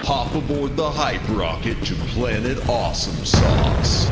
hop aboard the hype rocket to Planet Awesome Sauce.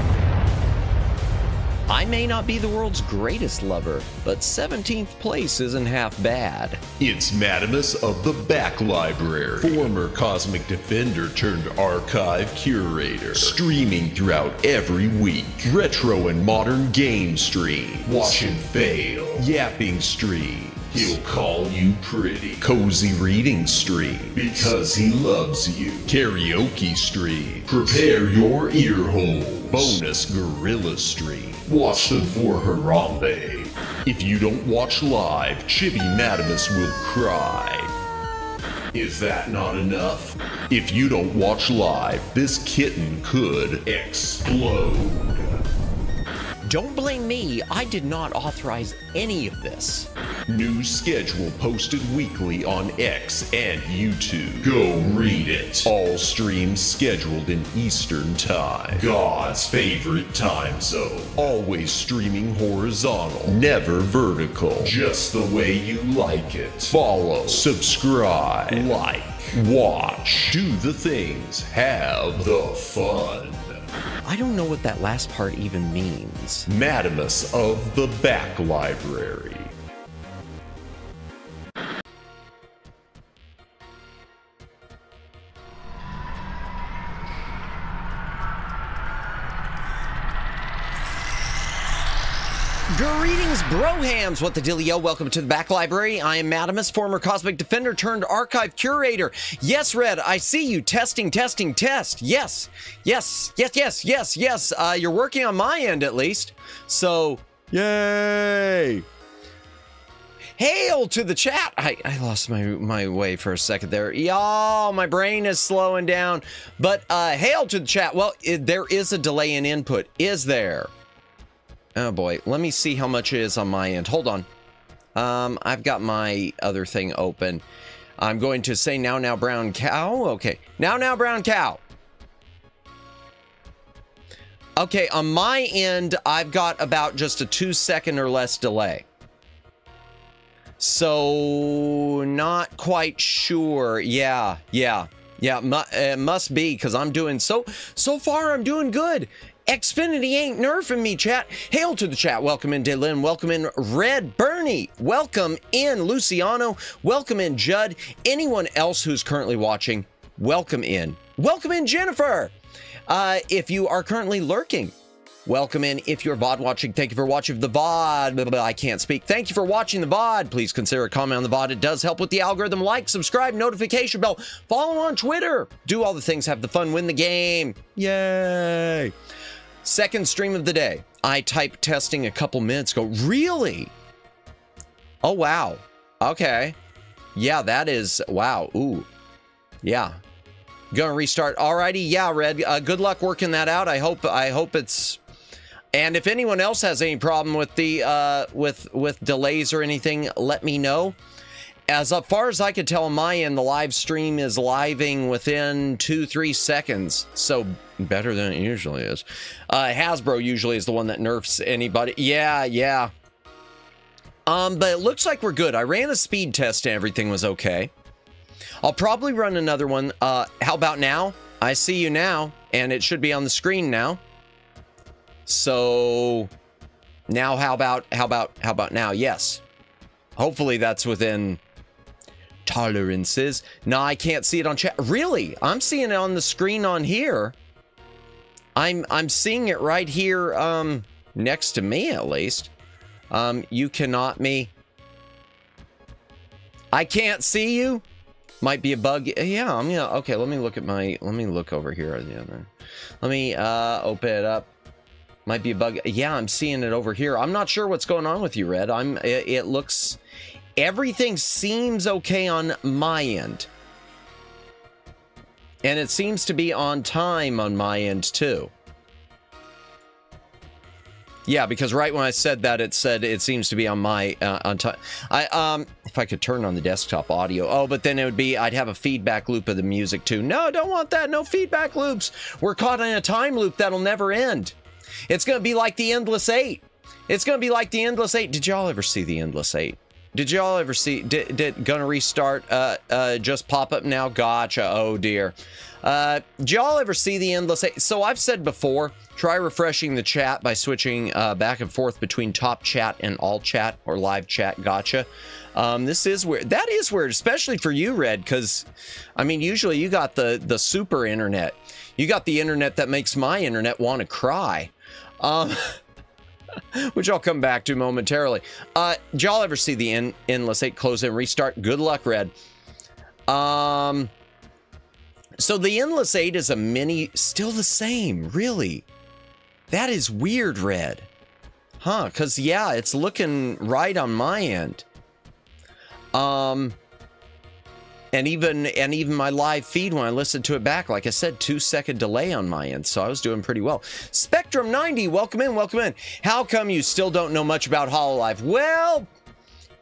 I may not be the world's greatest lover, but 17th place isn't half bad. It's Madamus of the Back Library, former Cosmic Defender turned archive curator, streaming throughout every week. Retro and modern game stream, watch and fail, yapping stream. He'll call you pretty. Cozy reading stream, because he loves you. Karaoke stream, prepare your ear holes. Bonus gorilla stream, watch them for Harambe. If you don't watch live, Chibi Madamus will cry. Is that not enough? If you don't watch live, this kitten could explode. Don't blame me, I did not authorize any of this. New schedule posted weekly on X and YouTube. Go read it. All streams scheduled in Eastern Time, God's favorite time zone. Always streaming horizontal, never vertical. Just the way you like it. Follow, subscribe, like, watch, do the things, have the fun. I don't know what that last part even means. Madamus of the Back Library. Greetings, brohams! What the dealio? Welcome to the Back Library. I am Madamus, former Cosmic Defender turned archive curator. Yes, Red, I see you. Testing, testing, test. Yes. You're working on my end, at least. So, yay! Hail to the chat! I lost my way for a second there. Y'all, my brain is slowing down. But, hail to the chat. Well, there is a delay in input. Is there? Oh boy, let me see how much it is on my end. Hold on. I've got my other thing open. I'm going to say now brown cow. Okay, now brown cow. Okay, on my end, I've got about just a 2-second or less delay. So, not quite sure. Yeah, it must be, because I'm doing so far I'm doing good. Xfinity ain't nerfing me, chat. Hail to the chat. Welcome in, Dylan. Welcome in, Red Bernie. Welcome in, Luciano. Welcome in, Judd. Anyone else who's currently watching, welcome in. Welcome in, Jennifer. If you are currently lurking, welcome in. If you're VOD watching, thank you for watching the VOD. I can't speak. Thank you for watching the VOD. Please consider a comment on the VOD. It does help with the algorithm. Like, subscribe, notification bell. Follow on Twitter. Do all the things. Have the fun. Win the game. Yay. Second stream of the day. I typed testing a couple minutes ago. Really? Oh, wow. Okay. Yeah, that is... Wow. Ooh. Yeah. Gonna restart. Alrighty. Yeah, Red. Good luck working that out. I hope it's... And if anyone else has any problem with the with delays or anything, let me know. As far as I could tell on my end, the live stream is living within 2-3 seconds. So better than it usually is. Hasbro usually is the one that nerfs anybody. Yeah. But it looks like we're good. I ran a speed test and everything was okay. I'll probably run another one. How about now? I see you now, and it should be on the screen now. So now how about now? Yes. Hopefully that's within tolerances. No, I can't see it on chat. Really? I'm seeing it on the screen on here. I'm seeing it right here next to me at least. You cannot me. I can't see you. Might be a bug. Yeah, I'm gonna okay, let me look over here at the other. Let me open it up. Might be a bug. Yeah, I'm seeing it over here. I'm not sure what's going on with you, Red. It looks everything seems okay on my end. And it seems to be on time on my end too. Yeah, because right when I said that, it said it seems to be on my on time. If I could turn on the desktop audio. Oh, but then it would be I'd have a feedback loop of the music too. No, don't want that. No feedback loops. We're caught in a time loop that'll never end. It's gonna be like the Endless 8. It's gonna be like the Endless 8. Did y'all ever see the Endless 8? Did y'all ever see, did gonna restart just pop up now? Gotcha. Oh dear. Did y'all ever see the endless? So I've said before, try refreshing the chat by switching back and forth between top chat and all chat or live chat. Gotcha. This is weird. That is weird, especially for you, Red, because I mean, usually you got the super internet. You got the internet that makes my internet want to cry. Which I'll come back to momentarily. Did y'all ever see the endless 8 close and restart? Good luck, Red. So the endless 8 is a mini, still the same, really. That is weird, Red. Huh, because yeah, it's looking right on my end. And even my live feed, when I listened to it back, like I said, 2-second delay on my end, so I was doing pretty well. Spectrum 90, welcome in, welcome in. How come you still don't know much about HoloLive? Well,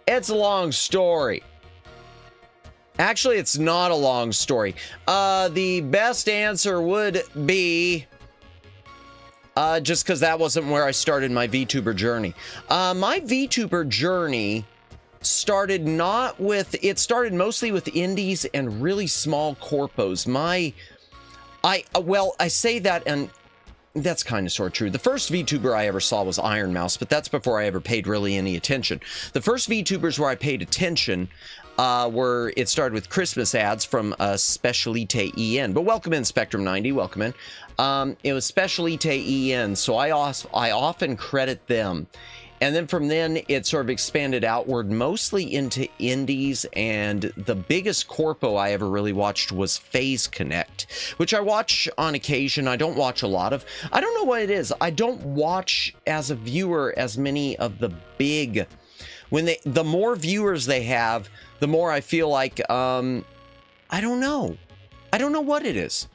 it's a long story. Actually, it's not a long story. The best answer would be just because that wasn't where I started my VTuber journey. My VTuber journey started mostly with indies and really small corpos. I say that, and that's kind of sort of true. The first VTuber I ever saw was Iron Mouse, but that's before I ever paid really any attention. The first VTubers where I paid attention it started with Christmas ads from Specialite EN. But welcome in, Spectrum 90, welcome in. It was Specialite EN, so I often credit them. And then from then, it sort of expanded outward, mostly into indies, and the biggest corpo I ever really watched was Phase Connect, which I watch on occasion. I don't watch a lot of. I don't know what it is. I don't watch, as a viewer, as many of the big. The more viewers they have, the more I feel like, I don't know. I don't know what it is.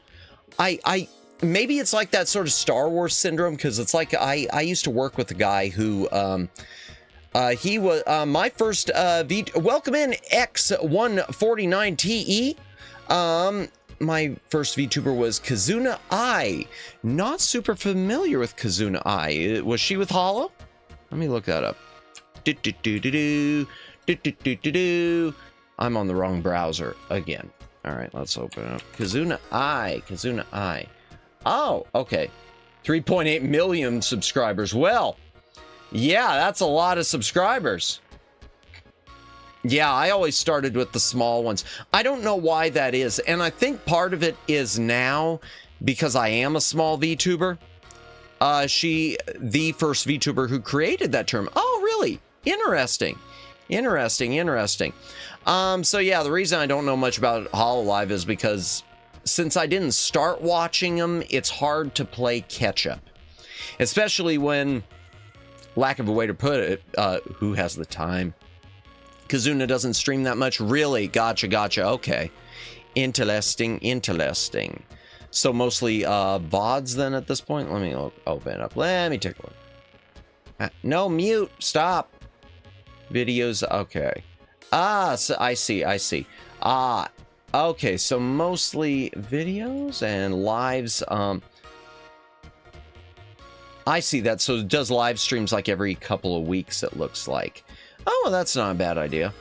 Maybe it's like that sort of Star Wars syndrome, because it's like I used to work with a guy who he was my first welcome in X149TE. My first VTuber was Kazuna I. Not super familiar with Kazuna I. Was she with Holo? Let me look that up. I'm on the wrong browser again. All right, let's open it up. Kazuna I. Oh, okay. 3.8 million subscribers. Well, yeah, that's a lot of subscribers. Yeah, I always started with the small ones. I don't know why that is. And I think part of it is now because I am a small VTuber. The first VTuber who created that term. Oh, really? Interesting. So yeah, the reason I don't know much about HoloLive is because since I didn't start watching them, it's hard to play catch up. Especially when, lack of a way to put it, who has the time? Kazuna doesn't stream that much. Really? Gotcha. Okay. Interesting. So mostly VODs then at this point? Let me open it up. Let me take a look. No, mute. Stop. Videos. Okay. So I see. Okay, so mostly videos and lives. I see that. So it does live streams like every couple of weeks, it looks like. Oh, well, that's not a bad idea.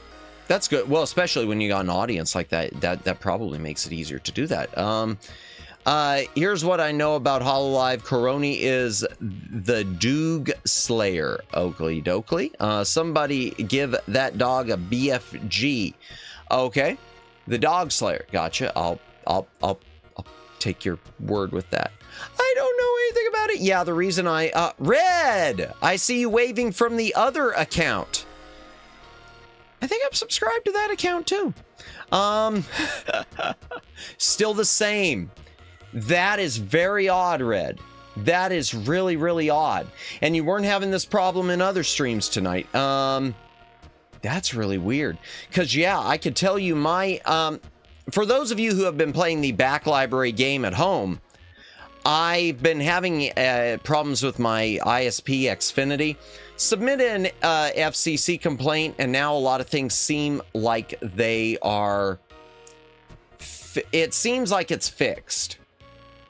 That's good. Well, especially when you got an audience like that, that probably makes it easier to do that. Here's what I know about HoloLive. Coroni is the Doog Slayer. Oakley dokley. Somebody give that dog a BFG. Okay. The Dog Slayer. Gotcha. I'll take your word with that. I don't know anything about it. Yeah, the reason Red! I see you waving from the other account. I think I'm subscribed to that account too. Still the same. That is very odd, Red. That is really, really odd. And you weren't having this problem in other streams tonight. That's really weird. Because, yeah, I could tell you for those of you who have been playing the back library game at home, I've been having problems with my ISP Xfinity. Submitted an FCC complaint, and now a lot of things seem like they are... It seems like it's fixed.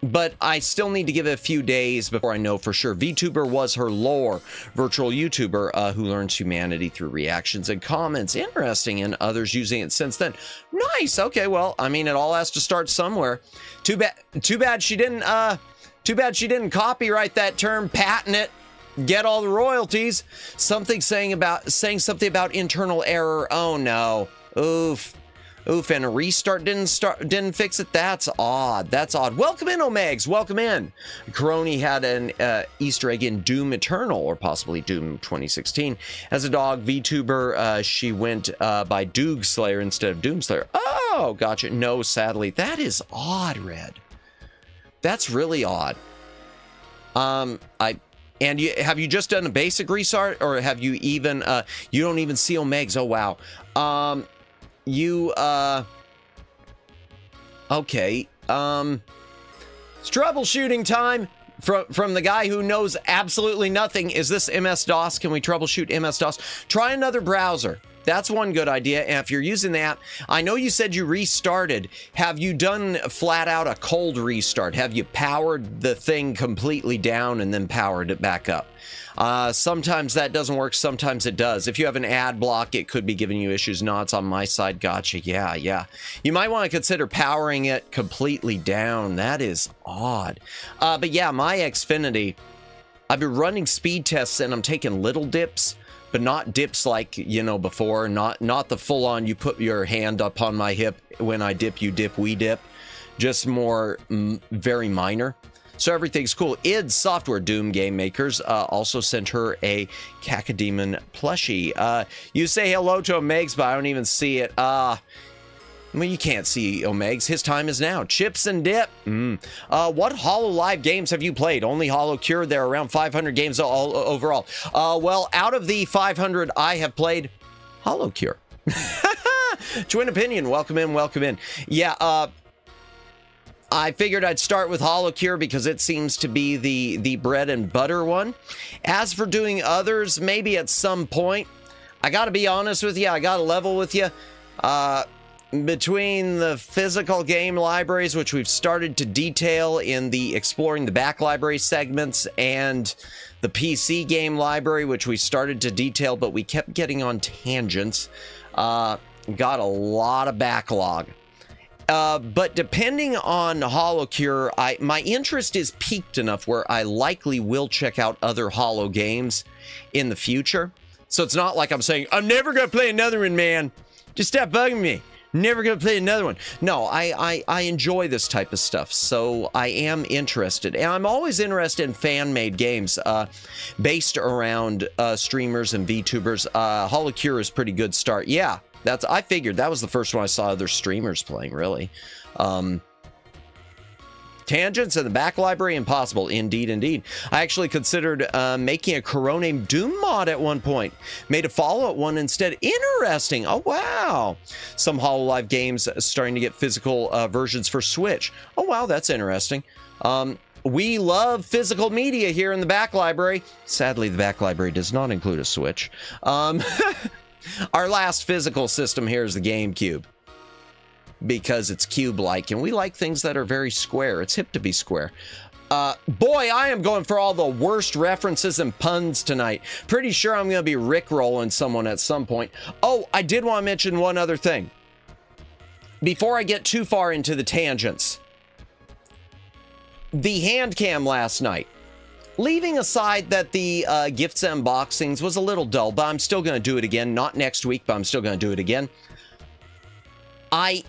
but I still need to give it a few days before I know for sure. VTuber was her lore, virtual YouTuber who learns humanity through reactions and comments. Interesting, and others using it since then. Nice. Okay, well, I mean, it all has to start somewhere. Too bad she didn't copyright that term, patent it, get all the royalties. Saying something about internal error. Oh no. Oof. Oof, and a restart didn't fix it. That's odd. That's odd. Welcome in, Omegs. Welcome in. Coroni had an Easter egg in Doom Eternal, or possibly Doom 2016. As a dog VTuber, she went by Doog Slayer instead of Doom Slayer. Oh, gotcha. No, sadly. That is odd, Red. That's really odd. Have you just done a basic restart, or have you even you don't even see Omegs? Oh wow. Okay. It's troubleshooting time from the guy who knows absolutely nothing. Is this MS-DOS? Can we troubleshoot MS-DOS? Try another browser. That's one good idea. And if you're using the app, I know you said you restarted. Have you done flat out a cold restart? Have you powered the thing completely down and then powered it back up? Sometimes that doesn't work. Sometimes it does. If you have an ad block, it could be giving you issues. No, it's on my side. Gotcha. Yeah. You might want to consider powering it completely down. That is odd. But yeah, my Xfinity, I've been running speed tests and I'm taking little dips, but not dips like, you know, before. Not the full on, you put your hand up on my hip. When I dip, you dip, we dip. Just more very minor. So everything's cool. id Software, Doom game makers, also sent her a Cacodemon plushie. You say hello to Omegs, but I don't even see it. Well, you can't see Omegs. His time is now. Chips and dip. What HoloLive games have you played? Only HoloCure. There are around 500 games overall. Well, out of the 500 I have played, HoloCure. Twin Opinion, welcome in. Yeah, I figured I'd start with HoloCure because it seems to be the bread and butter one. As for doing others, maybe at some point. I gotta be honest with you, I gotta level with you. Between the physical game libraries, which we've started to detail in the Exploring the Back Library segments, and the PC game library, which we started to detail, but we kept getting on tangents, got a lot of backlog. But depending on HoloCure, my interest is peaked enough where I likely will check out other Holo games in the future. So it's not like I'm saying, I'm never going to play another one, man. Just stop bugging me. Never going to play another one. No, I enjoy this type of stuff, so I am interested. And I'm always interested in fan-made games based around streamers and VTubers. HoloCure is a pretty good start. Yeah. I figured that was the first one I saw other streamers playing, really. Tangents in the back library, impossible. Indeed. I actually considered making a Corone Doom mod at one point. Made a follow-up one instead. Interesting. Oh, wow. Some HoloLive games starting to get physical versions for Switch. Oh, wow, that's interesting. We love physical media here in the back library. Sadly, the back library does not include a Switch. Our last physical system here is the GameCube, because it's cube-like, and we like things that are very square. It's hip to be square. Boy, I am going for all the worst references and puns tonight. Pretty sure I'm going to be rickrolling someone at some point. Oh, I did want to mention one other thing before I get too far into the tangents. The hand cam last night. Leaving aside that the gifts and unboxings was a little dull, but I'm still going to do it again. Not next week, but I'm still going to do it again. I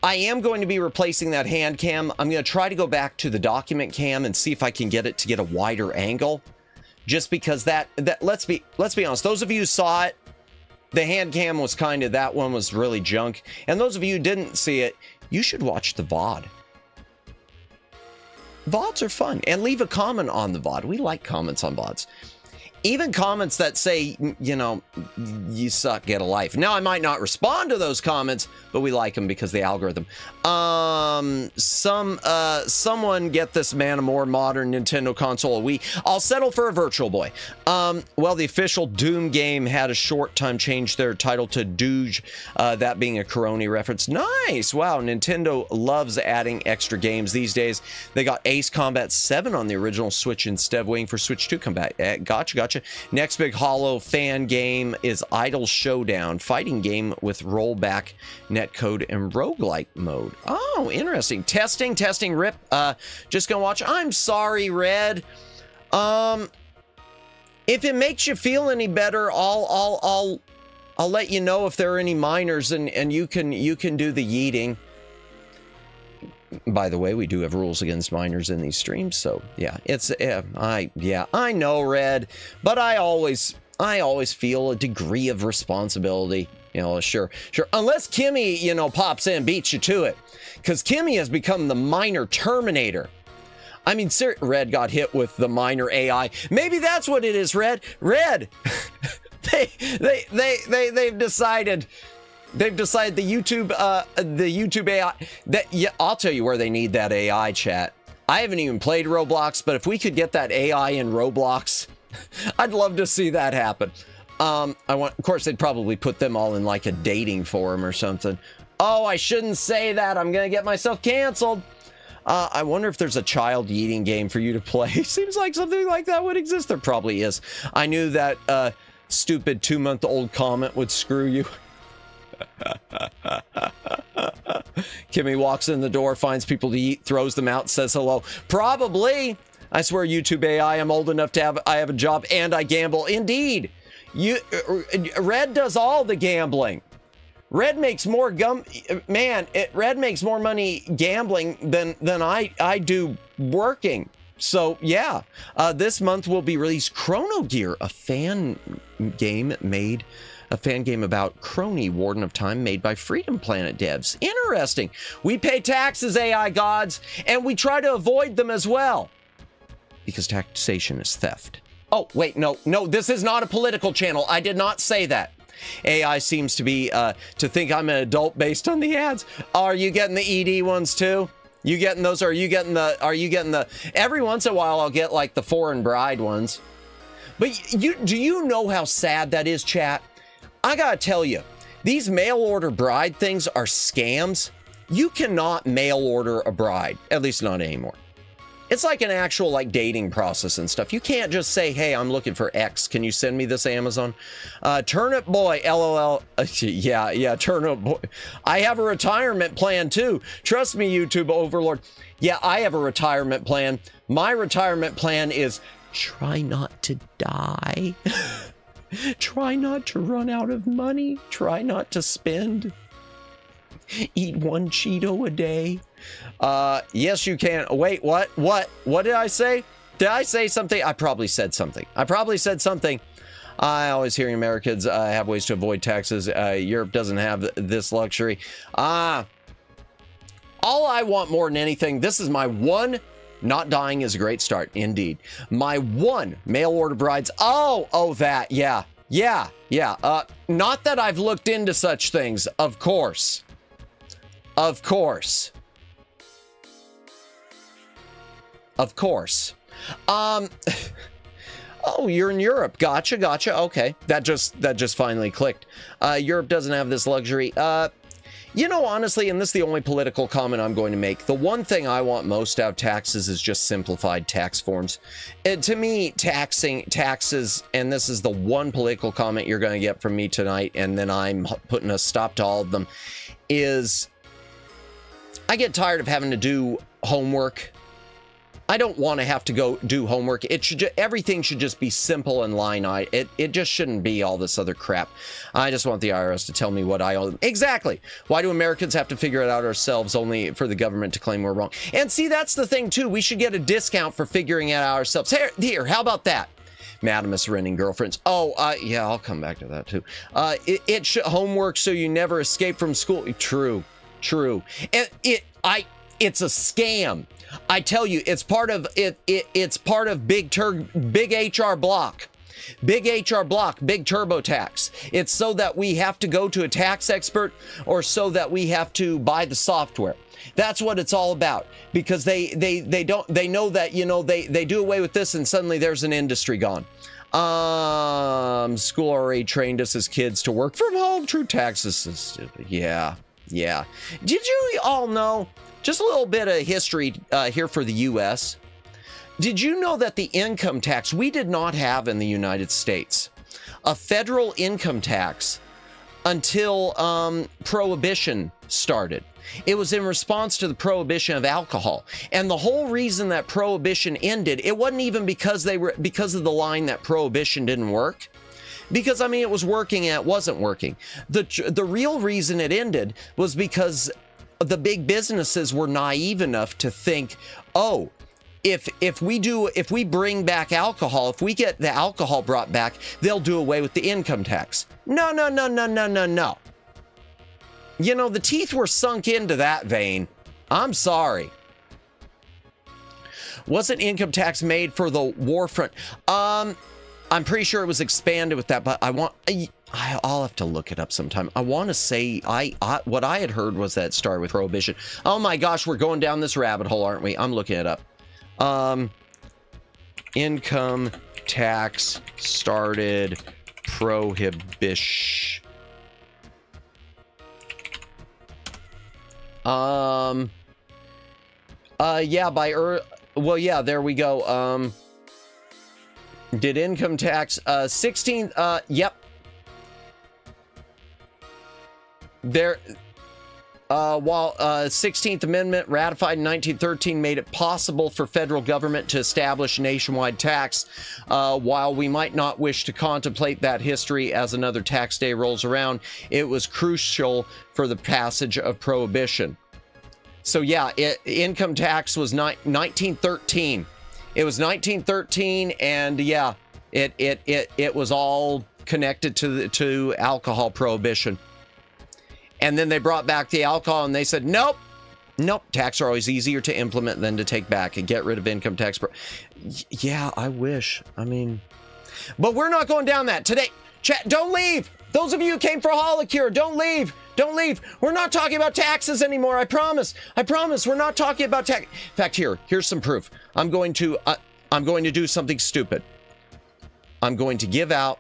am going to be replacing that hand cam. I'm going to try to go back to the document cam and see if I can get it to get a wider angle. Just because that let's be honest, those of you who saw it, the hand cam was that one was really junk. And those of you who didn't see it, you should watch the VOD. VODs are fun, and leave a comment on the VOD. We like comments on VODs. even comments that say, you know, you suck, get a life. Now, I might not respond to those comments, but we like them because the algorithm. Someone get this man a more modern Nintendo console, a Wii. I'll settle for a Virtual Boy. Well, the official Doom game had a short time change their title to Doge, that being a Coroni reference. Nice. Wow, Nintendo loves adding extra games these days. They got Ace Combat 7 on the original Switch instead of waiting for Switch 2 come back. Gotcha. Next big Holo fan game is Idle Showdown, fighting game with rollback, netcode, and roguelike mode. Oh, interesting. Testing, rip. Just gonna watch. I'm sorry, Red. If it makes you feel any better, I'll let you know if there are any minors, and you can do the yeeting. By the way, we do have rules against minors in these streams, so yeah, I know, Red, but I always feel a degree of responsibility. You know, sure, unless Kimmy, you know, pops in, beats you to it, because Kimmy has become the minor Terminator. I mean, Red got hit with the minor AI. Maybe that's what it is, Red. They've decided. They've decided the YouTube AI that, yeah, I'll tell you where they need that AI, chat. I haven't even played Roblox, but if we could get that AI in Roblox, I'd love to see that happen. Of course, they'd probably put them all in like a dating forum or something. Oh, I shouldn't say that. I'm gonna get myself canceled. I wonder if there's a child yeeting game for you to play. Seems like something like that would exist. There probably is. I knew that stupid 2-month-old comment would screw you. Kimmy walks in the door, finds people to eat, throws them out, says hello. Probably. I swear, YouTube AI, I'm old enough to have a job and I gamble. Indeed. Red does all the gambling. Red makes more Red makes more money gambling than I do working. So yeah, this month will be released Chrono Gear, a fan game about Crony, Warden of Time, made by Freedom Planet devs. Interesting. We pay taxes, AI gods, and we try to avoid them as well, because taxation is theft. Oh, wait, no, this is not a political channel. I did not say that. AI seems to be, to think I'm an adult based on the ads. Are you getting the ED ones too? You getting those, or are you getting the, every once in a while I'll get like the foreign bride ones. But do you know how sad that is, chat? I gotta tell you, these mail order bride things are scams. You cannot mail order a bride, at least not anymore. It's like an actual like dating process and stuff. You can't just say, hey, I'm looking for X. Can you send me this, Amazon? Turnip Boy, LOL. Yeah, Turnip Boy. I have a retirement plan too. Trust me, YouTube overlord. Yeah, I have a retirement plan. My retirement plan is try not to die. Try not to run out of money. Try not to spend. Eat 1 Cheeto a day. Yes, you can. Wait, what? What did I say? Did I say something? I probably said something. I always hear Americans have ways to avoid taxes. Europe doesn't have this luxury. All I want more than anything, this is my one. Not dying is a great start, indeed. My one mail order brides. Oh, that. Yeah. Not that I've looked into such things, of course. Of course. Oh, you're in Europe. Gotcha. Okay. That just finally clicked. Europe doesn't have this luxury. You know, honestly, and this is the only political comment I'm going to make, the one thing I want most out of taxes is just simplified tax forms. To me, taxes, and this is the one political comment you're going to get from me tonight, and then I'm putting a stop to all of them, is I get tired of having to do homework. I don't want to have to go do homework. Everything should just be simple and line item. It just shouldn't be all this other crap. I just want the IRS to tell me what I owe them. Exactly. Why do Americans have to figure it out ourselves only for the government to claim we're wrong? And see, that's the thing too. We should get a discount for figuring it out ourselves. Here, how about that? Madam is renting girlfriends. Yeah, I'll come back to that too. It should homework so you never escape from school. True. And it's a scam. I tell you, it's part of Big HR Block. Big HR block, big TurboTax. It's so that we have to go to a tax expert or so that we have to buy the software. That's what it's all about, because they know that, you know, they do away with this and suddenly there's an industry gone. School already trained us as kids to work from home. True taxes is stupid. Yeah. Did you all know, just a little bit of history here for the U.S. Did you know that the income tax, we did not have in the United States a federal income tax until Prohibition started? It was in response to the prohibition of alcohol. And the whole reason that Prohibition ended, it wasn't even because of the line that Prohibition didn't work. Because, I mean, it was working and it wasn't working. The real reason it ended was because the big businesses were naive enough to think, oh, if we bring back alcohol, if we get the alcohol brought back, they'll do away with the income tax. No. You know, the teeth were sunk into that vein. I'm sorry. Wasn't income tax made for the war front? I'm pretty sure it was expanded with that, but I'll have to look it up sometime. I want to say what I had heard was that it started with Prohibition. Oh my gosh, we're going down this rabbit hole, aren't we? I'm looking it up. Income tax started Prohibition. Yeah, there we go. Did income tax, 16, yep. There, while 16th Amendment ratified in 1913 made it possible for federal government to establish nationwide tax, while we might not wish to contemplate that history as another tax day rolls around, it was crucial for the passage of Prohibition. So yeah, income tax was 1913. It was 1913, and yeah, it was all connected to alcohol prohibition. And then they brought back the alcohol, and they said, nope, tax are always easier to implement than to take back, and get rid of income tax. Yeah, I wish. I mean, but we're not going down that today. Chat, don't leave. Those of you who came for HoloCure, don't leave. Don't leave. We're not talking about taxes anymore. I promise. We're not talking about tax. In fact, here's some proof. I'm going to do something stupid. I'm going to give out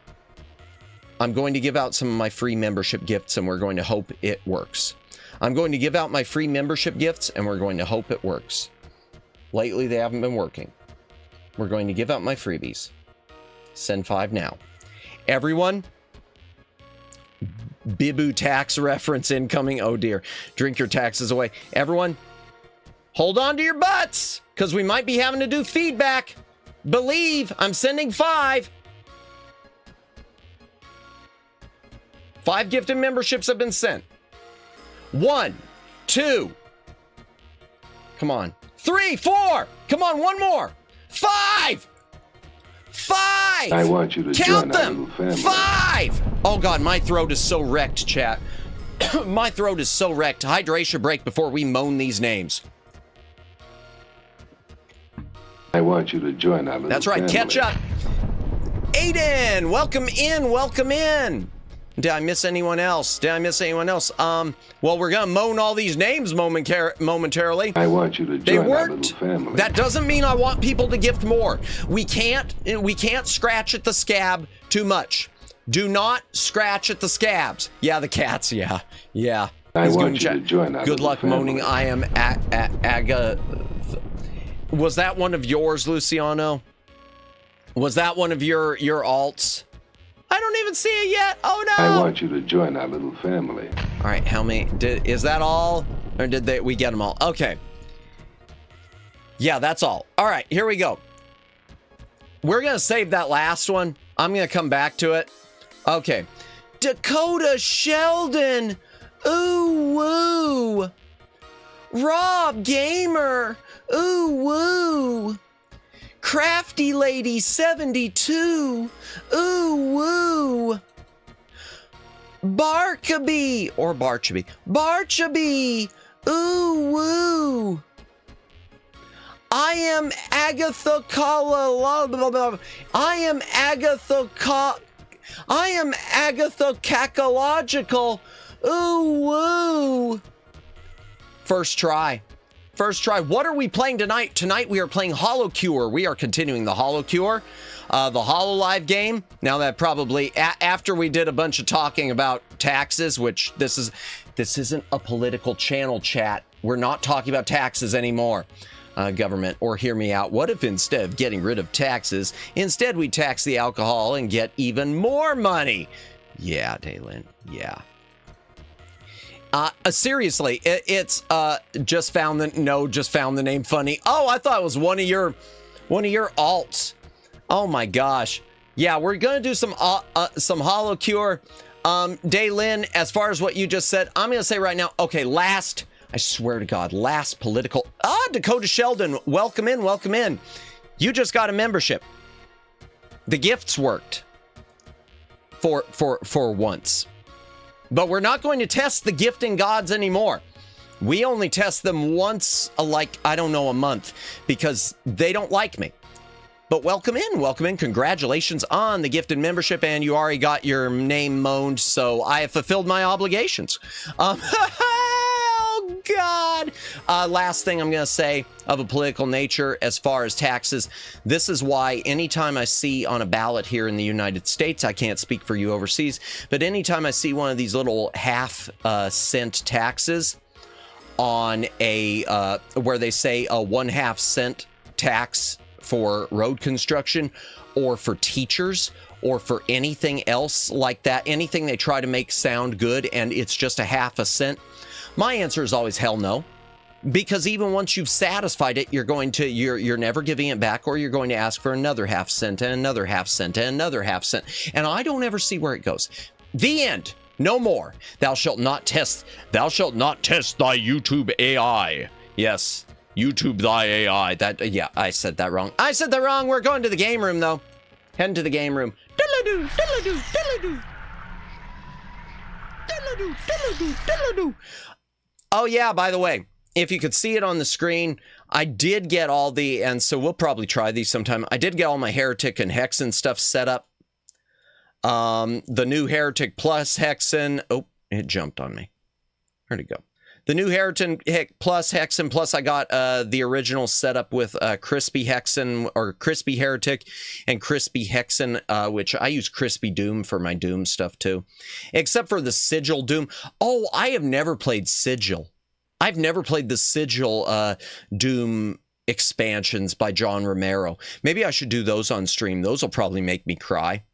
some of my free membership gifts, and we're going to hope it works. I'm going to give out my free membership gifts, and we're going to hope it works. Lately, they haven't been working. We're going to give out my freebies. Send 5 now. Everyone, Bibu tax reference incoming. Oh dear. Drink your taxes away. Everyone, hold on to your butts, because we might be having to do feedback. Believe, I'm sending 5. 5 gifted memberships have been sent. 1, 2. Come on. 3, 4. Come on, one more. 5. 5. I want you to count join them. our little family. 5. Oh God, my throat is so wrecked, chat. My throat is so wrecked. Hydration break before we moan these names. I want you to join our little That's right. family. Catch up. Aiden, welcome in. Welcome in. Did I miss anyone else? Well, we're gonna moan all these names momentarily. I want you to They join our worked. little family. That doesn't mean I want people to gift more. We can't scratch at the scab too much. Do not scratch at the scabs. Yeah, the cats. Yeah. I He's want good you to join our Good little luck family. moaning. I am Aga. Was that one of yours, Luciano? Was that one of your alts? I don't even see it yet. Oh no! I want you to join our little family. All right, how many? Is that all, or did we get them all? Okay. Yeah, that's all. All right, here we go. We're gonna save that last one. I'm gonna come back to it. Okay. Dakota Sheldon. Ooh woo. Rob Gamer. Ooh woo. Crafty Lady 72. Ooh woo. Barkaby or Barchaby. Ooh woo. I am Agatha Kala. I am Agatha Cacological. Ooh, woo. First try. What are we playing tonight? Tonight we are playing HoloCure. We are continuing the HoloCure, the HoloLive game. Now that probably after we did a bunch of talking about taxes, which this isn't a political channel, chat. We're not talking about taxes anymore. Government, or hear me out. What if instead of getting rid of taxes, instead we tax the alcohol and get even more money? Yeah, Daylin. Yeah. Seriously, it's just found the name funny. Oh, I thought it was one of your alts. Oh my gosh. Yeah, we're gonna do some HoloCure. Daylin, as far as what you just said, I'm gonna say right now. Okay, I swear to God, last political. Dakota Sheldon, welcome in. You just got a membership. The gifts worked for once. But we're not going to test the gifting gods anymore. We only test them once, a month, because they don't like me. But welcome in. Congratulations on the gifted membership, and you already got your name moaned, so I have fulfilled my obligations. Oh, God. Last thing I'm going to say of a political nature as far as taxes. This is why anytime I see on a ballot here in the United States, I can't speak for you overseas, but anytime I see one of these little half-cent taxes on where they say a 1/2 cent tax for road construction or for teachers or for anything else like that, anything they try to make sound good and it's just a 1/2 cent, my answer is always hell no. Because even once you've satisfied it, you're never giving it back, or you're going to ask for another 1/2 cent and another 1/2 cent and another 1/2 cent. And I don't ever see where it goes. The end. No more. Thou shalt not test thy YouTube AI. Yes, YouTube thy AI. Yeah, I said that wrong. We're going to the game room though. Heading to the game room. Diddle-a-doo, diddle-a-doo, diddle-a-doo. Diddle-a-doo, diddle-a-doo, diddle-a-doo. Oh yeah, by the way, if you could see it on the screen, I did get all and so we'll probably try these sometime. I did get all my Heretic and Hexen stuff set up. The new Heretic plus Hexen. Oh, it jumped on me. Where'd it go? The new Heretic plus Hexen, plus I got the original setup with Crispy Hexen, or Crispy Heretic and Crispy Hexen, which I use Crispy Doom for my Doom stuff too. Except for the Sigil Doom. Oh, I have never played Sigil. I've never played the Sigil Doom expansions by John Romero. Maybe I should do those on stream. Those will probably make me cry.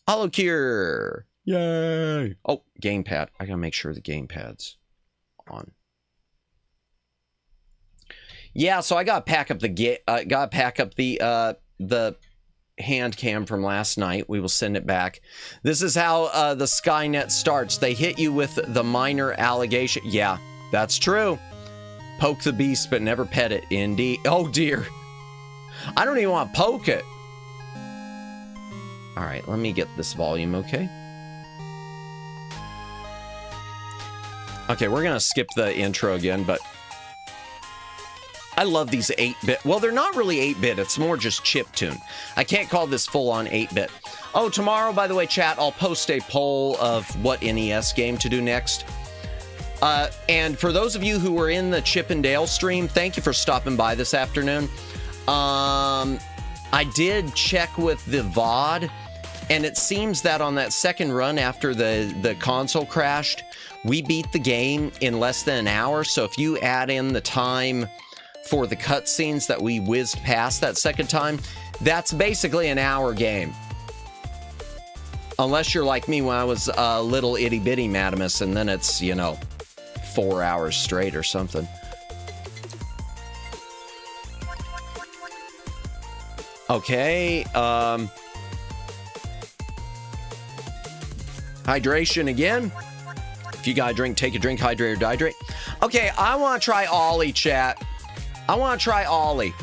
HoloCure. Yay. Oh, gamepad. I gotta make sure the gamepad's on. Yeah, so I gotta pack up the hand cam from last night. We will send it back. This is how the Skynet starts. They hit you with the minor allegation. Yeah, that's true. Poke the beast, but never pet it. Indeed. Oh dear. I don't even want to poke it. All right, let me get this volume, okay? Okay, we're gonna skip the intro again, but I love these 8-bit. Well, they're not really 8-bit. It's more just chiptune. I can't call this full-on 8-bit. Oh, tomorrow, by the way, chat, I'll post a poll of what NES game to do next. And for those of you who were in the Chip and Dale stream, thank you for stopping by this afternoon. I did check with the VOD, and it seems that on that second run after the console crashed, we beat the game in less than an hour. So if you add in the time for the cutscenes that we whizzed past that second time, that's basically an hour game. Unless you're like me when I was a little itty bitty Madamus, and then it's, 4 hours straight or something. Okay, hydration again. If you gotta drink, take a drink, hydrate or dehydrate. Okay, I want to try Ollie, chat. I want to try Ollie.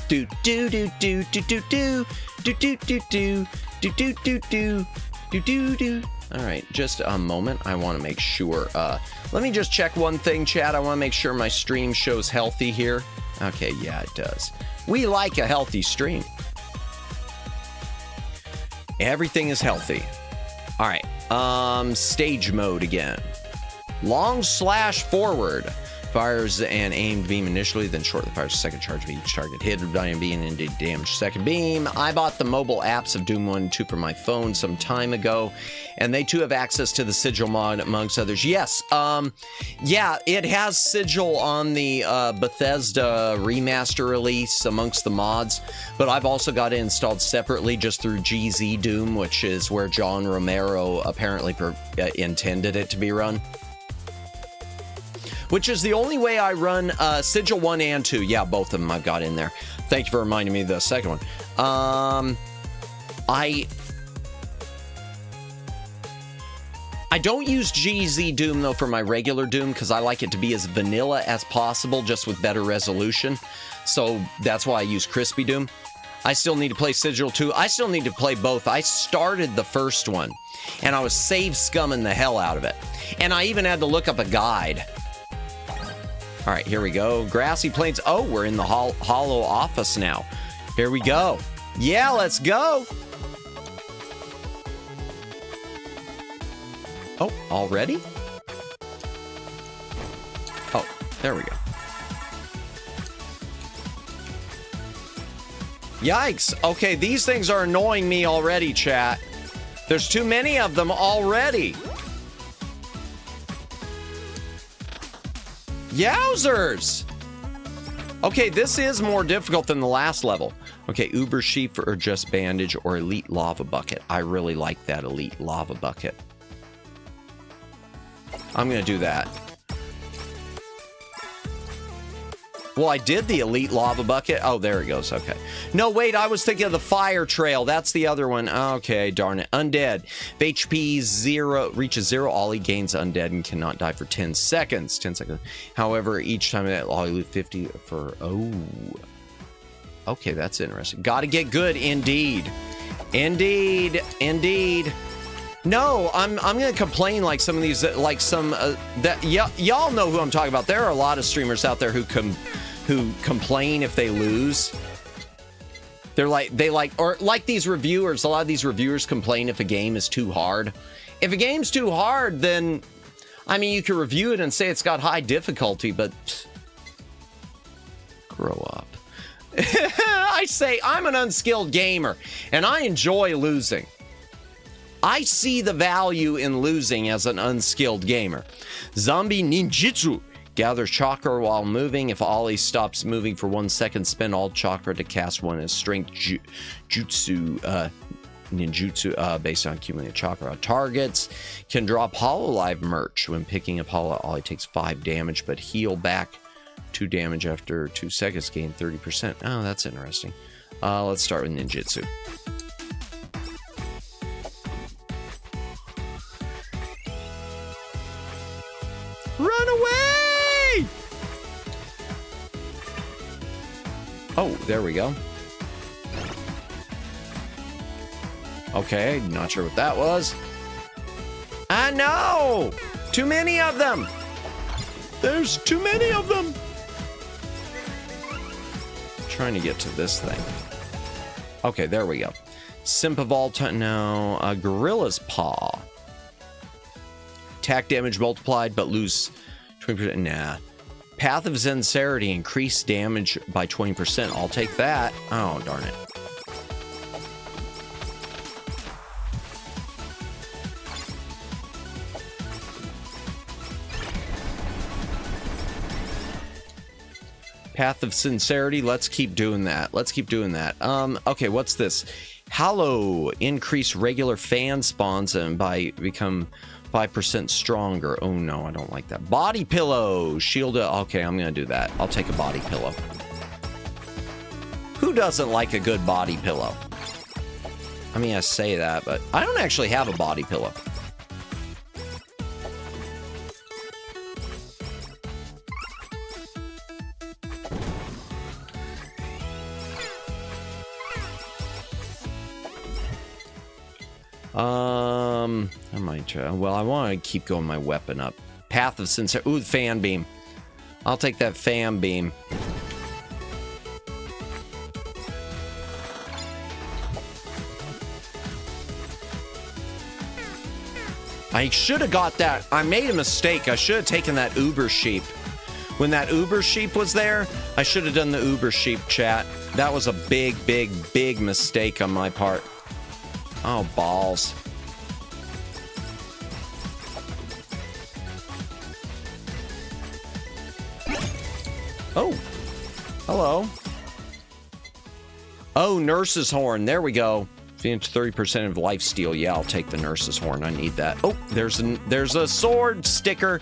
Do do do do do do do do do do do do do do do do do do All right, just a moment. I want to make sure. Let me just check one thing, chat. I want to make sure my stream shows healthy here. Okay, yeah, it does. We like a healthy stream. Everything is healthy. All right, stage mode again. Long/forward. Fires an aimed beam initially, then shortly fires a second charge of each target hit by being into damage second beam. I bought the mobile apps of Doom 1 and 2 for my phone some time ago, and they too have access to the sigil mod amongst others. Yes, yeah, it has sigil on the Bethesda remaster release amongst the mods, but I've also got it installed separately just through GZ Doom, which is where John Romero apparently intended it to be run. Which is the only way I run Sigil 1 and 2. Yeah, both of them I've got in there. Thank you for reminding me of the second one. I don't use GZ Doom, though, for my regular Doom, because I like it to be as vanilla as possible, just with better resolution. So that's why I use Crispy Doom. I still need to play Sigil 2. I still need to play both. I started the first one, and I was save scumming the hell out of it. And I even had to look up a guide. All right, here we go. Grassy Plains. Oh, we're in the Holo office now. Here we go. Yeah, let's go. Oh, already? Oh, there we go. Yikes. Okay, these things are annoying me already, chat. There's too many of them already. Yowzers! Okay, this is more difficult than the last level. Okay, Uber Sheep or just Bandage or Elite Lava Bucket. I really like that Elite Lava Bucket. I'm gonna do that. Well, I did the Elite Lava Bucket. Oh, there it goes. Okay. No, wait, I was thinking of the Fire Trail. That's the other one. Okay, darn it. Undead. If HP 0 reaches 0, Ollie gains undead and cannot die for 10 seconds. 10 seconds. However, each time that Ollie lose 50 for... Oh. Okay, that's interesting. Gotta get good, indeed. Indeed. Indeed. No, I'm gonna complain like some of these, like some that y'all know who I'm talking about. There are a lot of streamers out there who complain if they lose. Or like these reviewers. A lot of these reviewers complain if a game is too hard. If a game's too hard, then I mean you can review it and say it's got high difficulty, but grow up. I say I'm an unskilled gamer and I enjoy losing. I see the value in losing as an unskilled gamer. Zombie Ninjutsu. Gather chakra while moving. If Ollie stops moving for 1 second, spend all chakra to cast one as strength jutsu, ninjutsu based on accumulated chakra. Targets can drop HoloLive merch. When picking up Holo, Ollie takes 5 damage, but heal back 2 damage after 2 seconds, gain 30%. Oh, that's interesting. Let's start with ninjutsu. Run away! Oh, there we go. Okay, not sure what that was. I know! Too many of them! There's too many of them! Trying to get to this thing. Okay, there we go. Simp of all time. No, Gorilla's Paw. Attack damage multiplied, but lose 20%. Nah. Path of Sincerity, increase damage by 20%. I'll take that. Oh, darn it. Path of Sincerity. Let's keep doing that. Let's keep doing that. Okay, what's this? Hallow. Increase regular fan spawns and by become 5% stronger. Oh no, I don't like that. Body pillow. Shield. Okay, I'm gonna do that. I'll take a body pillow. Who doesn't like a good body pillow? I mean, I say that, but I don't actually have a body pillow. I might try. Well, I want to keep going my weapon up. Path of Sincerity. Ooh, fan beam. I'll take that fan beam. I should have got that. I made a mistake. I should have taken that Uber sheep. When that Uber sheep was there, I should have done the Uber sheep, chat. That was a big, big, big mistake on my part. Oh, balls. Oh. Hello. Oh, nurse's horn. There we go. 30% of life steal. Yeah, I'll take the nurse's horn. I need that. Oh, there's a sword sticker.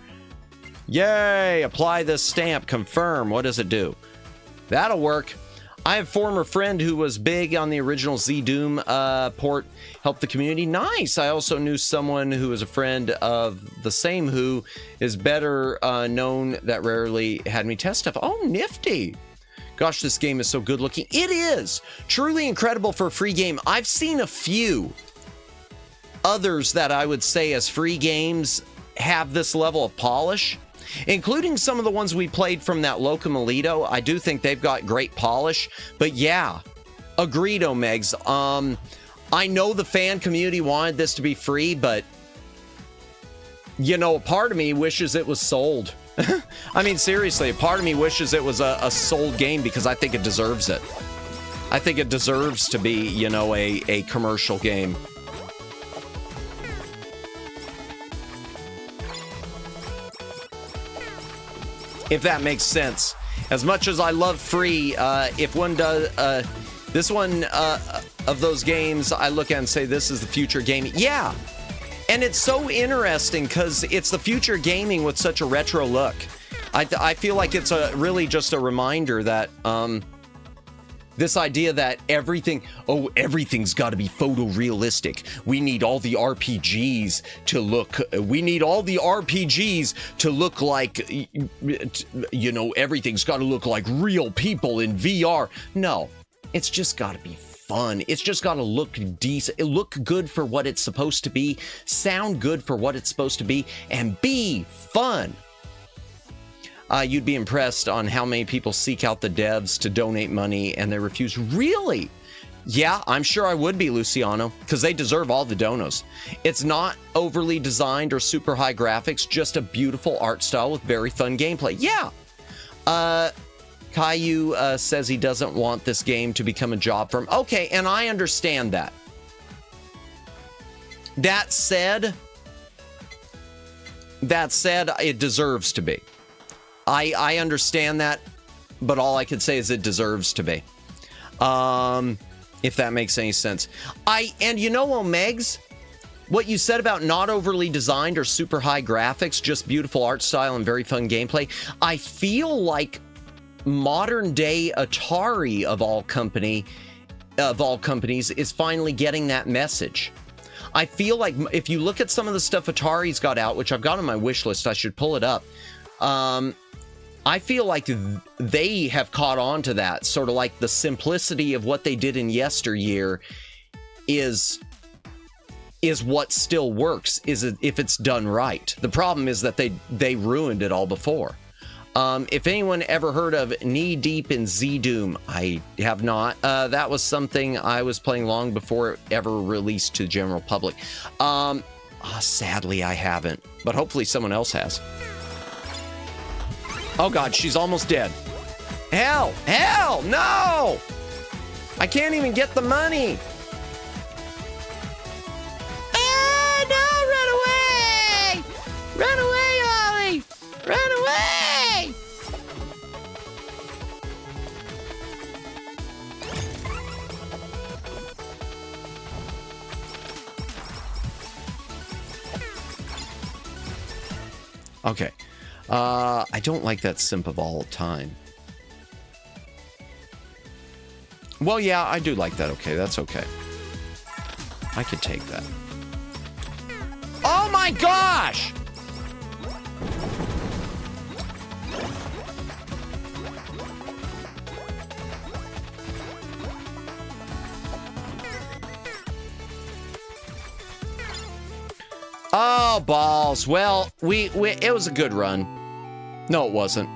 Yay! Apply this stamp. Confirm. What does it do? That'll work. I have a former friend who was big on the original Z-Doom port. Helped the community. Nice. I also knew someone who was a friend of the same who is better known that rarely had me test stuff. Oh, nifty. Gosh, this game is so good looking. It is truly incredible for a free game. I've seen a few others that I would say as free games have this level of polish, including some of the ones we played from that Locomolito. I do think they've got great polish, but yeah, agreed, Omegs. I know the fan community wanted this to be free, but you know, a part of me wishes it was sold. I mean, seriously, a part of me wishes it was a sold game because I think it deserves it. I think it deserves to be, you know, a commercial game. If that makes sense. As much as I love free, if one does, this one of those games, I look at and say, this is the future gaming. Yeah. And it's so interesting because it's the future gaming with such a retro look. I feel like it's really just a reminder that this idea that everything's got to be photorealistic. We need all the RPGs to look like, you know, everything's got to look like real people in VR. No, it's just got to be fun. It's just got to look decent, look good for what it's supposed to be, sound good for what it's supposed to be, and be fun. You'd be impressed on how many people seek out the devs to donate money and they refuse. Really? Yeah, I'm sure I would be, Luciano, because they deserve all the donos. It's not overly designed or super high graphics, just a beautiful art style with very fun gameplay. Yeah. Caillou says he doesn't want this game to become a job for him. Okay, and I understand that. That said, it deserves to be. I understand that, but all I could say is it deserves to be. If that makes any sense. And you know, Omegs, what you said about not overly designed or super high graphics, just beautiful art style and very fun gameplay, I feel like modern day Atari of all companies is finally getting that message. I feel like if you look at some of the stuff Atari's got out, which I've got on my wish list, I should pull it up. I feel like they have caught on to that, sort of like the simplicity of what they did in yesteryear is what still works, if it's done right. The problem is that they ruined it all before. If anyone ever heard of Knee Deep in Z-Doom, I have not. That was something I was playing long before it ever released to the general public. Sadly, I haven't, but hopefully someone else has. Oh God, she's almost dead. Hell, no! I can't even get the money. Ah, no, run away! Run away, Ollie! Run away! Okay. I don't like that simp of all time. Well, yeah, I do like that. Okay, that's okay. I could take that. Oh my gosh! Oh, balls. Well, it was a good run. No, it wasn't.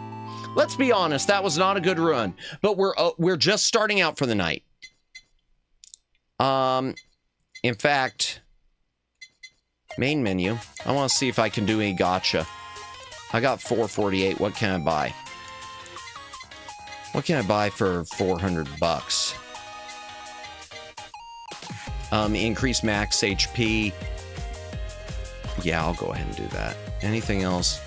Let's be honest, that was not a good run. But we're just starting out for the night. In fact, main menu. I want to see if I can do any gotcha. I got 448. What can I buy? What can I buy for 400 bucks? Increase max HP. Yeah, I'll go ahead and do that. Anything else?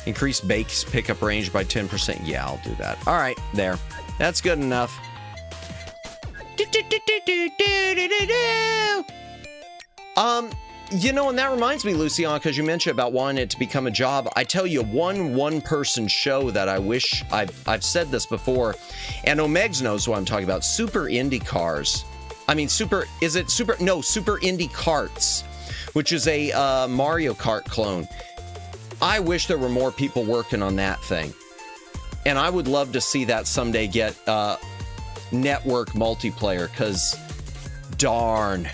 Increase base pickup range by 10%. Yeah, I'll do that. All right, there. That's good enough. You know, and that reminds me, Lucian, because you mentioned about wanting it to become a job. I tell you, one-person show that I wish I've said this before, and Omegs knows what I'm talking about. Super Indy Cars. I mean, Super Indy Karts, which is a Mario Kart clone. I wish there were more people working on that thing, and I would love to see that someday get network multiplayer. Because, darn.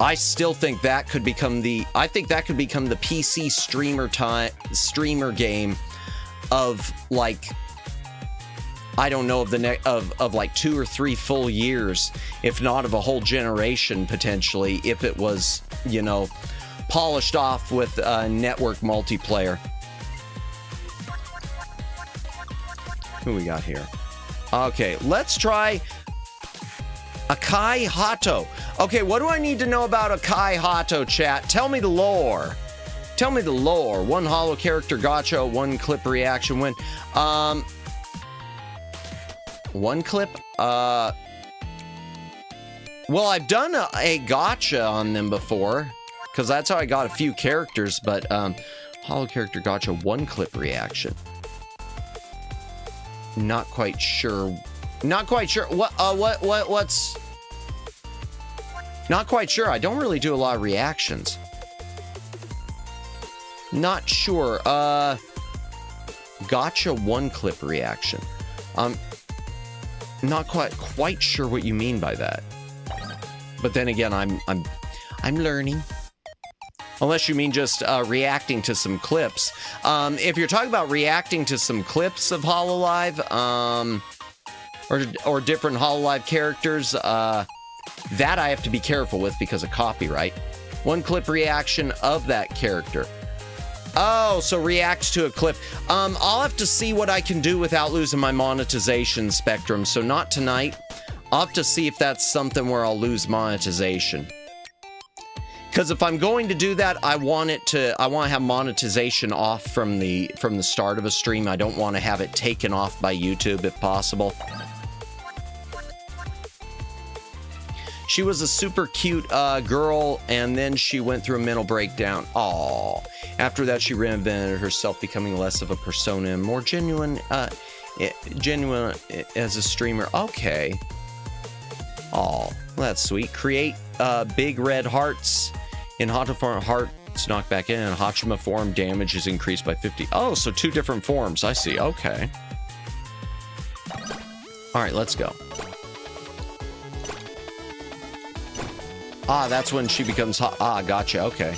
I still think that could become the PC streamer game of, like, I don't know, of like 2 or 3 full years, if not of a whole generation potentially, if it was, you know, polished off with network multiplayer. Who we got here? Okay, let's try Akai Hato. Okay, what do I need to know about Akai Hato, chat? Tell me the lore. Tell me the lore. 1 holo character gotcha, 1 clip reaction win. 1 clip? Well, I've done a gotcha on them before, because that's how I got a few characters, but holo character gotcha, 1 clip reaction. Not quite sure. Not quite sure. What's... Not quite sure. I don't really do a lot of reactions. Not sure. Gotcha 1 clip reaction. Not quite sure what you mean by that. But then again, I'm learning. Unless you mean just reacting to some clips. If you're talking about reacting to some clips of HoloLive, or different HoloLive characters, that I have to be careful with because of copyright. 1 clip reaction of that character. Oh, so reacts to a clip. I'll have to see what I can do without losing my monetization spectrum. So not tonight. I'll have to see if that's something where I'll lose monetization. Because if I'm going to do that, I want to have monetization off from the start of a stream. I don't want to have it taken off by YouTube if possible. She was a super cute girl, and then she went through a mental breakdown. Aww. After that, she reinvented herself, becoming less of a persona and more genuine as a streamer. Okay. Aw, that's sweet. Create big red hearts. In Hata form, hearts knocked back in. In Hachima form, damage is increased by 50. Oh, so 2 different forms. I see. Okay. All right, let's go. Ah, that's when she becomes hot. Ah, gotcha. Okay.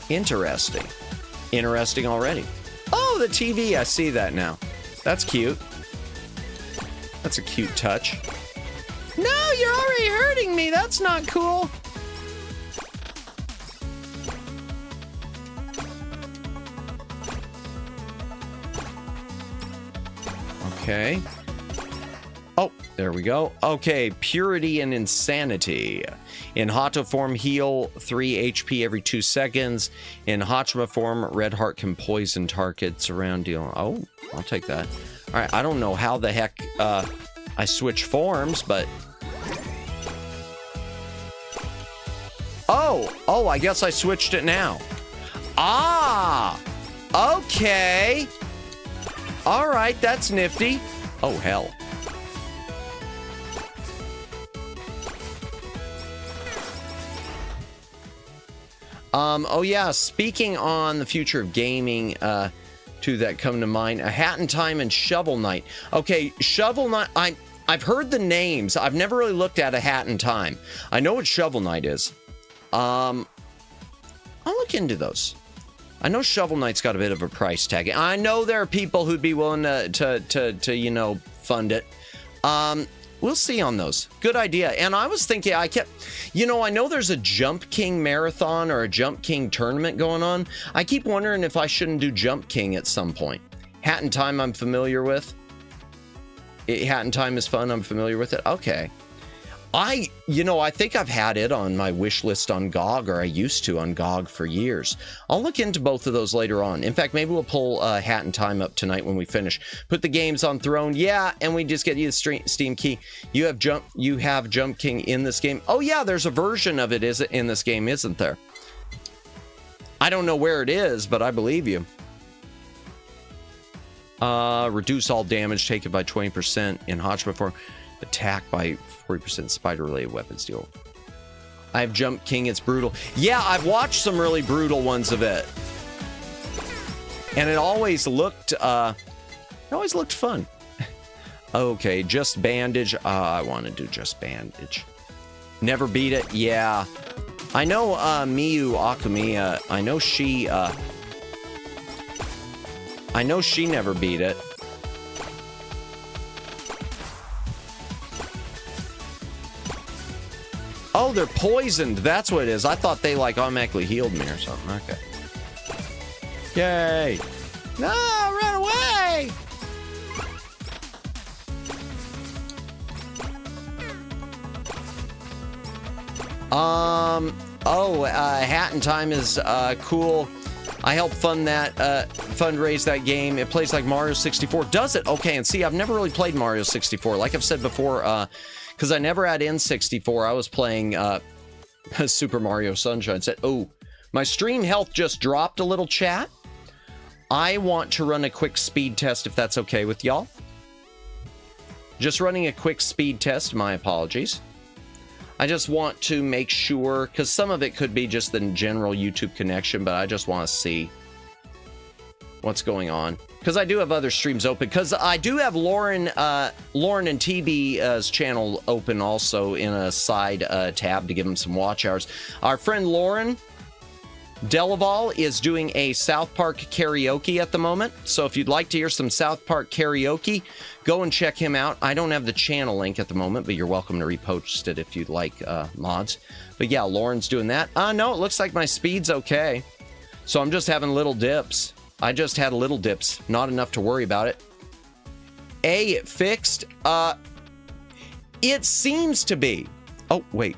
Interesting. Interesting already. Oh, the TV. I see that now. That's cute. That's a cute touch. No, you're already hurting me. That's not cool. Okay. Oh, there we go. Okay, Purity and Insanity. In Hata form, heal 3 HP every 2 seconds. In Hachima form, Red Heart can poison targets around dealing. Oh, I'll take that. All right, I don't know how the heck I switch forms, but... Oh, I guess I switched it now. Ah, okay. All right, that's nifty. Oh, hell. Oh yeah, speaking on the future of gaming, two that come to mind, a Hat Time and Shovel Knight. Okay, Shovel Knight, I've heard the names. I've never really looked at a Hat Time. I know what Shovel Knight is. I'll look into those. I know Shovel Knight's got a bit of a price tag. I know there are people who'd be willing to you know, fund it. We'll see on those. Good idea. And I was thinking, you know, I know there's a Jump King marathon or a Jump King tournament going on. I keep wondering if I shouldn't do Jump King at some point. Hat in Time I'm familiar with. Hat in Time is fun. I'm familiar with it. Okay. You know, I think I've had it on my wish list on GOG, or I used to on GOG for years. I'll look into both of those later on. In fact, maybe we'll pull Hat in Time up tonight when we finish. Put the games on Throne. Yeah, and we just get you the Steam key. You have Jump King in this game. Oh yeah, there's a version of it in this game, isn't there? I don't know where it is, but I believe you. Reduce all damage taken by 20% in Hotshot form. Attack by 40% spider-related weapons deal. I have Jump King. It's brutal. Yeah, I've watched some really brutal ones of it, and it always looked fun. Okay, Just Bandage. I want to do Just Bandage. Never beat it. Yeah, I know. Miyu Akumiya. I know she never beat it. Oh, they're poisoned. That's what it is. I thought they like automatically healed me or something. Okay. Yay. No, run away. Hat in Time is cool. I helped fundraise that game. It plays like Mario 64. Does it? Okay, and see, I've never really played Mario 64. Like I've said before, because I never had N64. I was playing Super Mario Sunshine. Said, oh, my stream health just dropped a little, chat. I want to run a quick speed test, if that's okay with y'all. Just running a quick speed test. My apologies. I just want to make sure, because some of it could be just the general YouTube connection, but I just want to see what's going on. Because I do have other streams open. Because I do have Lauren and TB's channel open also in a side tab to give them some watch hours. Our friend Lauren Delaval is doing a South Park karaoke at the moment. So if you'd like to hear some South Park karaoke, go and check him out. I don't have the channel link at the moment, but you're welcome to repost it if you'd like, mods. But yeah, Lauren's doing that. No, it looks like my speed's okay. So I'm just having little dips. I just had little dips, not enough to worry about it. It fixed. It seems to be. Oh, wait.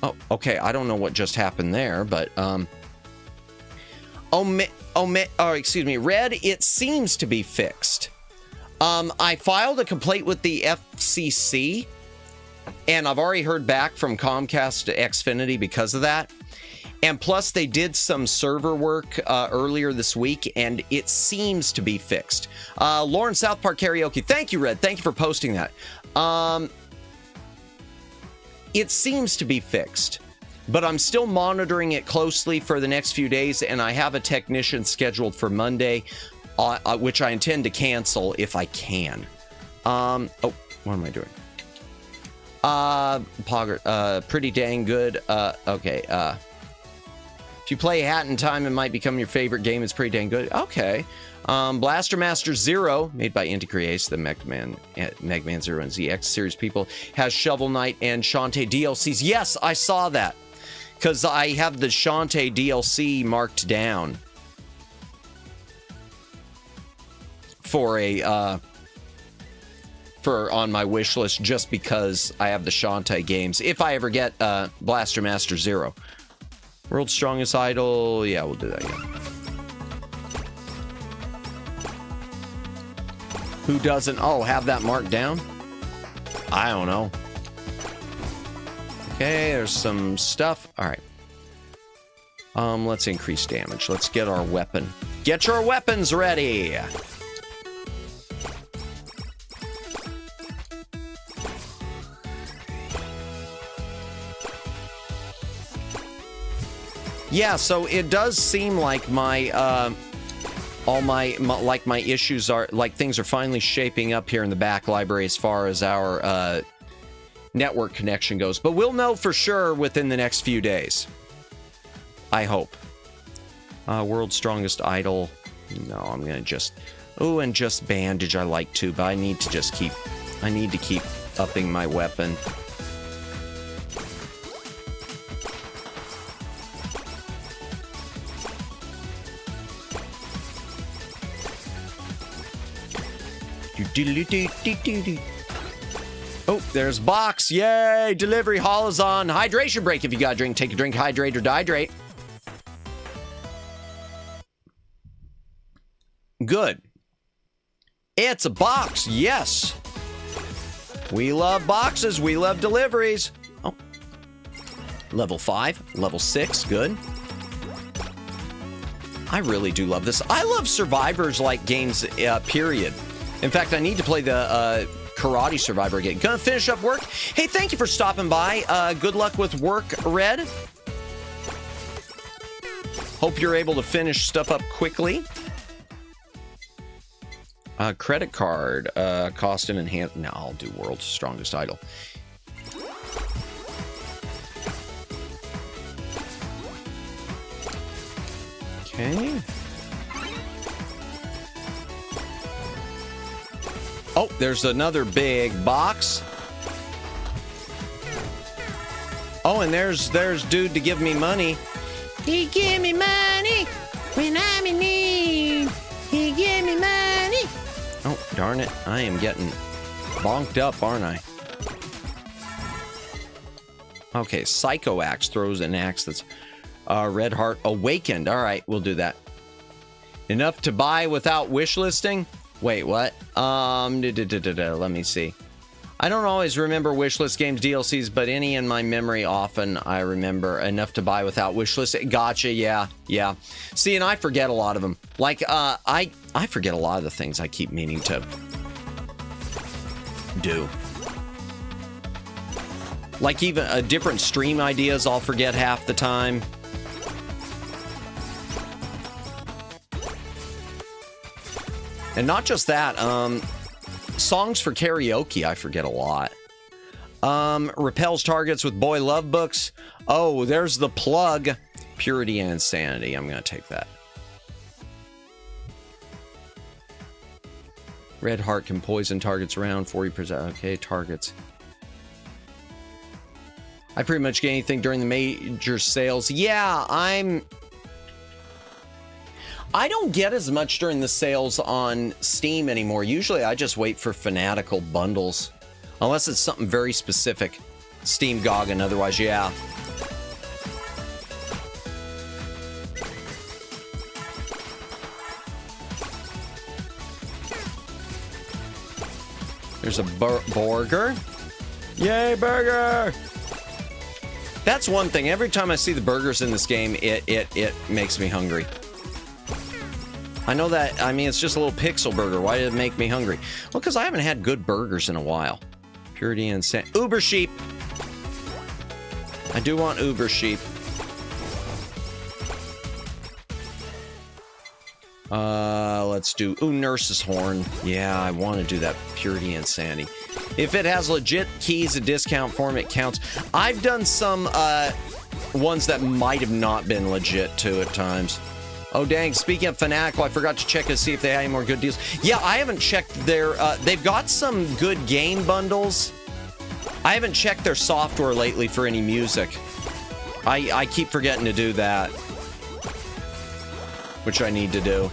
Oh, okay. I don't know what just happened there, but excuse me. Red, it seems to be fixed. I filed a complaint with the FCC, and I've already heard back from Comcast to Xfinity because of that. And plus, they did some server work earlier this week, and it seems to be fixed. Lauren, South Park Karaoke. Thank you, Red. Thank you for posting that. It seems to be fixed, but I'm still monitoring it closely for the next few days, and I have a technician scheduled for Monday, which I intend to cancel if I can. Oh, what am I doing? Poggert, pretty dang good. Okay, if you play Hat in Time, it might become your favorite game. It's pretty dang good. Okay. Blaster Master Zero, made by Inti Creates, the Mega Man Zero and ZX series people, has Shovel Knight and Shantae DLCs. Yes, I saw that. Because I have the Shantae DLC marked down for on my wish list, just because I have the Shantae games. If I ever get Blaster Master Zero. World's Strongest Idol. Yeah, we'll do that again. Who doesn't? Oh, have that marked down? I don't know. Okay, there's some stuff. All right. Let's increase damage. Let's get our weapon. Get your weapons ready. Yeah, so it does seem like my all my issues are, like, things are finally shaping up here in the back library as far as our network connection goes. But we'll know for sure within the next few days. I hope. World's strongest idol. No, I'm gonna just... Oh, and just bandage I like too, but I need to just keep... I need to keep upping my weapon. Oh, there's box. Yay! Delivery hall is on. Hydration break. If you got a drink, take a drink, hydrate or dehydrate. Good. It's a box. Yes. We love boxes. We love deliveries. Oh. Level 5. Level 6. Good. I really do love this. I love survivors-like games, period. In fact, I need to play the Karate Survivor again. Gonna finish up work. Hey, thank you for stopping by. Good luck with work, Red. Hope you're able to finish stuff up quickly. Credit card. Cost and enhance. No, I'll do World's Strongest Idol. Okay. Oh, there's another big box. Oh, and there's dude to give me money. He give me money when I'm in need. He give me money. Oh, darn it. I am getting bonked up, aren't I? Okay, Psycho Axe throws an axe that's Red Heart Awakened. All right, we'll do that. Enough to buy without wish listing? Wait, what? Let me see. I don't always remember wishlist games DLCs, but any in my memory often I remember. Enough to buy without wishlist. Gotcha, yeah. See, and I forget a lot of them. Like, I forget a lot of the things I keep meaning to do. Like even different stream ideas I'll forget half the time. And not just that, songs for karaoke, I forget a lot. Repels targets with boy love books. Oh, there's the plug. Purity and Insanity. I'm going to take that. Red Heart can poison targets around 40%. Okay, targets. I pretty much get anything during the major sales. Yeah, I don't get as much during the sales on Steam anymore. Usually I just wait for fanatical bundles. Unless it's something very specific. Steam Goggin, otherwise, yeah. There's a burger. Yay, burger! That's one thing. Every time I see the burgers in this game, it makes me hungry. I know that, I mean, it's just a little pixel burger. Why did it make me hungry? Well, because I haven't had good burgers in a while. Purity and Uber sheep. I do want Uber sheep. Let's do, Nurse's Horn. Yeah, I want to do that. Purity and Sanity. If it has legit keys, a discount form, it counts. I've done some, ones that might have not been legit, too, at times. Oh, dang. Speaking of Fanatical, I forgot to check to see if they had any more good deals. Yeah, I haven't checked their... they've got some good game bundles. I haven't checked their software lately for any music. I keep forgetting to do that. Which I need to do.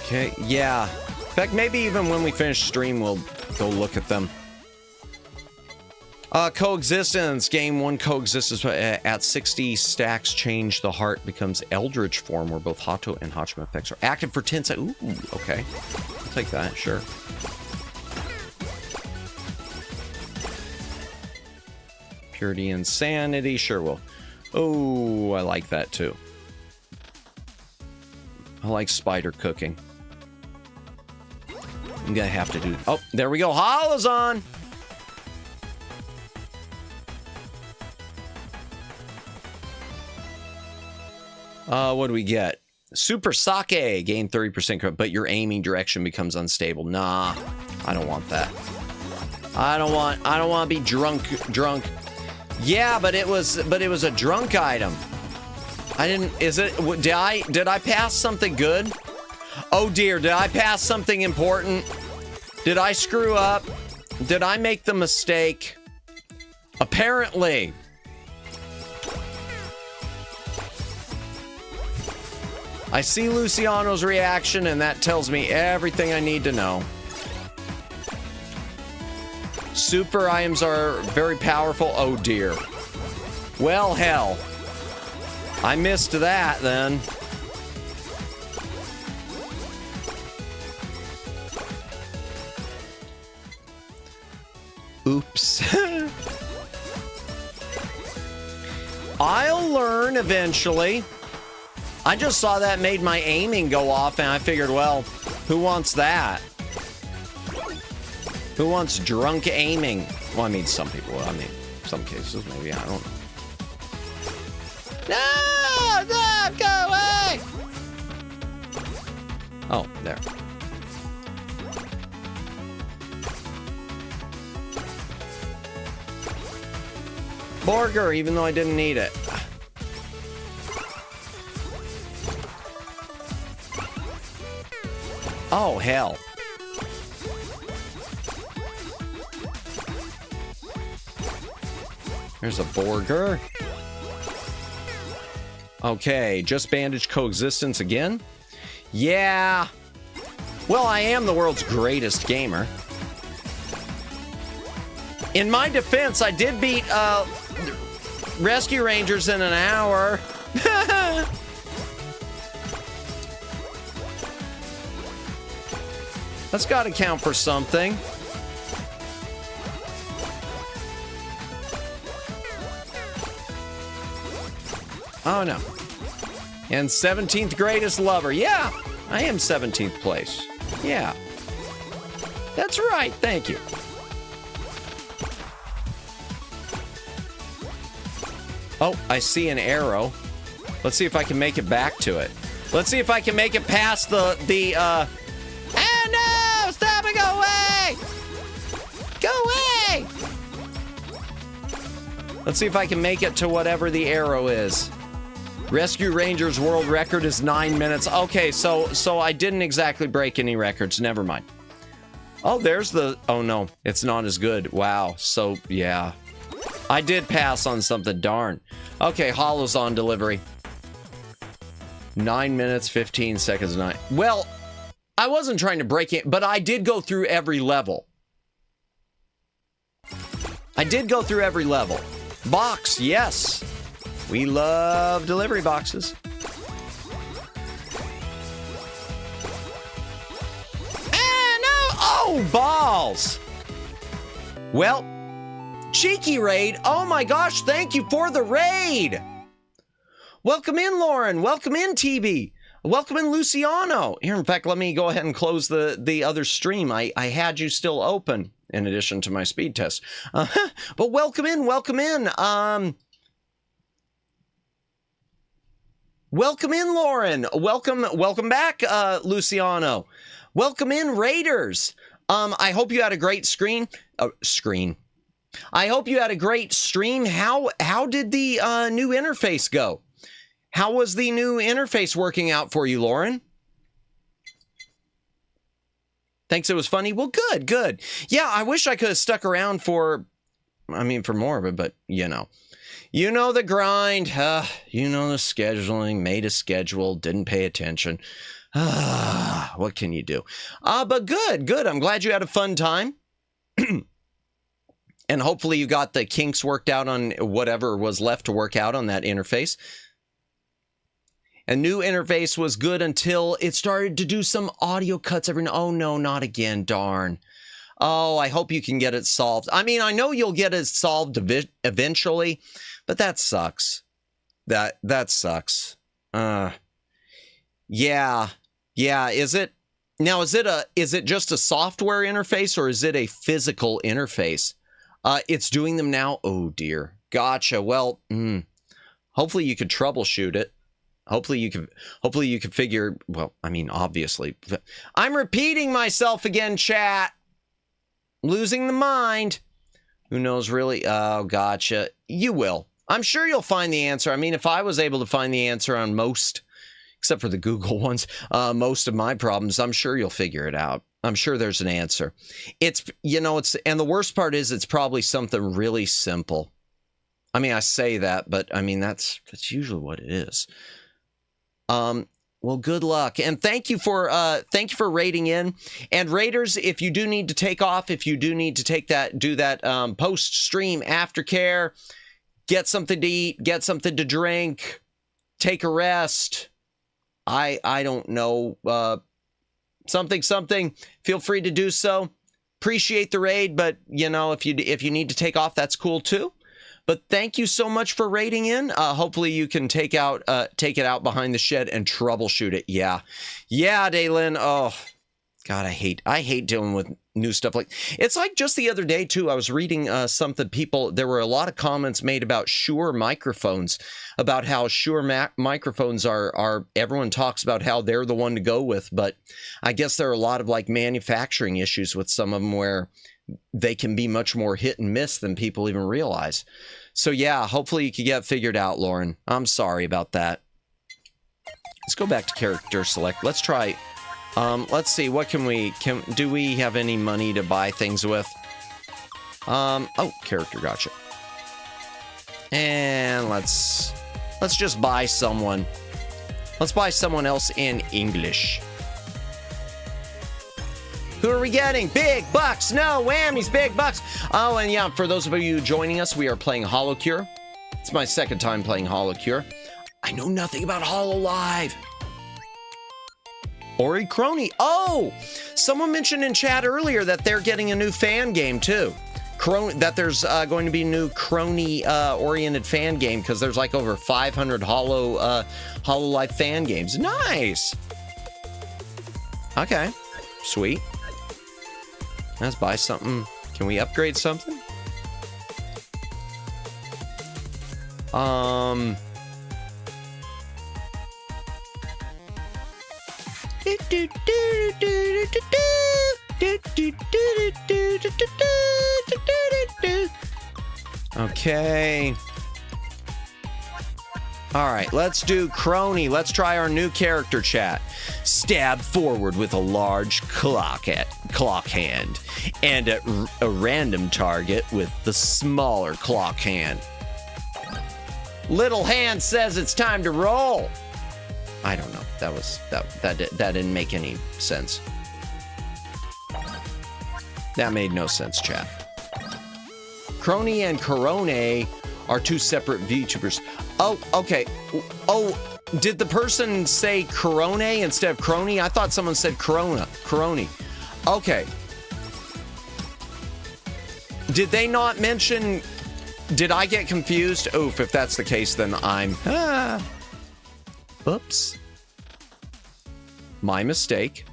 Okay, yeah. In fact, maybe even when we finish stream, we'll go look at them. Coexistence. Game 1 coexistence at 60 stacks. Change the heart becomes Eldritch form, where both Hato and Hachima effects are active for 10 seconds. Ooh, okay. I'll take that, sure. Purity and Sanity. Sure will. Oh, I like that too. I like spider cooking. I'm gonna have to do... Oh, there we go. Holo's on! What do we get? Super Sake, gain 30%, but your aiming direction becomes unstable. Nah, I don't want that. I don't want to be drunk. Yeah, but it was a drunk item. I didn't, did I pass something good? Oh dear, did I pass something important? Did I screw up? Did I make the mistake? Apparently. I see Luciano's reaction, and that tells me everything I need to know. Super items are very powerful. Oh dear. Well, hell. I missed that then. Oops. I'll learn eventually. I just saw that made my aiming go off, and I figured, well, who wants that? Who wants drunk aiming? Well, I mean, some people. I mean, some cases, maybe. I don't know. No, go away! Oh, there. Burger, even though I didn't need it. Oh, hell. There's a burger. Okay, just bandage coexistence again? Yeah. Well, I am the world's greatest gamer. In my defense, I did beat Rescue Rangers in an hour. That's got to count for something. Oh, no. And 17th greatest lover. Yeah, I am 17th place. Yeah. That's right. Thank you. Oh, I see an arrow. Let's see if I can make it back to it. Let's see if I can make it past the oh no! Stop it! Go away! Go away! Let's see if I can make it to whatever the arrow is. Rescue Rangers world record is 9 minutes. Okay, so I didn't exactly break any records. Never mind. Oh, there's the... Oh, no. It's not as good. Wow. So, yeah. I did pass on something. Darn. Okay, Holo's on delivery. 9 minutes, 15 seconds. 9. Well, I wasn't trying to break it, but I did go through every level. I did go through every level. Box, yes. We love delivery boxes. Ah, no! Oh, balls! Well, cheeky raid. Oh my gosh, thank you for the raid. Welcome in, Lauren. Welcome in, TB. Welcome in, Luciano. Here, in fact, let me go ahead and close the other stream. I had you still open in addition to my speed test. But welcome in, welcome in. Welcome in, Lauren. Welcome back, Luciano. Welcome in, Raiders. I hope you had a great I hope you had a great stream. How did the new interface go? How was the new interface working out for you, Lauren? Thinks it was funny? Well, good. Yeah, I wish I could have stuck around for more of it, but you know. You know the grind. You know the scheduling. Made a schedule. Didn't pay attention. What can you do? But good. I'm glad you had a fun time. And hopefully you got the kinks worked out on whatever was left to work out on that interface. A new interface was good until it started to do some audio cuts every... Oh, no, not again. Darn. Oh, I hope you can get it solved. I mean, I know you'll get it solved eventually, but that sucks. That sucks. Yeah. Is it just a software interface or is it a physical interface? It's doing them now. Oh dear. Gotcha. Well, hopefully you could troubleshoot it. Hopefully you can figure, well, I mean, obviously. I'm repeating myself again, chat. Losing the mind. Who knows really? Oh, gotcha. You will. I'm sure you'll find the answer. I mean, if I was able to find the answer on most, except for the Google ones, most of my problems, I'm sure you'll figure it out. I'm sure there's an answer. It's, you know, and the worst part is it's probably something really simple. I mean, I say that, but I mean, that's usually what it is. Well, good luck. And thank you for rating in. And Raiders, if you do need to take off, if you do need to do that post-stream aftercare, get something to eat, get something to drink, take a rest. I don't know, something, feel free to do so. Appreciate the raid, but you know, if you need to take off, that's cool too. But thank you so much for raiding in. Hopefully you can take it out behind the shed and troubleshoot it. Yeah, Daylin. Oh, God, I hate dealing with new stuff. Like, it's like just the other day too, I was reading something. There were a lot of comments made about Shure microphones, about how Shure microphones are. Everyone talks about how they're the one to go with, but I guess there are a lot of like manufacturing issues with some of them where they can be much more hit and miss than people even realize. So yeah, hopefully you can get figured out, Lauren. I'm sorry about that. Let's go back to character select. Let's try. Let's see. What do we have any money to buy things with? Oh, character, gotcha. And let's just buy someone. Let's buy someone else in English. Who are we getting? Big bucks. No whammies, big bucks. Oh, and yeah, for those of you joining us, we are playing HoloCure. It's my second time playing HoloCure. I know nothing about HoloLive. Ori Crony. Oh, someone mentioned in chat earlier that they're getting a new fan game too. That there's going to be a new crony-oriented fan game because there's like over 500 HoloLive fan games. Nice. Okay, sweet. Let's buy something. Can we upgrade something? Okay. All right, let's do crony. Let's try our new character, chat. Stab forward with a large clock hand and a random target with the smaller clock hand. Little hand says it's time to roll. I don't know. That didn't make any sense. That made no sense, chat. Crony and Corone are two separate VTubers. Oh, okay. Oh, did the person say Corone instead of Crony? I thought someone said Coroni. Okay. Did they not mention... Did I get confused? Oof, if that's the case, then I'm... Oops. My mistake.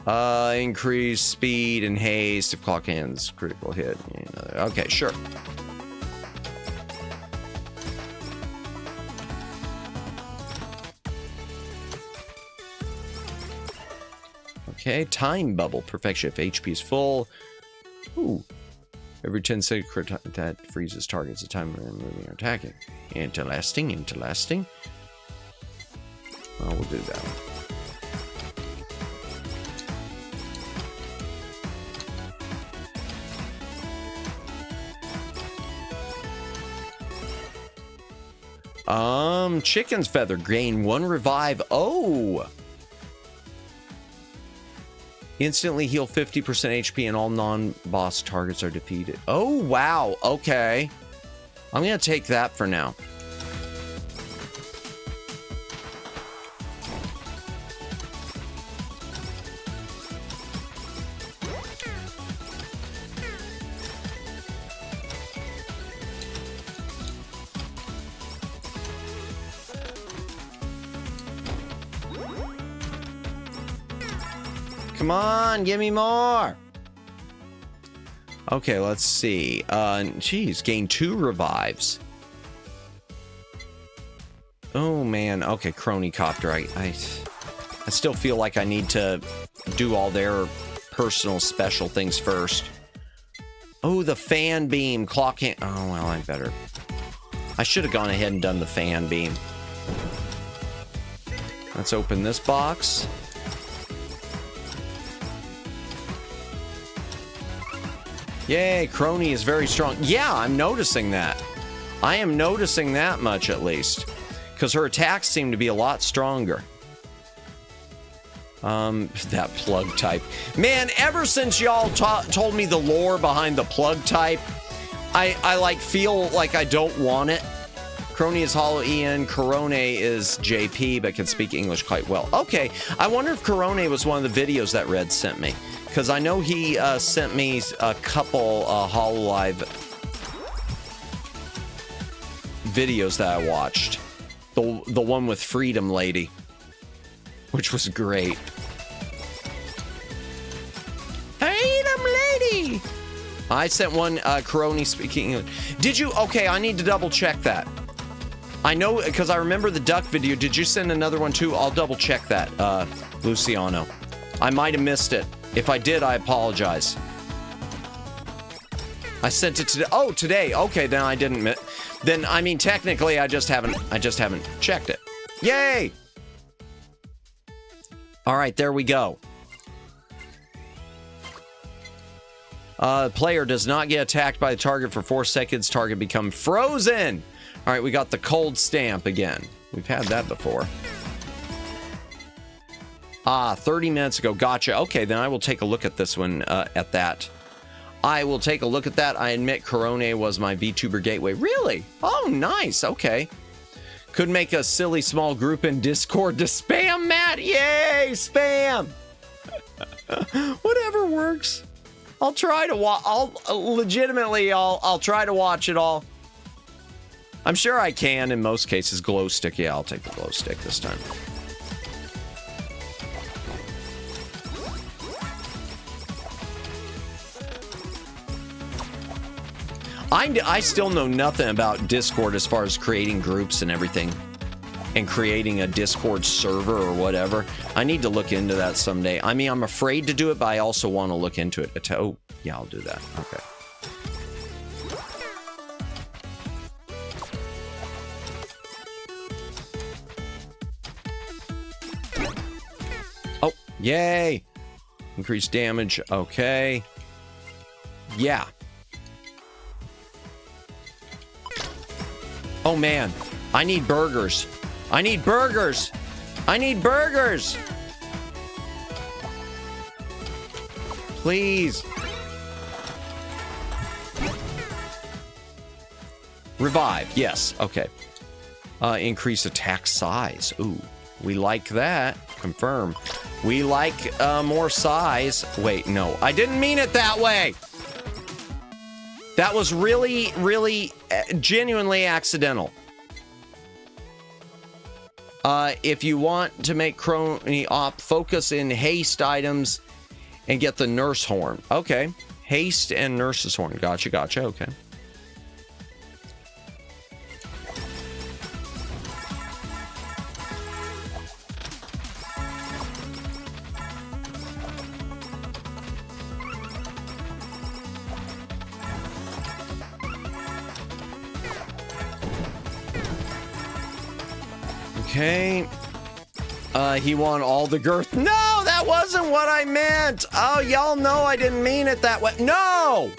Increase speed and haste if clock hands critical hit. Okay, sure. Okay, time bubble. Perfection if HP is full. Ooh. Every 10 seconds that freezes targets the time when they're moving or attacking. Interesting. Well, we'll do that one. Chicken's feather, gain 1 revive. Oh! Instantly heal 50% HP and all non-boss targets are defeated. Oh, wow. Okay. I'm going to take that for now. Come on, give me more. Okay, let's see. Geez, gain 2 revives. Oh man, okay, crony copter. I still feel like I need to do all their personal special things first. Oh, the fan beam, clock hand. Oh well, I better. I should have gone ahead and done the fan beam. Let's open this box. Yay, crony is very strong. Yeah, I'm noticing that. I am noticing that much at least. Because her attacks seem to be a lot stronger. That plug type. Man, ever since y'all told me the lore behind the plug type, I like feel like I don't want it. Crony is Hollow Ian, Corone is JP, but can speak English quite well. Okay, I wonder if Corone was one of the videos that Red sent me. Because I know he sent me a couple HoloLive videos that I watched. The one with Freedom Lady, which was great. Freedom Lady! I sent one, Coroni speaking English. Did you? Okay, I need to double check that. I know, because I remember the duck video. Did you send another one too? I'll double check that, Luciano. I might have missed it. If I did, I apologize. I sent it today. Oh, today. Okay, then I didn't. Then I mean, technically, I just haven't checked it. Yay! All right, there we go. Player does not get attacked by the target for 4 seconds. Target become frozen. All right, we got the cold stamp again. We've had that before. 30 minutes ago. Gotcha. Okay, then I will take a look at this one, at that. I will take a look at that. I admit Corone was my VTuber gateway. Really? Oh, nice. Okay. Could make a silly small group in Discord to spam Matt. Yay, spam. Whatever works. I'll try to watch. I'll try to watch it all. I'm sure I can in most cases. Glow stick. Yeah, I'll take the glow stick this time. I still know nothing about Discord as far as creating groups and everything. And creating a Discord server or whatever. I need to look into that someday. I mean, I'm afraid to do it, but I also want to look into it. Oh, yeah, I'll do that. Okay. Oh, yay. Increased damage. Okay. Yeah. Oh, man. I need burgers. I need burgers. I need burgers. Please. Revive. Yes. Okay. Increase attack size. Ooh. We like that. Confirm. We like more size. Wait, no. I didn't mean it that way. That was really, really, genuinely accidental. If you want to make Crony op, focus in haste items and get the nurse horn. Okay. Haste and nurse's horn. Gotcha, gotcha. Okay. Okay. He won all the girth. No, that wasn't what I meant. Oh, y'all know I didn't mean it that way. No.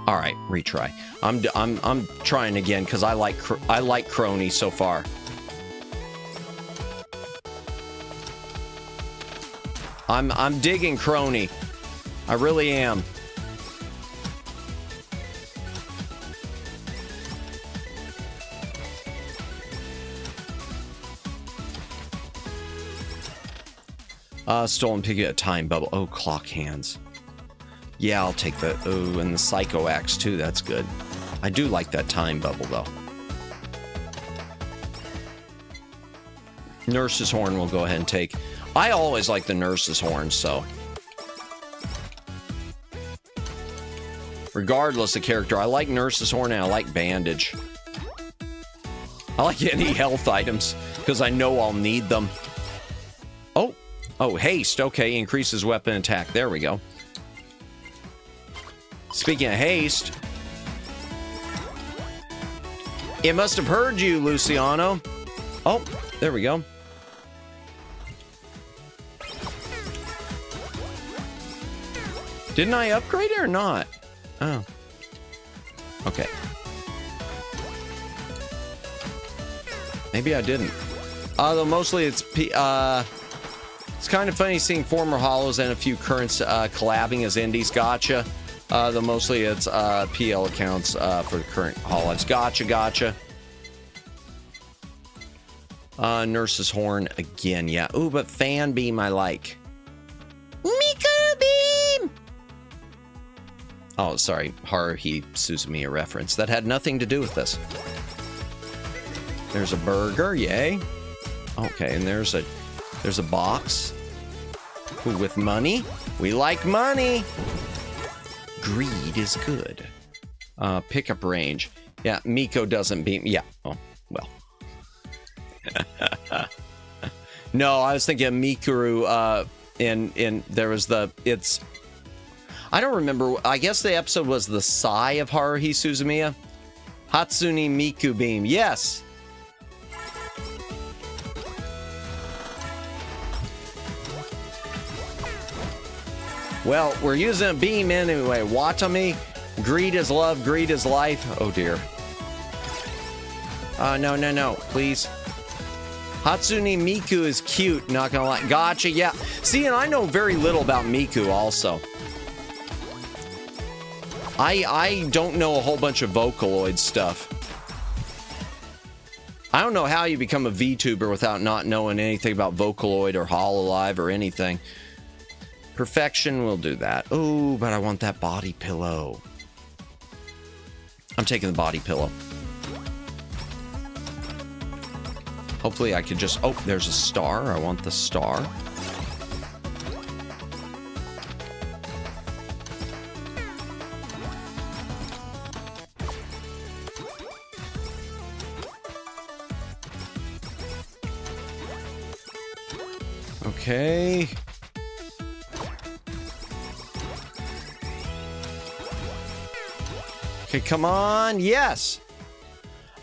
All right, retry. I'm trying again because I like Crony so far. I'm digging Crony. I really am. Stolen piggy, a time bubble. Oh, clock hands. Yeah, I'll take that. Oh, and the psycho axe too. That's good. I do like that time bubble though. Nurse's horn we'll go ahead and take. I always like the nurse's horn, so. regardless of character. I like Nurse's Horn and I like Bandage. I like any health items because I know I'll need them. Oh, haste. Okay, increases weapon attack. There we go. Speaking of haste, it must have heard you, Luciano. Oh, there we go. Didn't I upgrade it or not? Oh. Okay. Maybe I didn't. Though mostly it's kind of funny seeing former Holos and a few currents collabing as indies. Gotcha. Though mostly it's PL accounts for the current HoloLives. Gotcha. Nurse's Horn again, yeah. Ooh, but Fan Beam I like. Miku Beam! Oh, sorry. Haruhi Suzumiya reference. That had nothing to do with this. There's a burger, yay. Okay, and there's a box. Ooh, with money. We like money. Greed is good. Pickup range. Yeah, Miko doesn't beat me. Yeah. Oh, well. No, I was thinking of Mikuru, in there was I don't remember. I guess the episode was the Sai of Haruhi Suzumiya. Hatsune Miku Beam. Yes. Well, we're using a beam anyway. Watami, greed is love, greed is life. Oh dear. No, please. Hatsune Miku is cute, not gonna lie. Gotcha, yeah. See, and I know very little about Miku also. I don't know a whole bunch of Vocaloid stuff. I don't know how you become a VTuber without not knowing anything about Vocaloid or HoloLive or anything. Perfection will do that. Oh, but I want that body pillow. I'm taking the body pillow. Hopefully I could just... Oh, there's a star. I want the star. Okay. Okay, come on. Yes.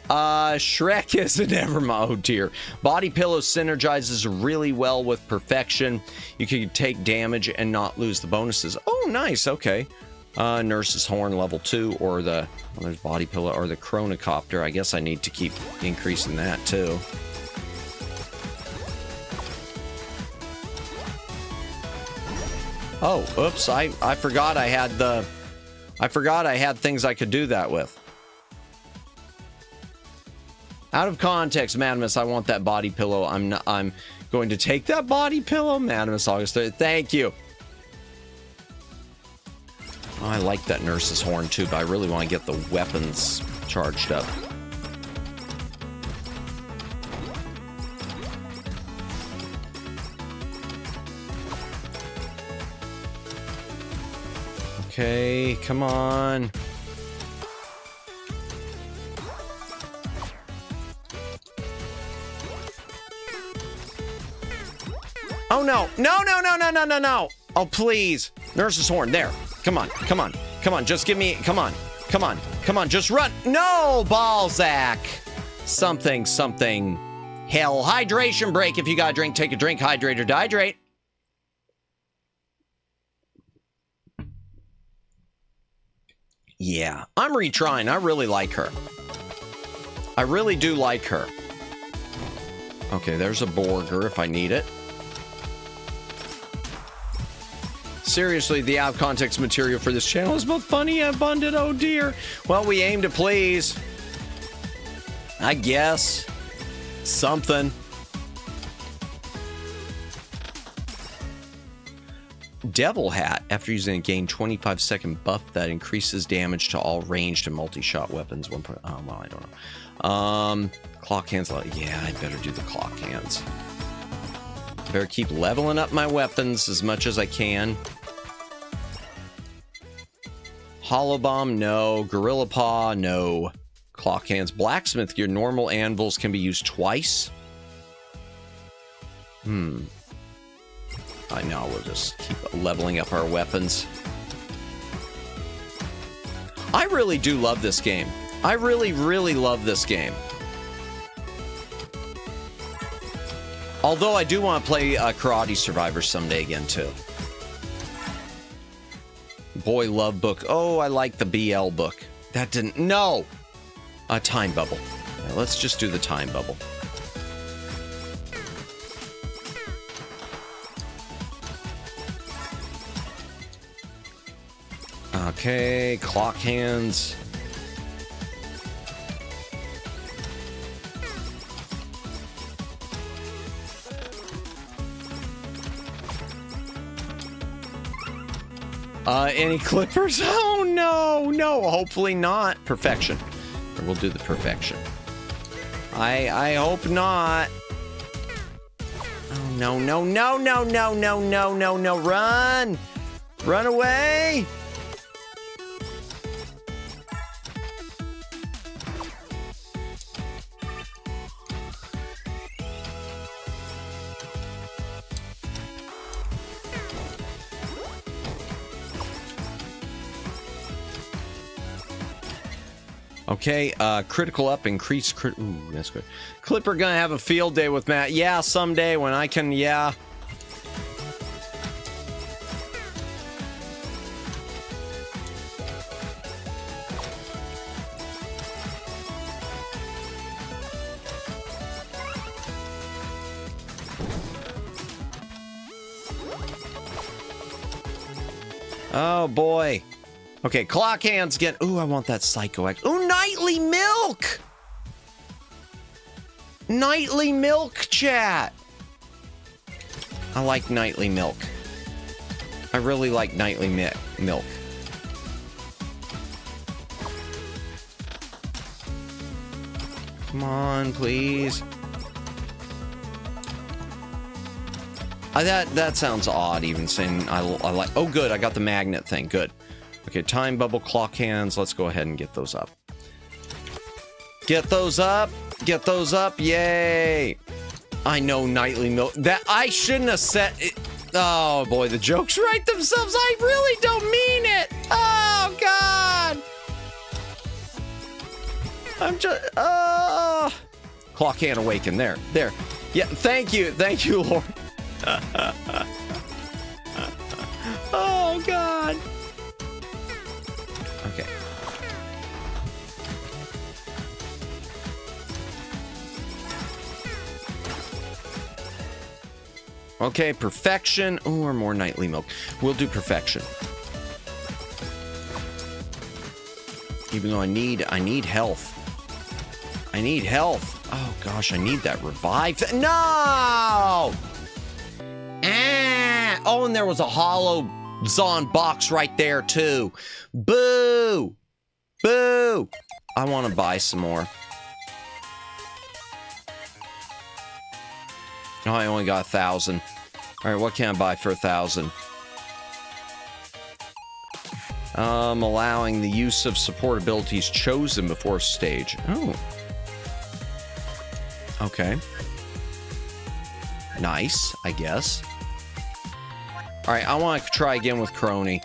Shrek is never mind. Oh dear. Body pillow synergizes really well with perfection. You can take damage and not lose the bonuses. Oh, nice. Okay. Nurse's Horn level 2 or the there's body pillow or the chronocopter. I guess I need to keep increasing that too. Oh, oops. I forgot I had things I could do that with. Out of context, Madamus, I want that body pillow. I'm going to take that body pillow. Madamus August 3rd. Thank you. Oh, I like that Nurse's Horn too, but I really want to get the weapons charged up. Okay, come on. Oh no. No. Oh please. Nurse's Horn. There. Come on. Just give me. Come on. Just run. No, Balzac. Something. Hell. Hydration break. If you got a drink, take a drink. Hydrate or dehydrate. Yeah, I'm retrying. I really like her. I really do like her. Okay, there's a burger if I need it. Seriously, the out of context material for this channel is both funny and abundant. Oh dear. Well, we aim to please. I guess. Something. Devil Hat. After using a gain 25-second buff that increases damage to all ranged and multi-shot weapons. Oh, well, I don't know. Clock hands. Yeah, I better do the clock hands. Better keep leveling up my weapons as much as I can. Hollow Bomb, no. Gorilla Paw, no. Clock Hands. Blacksmith gear. Normal anvils can be used twice. I know, we'll just keep leveling up our weapons. I really do love this game. I really, really love this game. Although I do want to play Karate Survivor someday again, too. Boy Love book. Oh, I like the BL book. That didn't... No! A time bubble. Right, let's just do the time bubble. Okay, clock hands. Any clippers? Oh, no, no, hopefully not. Perfection. Or we'll do the perfection. I hope not. Oh, no, no, no, no, no, no, no, no, no, run! Run away! Okay, critical up, increase crit. Ooh, that's good. Clipper gonna have a field day with Matt. Yeah, someday when I can, yeah. Oh boy. Okay, clock hands get. Ooh, I want that Psycho X. Ooh, nightly milk! Nightly milk, chat! I like nightly milk. I really like nightly milk. Come on, please. That sounds odd, even saying I like. Oh, good, I got the magnet thing. Good. Okay, time bubble, clock hands. Let's go ahead and get those up. Get those up. Get those up. Yay. I know nightly milk. That I shouldn't have said it. Oh boy, the jokes write themselves. I really don't mean it. Oh God. I'm just. Clock hand awaken. There. There. Yeah. Thank you. Thank you, Lord. Oh God. Okay. Okay, perfection. Oh, or more nightly milk. We'll do perfection. Even though I need health. I need health. Oh gosh, I need that revive. No! Ah! Oh, and there was a hollow Zon box right there too. Boo! Boo! I want to buy some more. Oh, I only got 1,000. All right, what can I buy for 1,000? Allowing the use of support abilities chosen before stage. Oh. Okay. Nice, I guess. All right, I want to try again with Crony.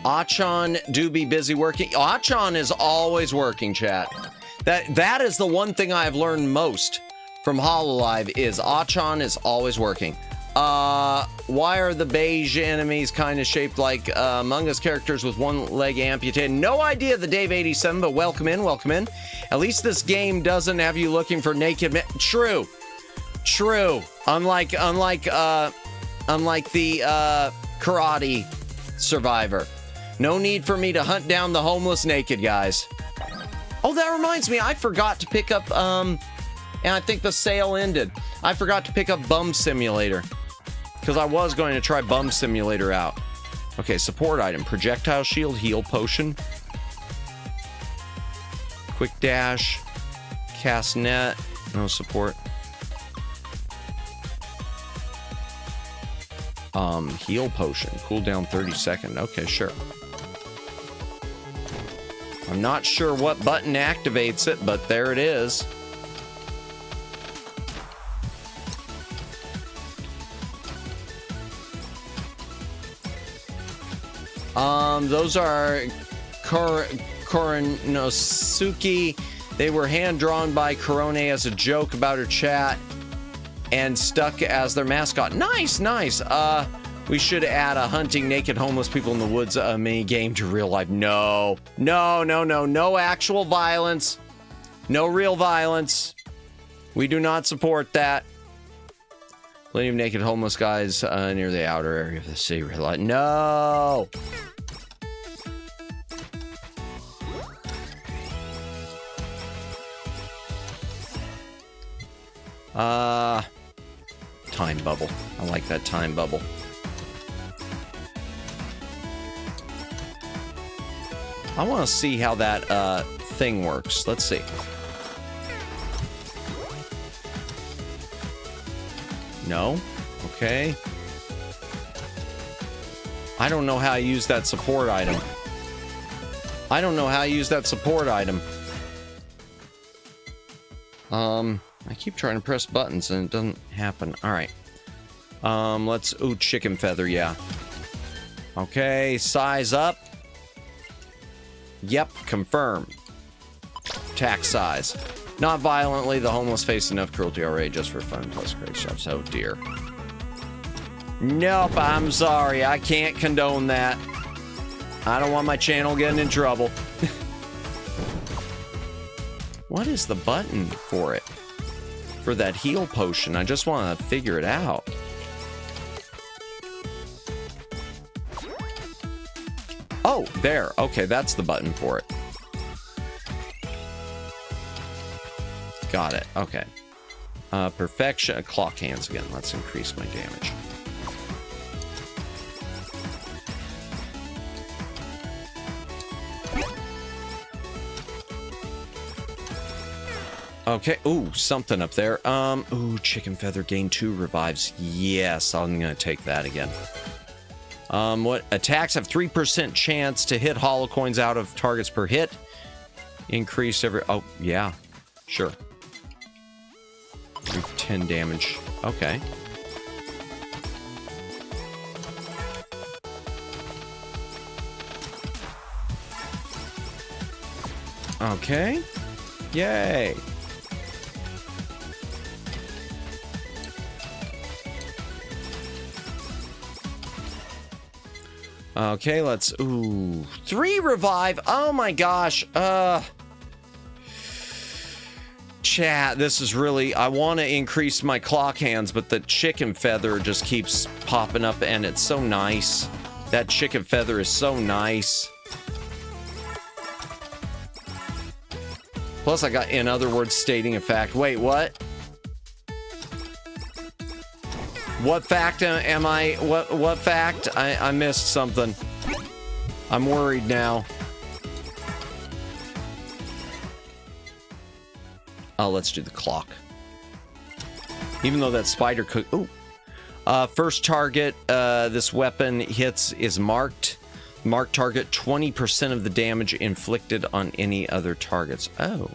Achan do be busy working. Achan is always working, chat. That is the one thing I've learned most from HoloLive is Achan is always working. Why are the beige enemies kind of shaped like Among Us characters with one leg amputated? No idea, the Dave87, but welcome in, welcome in. At least this game doesn't have you looking for naked men. True. True. Unlike the Karate Survivor. No need for me to hunt down the homeless naked guys. Oh, that reminds me, I forgot to pick up, and I think the sale ended. I forgot to pick up Bum Simulator. Because I was going to try Bum Simulator out. Okay, support item. Projectile shield, heal potion. Quick dash. Cast net. No support. Heal potion. Cooldown 30 second. Okay, sure. I'm not sure what button activates it, but there it is. Those are Koronosuke. They were hand-drawn by Korone as a joke about her chat and stuck as their mascot. Nice, nice. We should add a hunting naked homeless people in the woods mini game to real life. No. No actual violence. No real violence. We do not support that. Plenty of naked homeless guys near the outer area of the city. No. Time bubble. I like that time bubble. I want to see how that thing works. Let's see. No? Okay. I don't know how I use that support item. I keep trying to press buttons and it doesn't happen. All right. Let's... Ooh, chicken feather, yeah. Okay, size up. Yep, confirm. Tax size. Not violently. The homeless face enough cruelty already just for fun plus great shops. Oh, dear. Nope, I'm sorry. I can't condone that. I don't want my channel getting in trouble. What is the button for it? For that heal potion? I just want to figure it out. Oh, there. Okay, that's the button for it. Got it. Okay. Perfection. Clock hands again. Let's increase my damage. Okay. Ooh, something up there. Ooh, chicken feather gain 2 revives. Yes, I'm gonna take that again. What attacks have 3% chance to hit hollow coins out of targets per hit. Increased every. Oh, yeah, sure. 10 damage. Okay. Okay. Yay. Okay, let's... Ooh. 3 revive. Oh my gosh. Chat, this is really... I want to increase my clock hands, but the chicken feather just keeps popping up, and it's so nice. That chicken feather is so nice. Plus, I got, in other words, stating a fact. Wait, what? What fact am I? What fact? I missed something. I'm worried now. Oh, let's do the clock. Even though that spider could... Ooh. First target this weapon hits is marked. Marked target 20% of the damage inflicted on any other targets. Oh.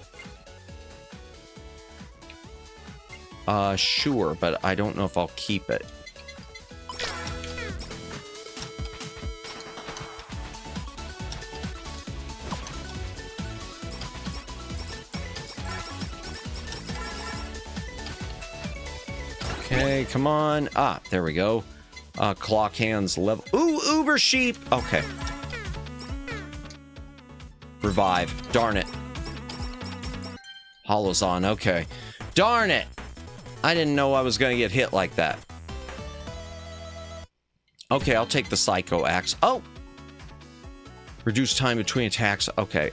Sure, but I don't know if I'll keep it. Okay, come on. Ah, there we go. Clock hands level. Ooh, uber sheep. Okay. Revive. Darn it. Hollow's on. Okay. Darn it. I didn't know I was going to get hit like that. Okay, I'll take the Psycho Axe. Oh! Reduce time between attacks. Okay,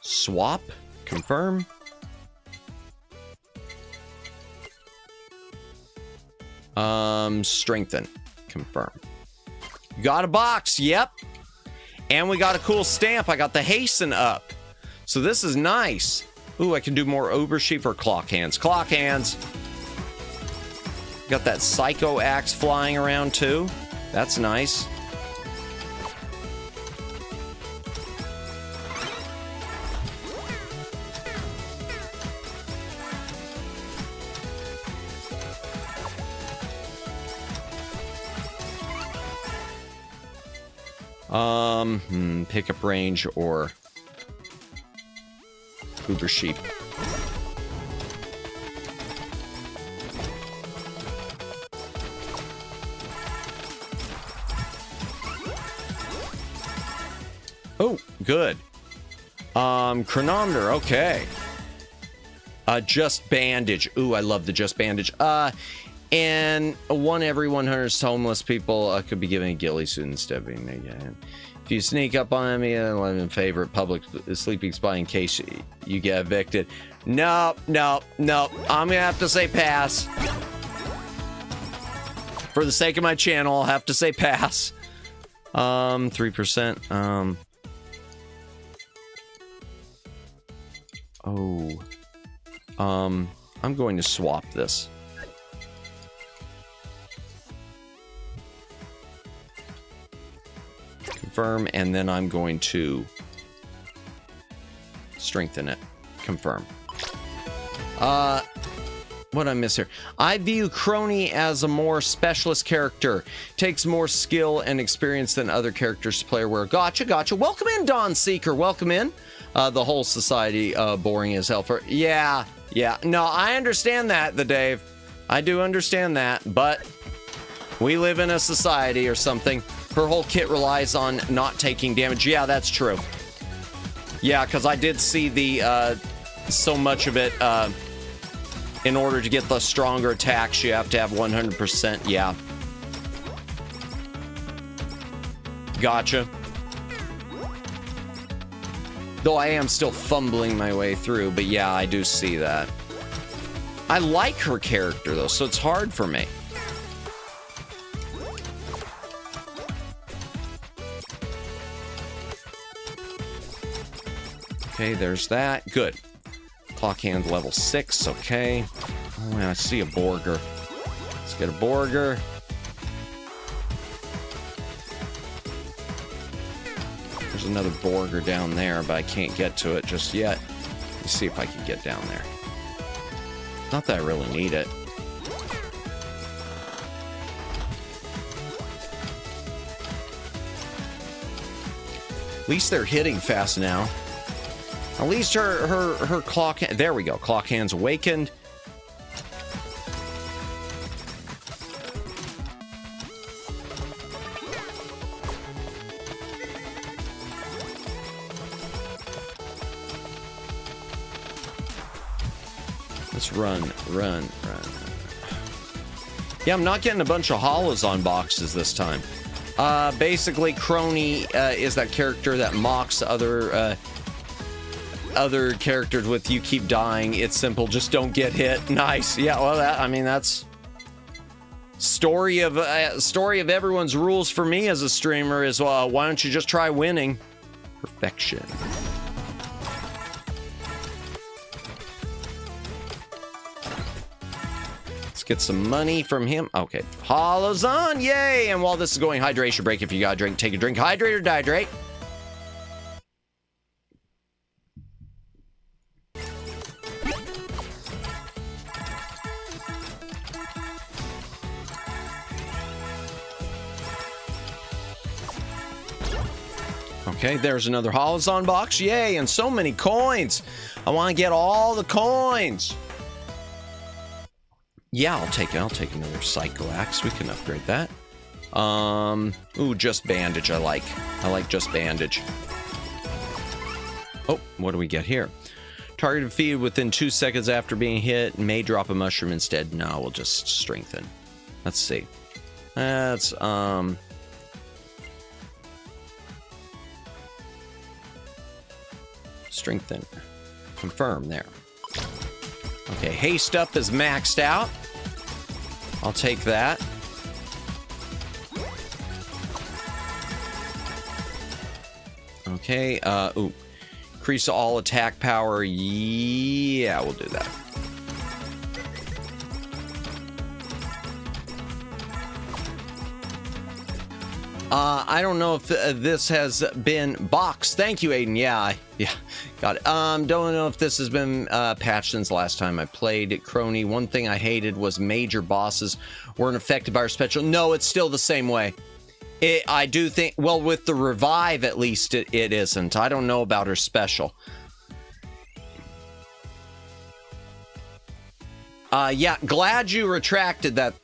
swap. Confirm. Strengthen. Confirm. Got a box. Yep. And we got a cool stamp. I got the hasten up. So this is nice. Ooh, I can do more oversheep or clock hands. Clock hands. Got that Psycho Axe flying around too. That's nice. Pickup range or Uber sheep. Oh, good. Chronometer, okay. Just bandage. Ooh, I love the just bandage. And one every 100 homeless people could be given a ghillie suit instead of being made. If you sneak up on me, 11 favorite public sleeping spot in case you get evicted. Nope. I'm gonna have to say pass. For the sake of my channel, I'll have to say pass. 3%. I'm going to swap this. Confirm, and then I'm going to strengthen it. Confirm. What I miss here? I view Crony as a more specialist character. Takes more skill and experience than other characters to play where. Gotcha. Welcome in, Dawn Seeker. Welcome in. The whole society boring as hell for. Yeah. No, I understand that, the Dave. I do understand that, but we live in a society or something. Her whole kit relies on not taking damage. Yeah, that's true. Yeah, because I did see the so much of it. In order to get the stronger attacks, you have to have 100%. Yeah. Gotcha. Though I am still fumbling my way through, but yeah, I do see that. I like her character, though, so it's hard for me. Okay, there's that. Good. Clock hand level 6, okay. Oh, I see a Borger. Let's get a Borger. There's another Borger down there, but I can't get to it just yet. Let's see if I can get down there. Not that I really need it. At least they're hitting fast now. At least her clock... There we go. Clock hand's awakened. Let's run. Yeah, I'm not getting a bunch of holos on boxes this time. Basically, Crony is that character that mocks other characters with "you keep dying, it's simple, just don't get hit." Nice. Yeah, well, that's story of everyone's rules for me as a streamer is, why don't you just try winning? Perfection. Let's get some money from him. Okay, holos on, yay! And while this is going, hydration break. If you got a drink, take a drink. Hydrate or dehydrate. Okay, there's another Holozon box. Yay, and so many coins. I want to get all the coins. Yeah, I'll take another Psycho Axe. We can upgrade that. Ooh, just bandage. I like just bandage. Oh, what do we get here? Target defeated within 2 seconds after being hit. May drop a mushroom instead. No, we'll just strengthen. Let's see. That's strengthen. Confirm there. Okay, haste up is maxed out. I'll take that. Okay, ooh. Increase all attack power. Yeah, we'll do that. I don't know if this has been boxed. Thank you, Aiden. Yeah, got it. Don't know if this has been patched since last time I played Crony. One thing I hated was major bosses weren't affected by our special. No, it's still the same way. I do think, well, with the revive, at least it isn't. I don't know about her special. Yeah, glad you retracted that,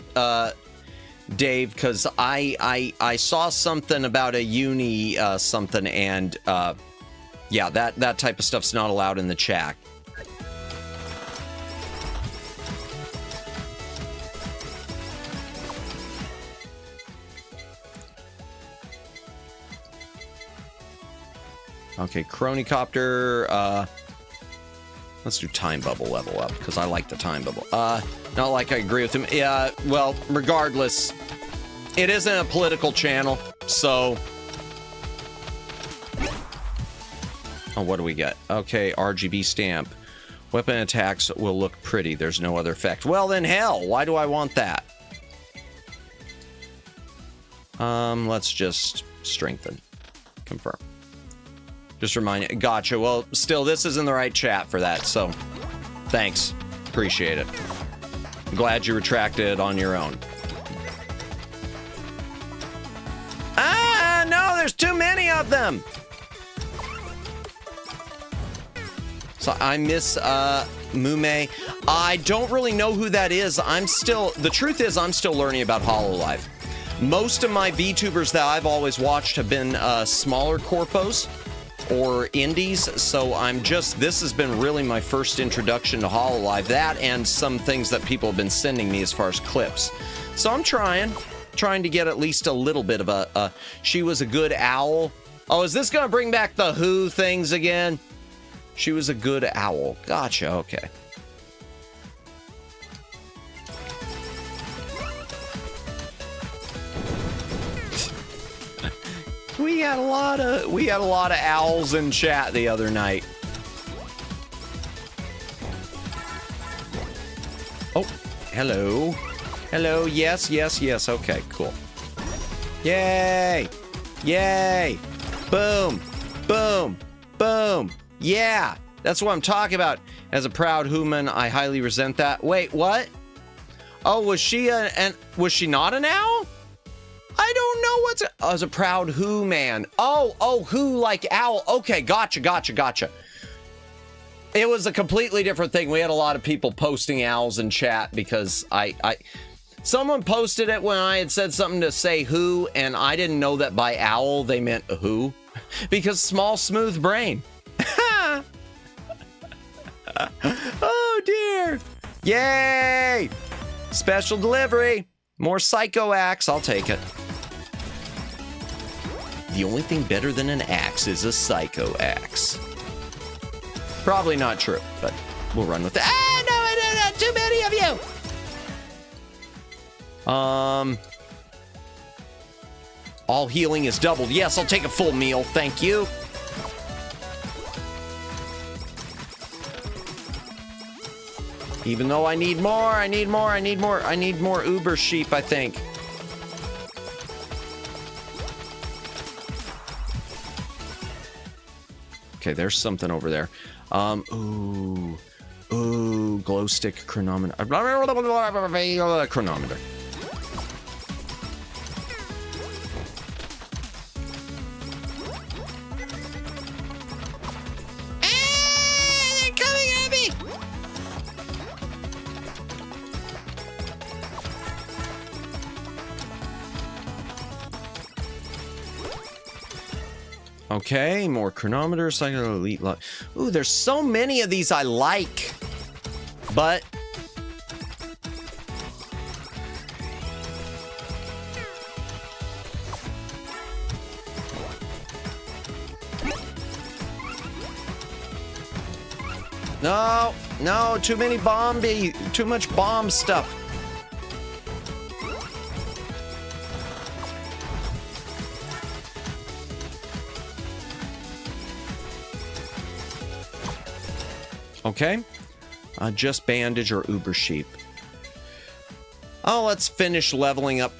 Dave, because I saw something about a uni something, and yeah, that type of stuff's not allowed in the chat. Okay, Chronicopter, let's do time bubble level up, because I like the time bubble. Not like I agree with him. Yeah, well, regardless, it isn't a political channel, so... Oh, what do we get? Okay, RGB stamp. Weapon attacks will look pretty. There's no other effect. Well, then hell, why do I want that? Let's just strengthen. Confirm. Just remind it. Gotcha. Well, still, this isn't the right chat for that, so thanks. Appreciate it. I'm glad you retracted it on your own. Ah, no, there's too many of them. So I miss Mume. I don't really know who that is. The truth is, I'm still learning about HoloLive. Most of my VTubers that I've always watched have been smaller corpos or indies, so this has been really my first introduction to HoloLive, that and some things that people have been sending me as far as clips. So I'm trying to get at least a little bit of a she was a good owl. Oh, is this gonna bring back the Who things again? She was a good owl. Gotcha, okay. We had a lot of owls in chat the other night. Oh, hello. Hello, yes. Okay, cool. Yay! Yay! Boom! Boom! Boom! Yeah! That's what I'm talking about. As a proud human, I highly resent that. Wait, what? Oh, was she not an owl? I don't know as a proud who man. Oh, who like owl. Okay, gotcha. It was a completely different thing. We had a lot of people posting owls in chat because someone posted it when I had said something to say who, and I didn't know that by owl they meant who, because small smooth brain. Oh dear. Yay! Special delivery. More psycho axe. I'll take it. The only thing better than an axe is a psycho axe. Probably not true, but we'll run with it. Ah, no, too many of you. All healing is doubled. Yes, I'll take a full meal. Thank you. Even though I need more Uber sheep, I think. Okay, there's something over there. Ooh, glow stick chronometer. Chronometer. They're coming at me! Okay, more chronometers. I got elite lot. Ooh, there's so many of these I like, but no, too many too much bomb stuff. Okay, just bandage or uber sheep. Oh, let's finish leveling up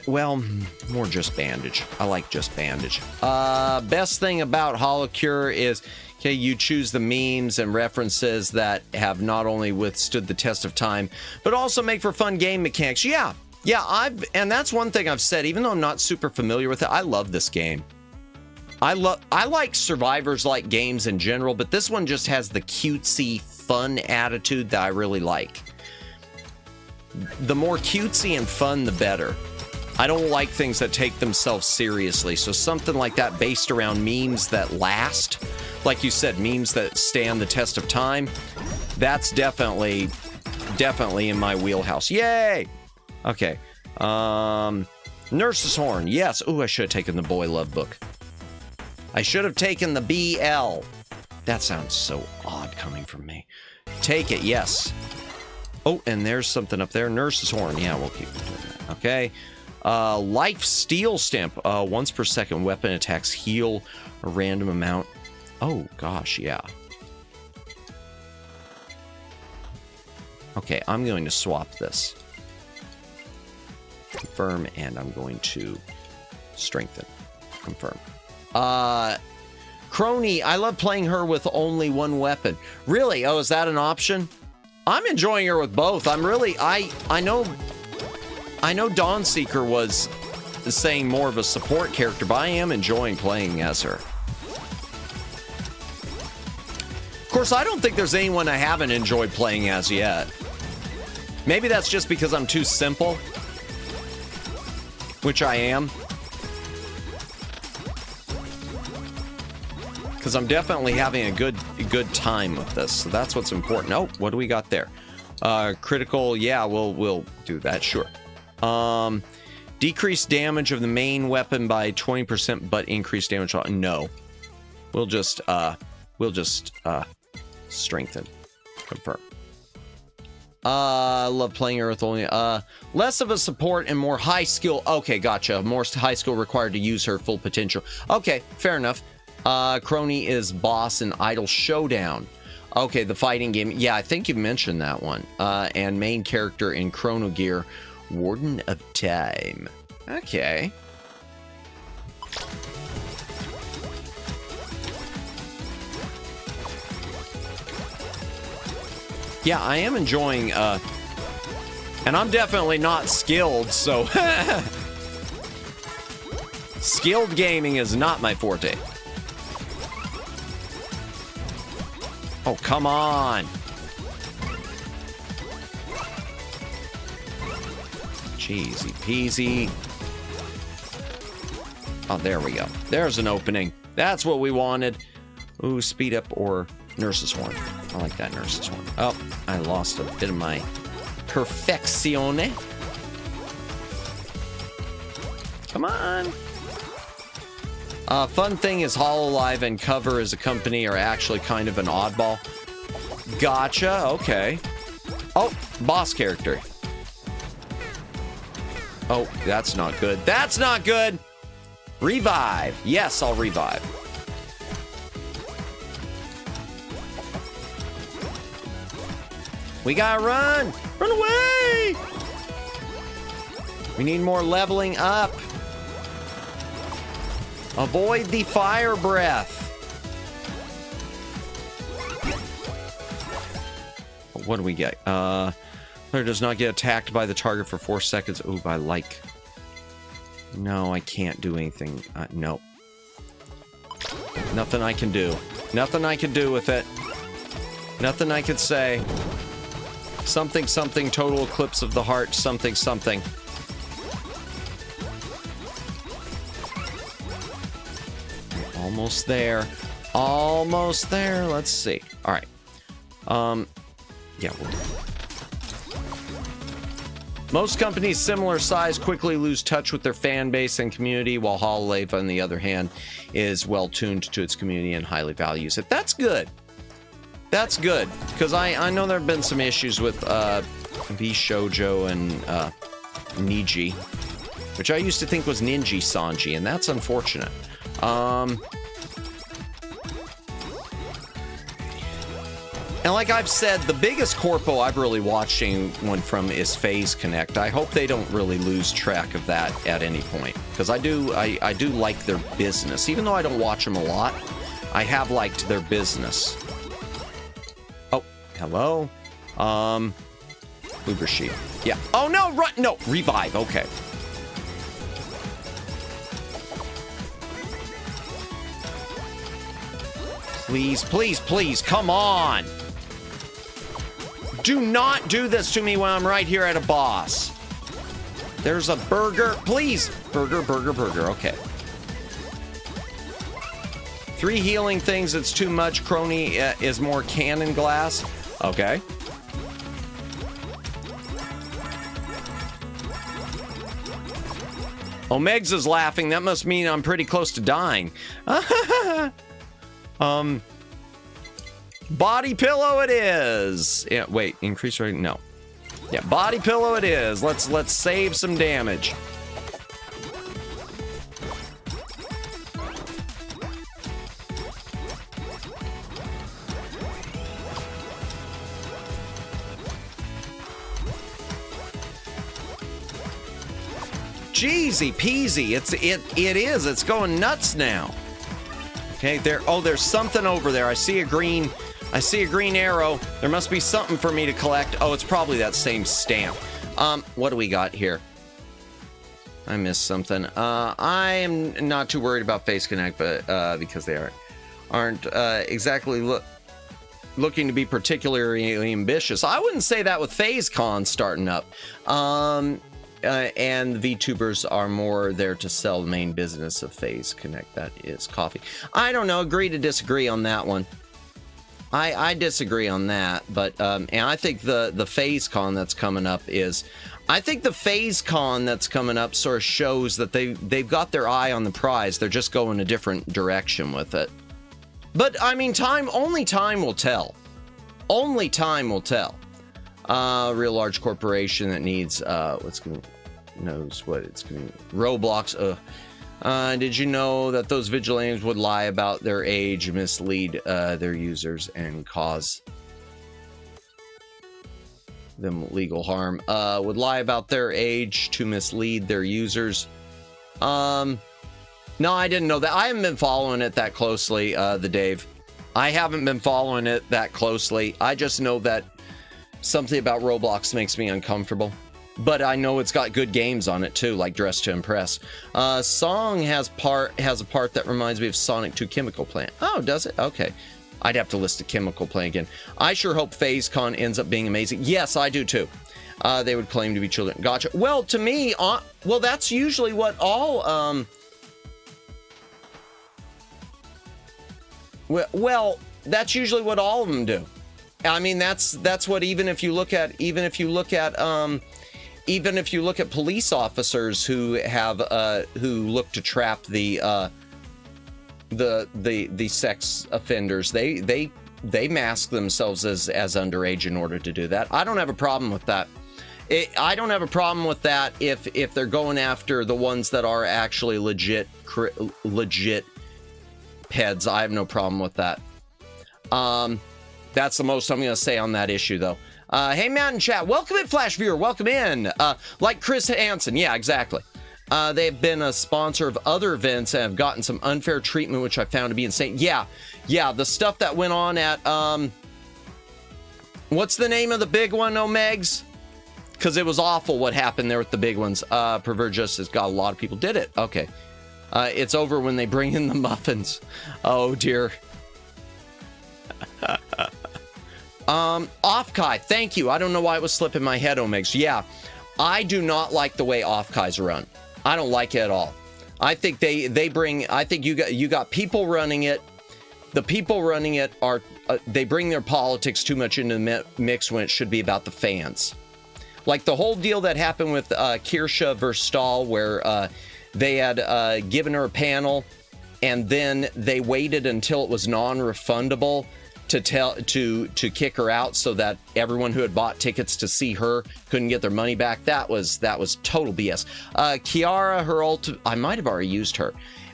well, more just bandage. I like just bandage. Best thing about HoloCure is, okay, you choose the memes and references that have not only withstood the test of time, but also make for fun game mechanics. Yeah, Yeah, and that's one thing I've said, even though I'm not super familiar with it, I love this game. I like survivors-like games in general, but this one just has the cutesy, fun attitude that I really like. The more cutesy and fun, the better. I don't like things that take themselves seriously, so something like that based around memes that last, like you said, memes that stand the test of time, that's definitely in my wheelhouse. Yay! Okay. Nurse's Horn. Yes. Ooh, I should have taken the Boy Love book. I should have taken the BL. That sounds so odd coming from me. Take it. Yes. Oh, and there's something up there. Nurse's Horn. Yeah, we'll keep doing that. Okay. Life Steal Stamp. Once per second, weapon attacks heal a random amount. Oh, gosh, yeah. Okay, I'm going to swap this. Confirm, and I'm going to strengthen. Confirm. Crony, I love playing her with only one weapon. Really? Oh, is that an option? I'm enjoying her with both. I'm really, I know Dawnseeker was saying more of a support character, but I am enjoying playing as her. Of course, I don't think there's anyone I haven't enjoyed playing as yet. Maybe that's just because I'm too simple, which I am. Because I'm definitely having a good time with this, so that's what's important. Oh, what do we got there? Critical, yeah, we'll do that, sure. Decrease damage of the main weapon by 20%, but increase damage on no. We'll just strengthen. Confirm. Love playing her with only less of a support and more high skill. Okay, gotcha. More high skill required to use her full potential. Okay, fair enough. Crony is boss in Idle Showdown. Okay, the fighting game. Yeah, I think you mentioned that one. And main character in Chrono Gear, Warden of Time. Okay. Yeah, I am enjoying, and I'm definitely not skilled, so skilled gaming is not my forte. Oh, come on. Cheesy peasy. Oh, there we go. There's an opening. That's what we wanted. Ooh, speed up or Nurse's Horn. I like that Nurse's Horn. Oh, I lost a bit of my perfeccione. Come on. Fun thing is HoloLive and Cover as a company are actually kind of an oddball. Gotcha, okay. Oh, boss character. Oh, that's not good. That's not good! Revive. Yes, I'll revive. We gotta run! Run away! We need more leveling up. Avoid the fire breath. What do we get? Player does not get attacked by the target for 4 seconds. Ooh, I like. No, I can't do anything. No. Nothing I can do. Nothing I can do with it. Nothing I could say. Something, something, total eclipse of the heart, something, something. Almost there. Almost there. Let's see. All right. Yeah. Most companies similar size quickly lose touch with their fan base and community, while HoloLive, on the other hand, is well tuned to its community and highly values it. That's good. That's good, because I know there have been some issues with V-Shoujo and Niji, which I used to think was Ninji Sanji, and that's unfortunate. And like I've said, the biggest corpo I've really watched one from is Phase Connect. I hope they don't really lose track of that at any point, because I do like their business. Even though I don't watch them a lot, I have liked their business. Oh, hello. Uber sheep. Yeah. Oh, no, run. No, revive. Okay. Please, please, please, come on. Do not do this to me when I'm right here at a boss. There's a burger. Please. Burger, burger, burger. Okay. 3 healing things. It's too much. Crony is more cannon glass. Okay. Omegs is laughing. That must mean I'm pretty close to dying. Body pillow it is. Yeah, wait, increase rate? No. Yeah, body pillow it is. Let's save some damage. Jeezy peasy. It is. It's going nuts now. Okay, there's something over there. I see a green arrow. There must be something for me to collect. Oh, it's probably that same stamp. What do we got here? I missed something. I am not too worried about Face Connect, but because they aren't exactly looking to be particularly ambitious. I wouldn't say that with FazeCon starting up. And VTubers are more there to sell the main business of Phase Connect. That is coffee. I don't know. Agree to disagree on that one. I disagree on that, but and I think the FazeCon that's coming up is, I think the FazeCon that's coming up sort of shows that they've got their eye on the prize. They're just going a different direction with it. But I mean, only time will tell. Only time will tell. Real large corporation that needs knows what it's going to Roblox. Did you know that those vigilantes would lie about their age, mislead their users, and cause them legal harm? Would lie about their age to mislead their users. No, I didn't know that. I haven't been following it that closely, the Dave. I haven't been following it that closely. I just know that something about Roblox makes me uncomfortable. But I know it's got good games on it too, like Dress to Impress. Song has a part that reminds me of Sonic 2 Chemical Plant. Oh, does it? Okay. I'd have to list a Chemical Plant again. I sure hope FazeCon ends up being amazing. Yes, I do too. They would claim to be children. Gotcha. Well, to me, well, that's usually what all well, that's usually what all of them do. I mean, that's what, even if you look at police officers who have who look to trap the sex offenders, they mask themselves as underage in order to do that. I don't have a problem with that. I don't have a problem with that if they're going after the ones that are actually legit peds. I have no problem with that. That's the most I'm going to say on that issue, though. Hey, Mountain Chat, welcome in, Flash Viewer, welcome in. Like Chris Hansen, yeah, exactly. They've been a sponsor of other events and have gotten some unfair treatment, which I found to be insane. Yeah, the stuff that went on at, what's the name of the big one, Omegs? Because it was awful what happened there with the big ones. Pervert Justice got a lot of people did it. Okay. It's over when they bring in the muffins. Oh, dear. Offkai, thank you. I don't know why it was slipping my head, Omegs. Yeah, I do not like the way Offkai's run. I don't like it at all. I think they bring, I think you got people running it. The people running it are, they bring their politics too much into the mix when it should be about the fans. Like the whole deal that happened with Kirsha versus Stahl, where they had given her a panel and then they waited until it was non-refundable to kick her out, so that everyone who had bought tickets to see her couldn't get their money back. That was total BS. Kiara, her I might have already used her.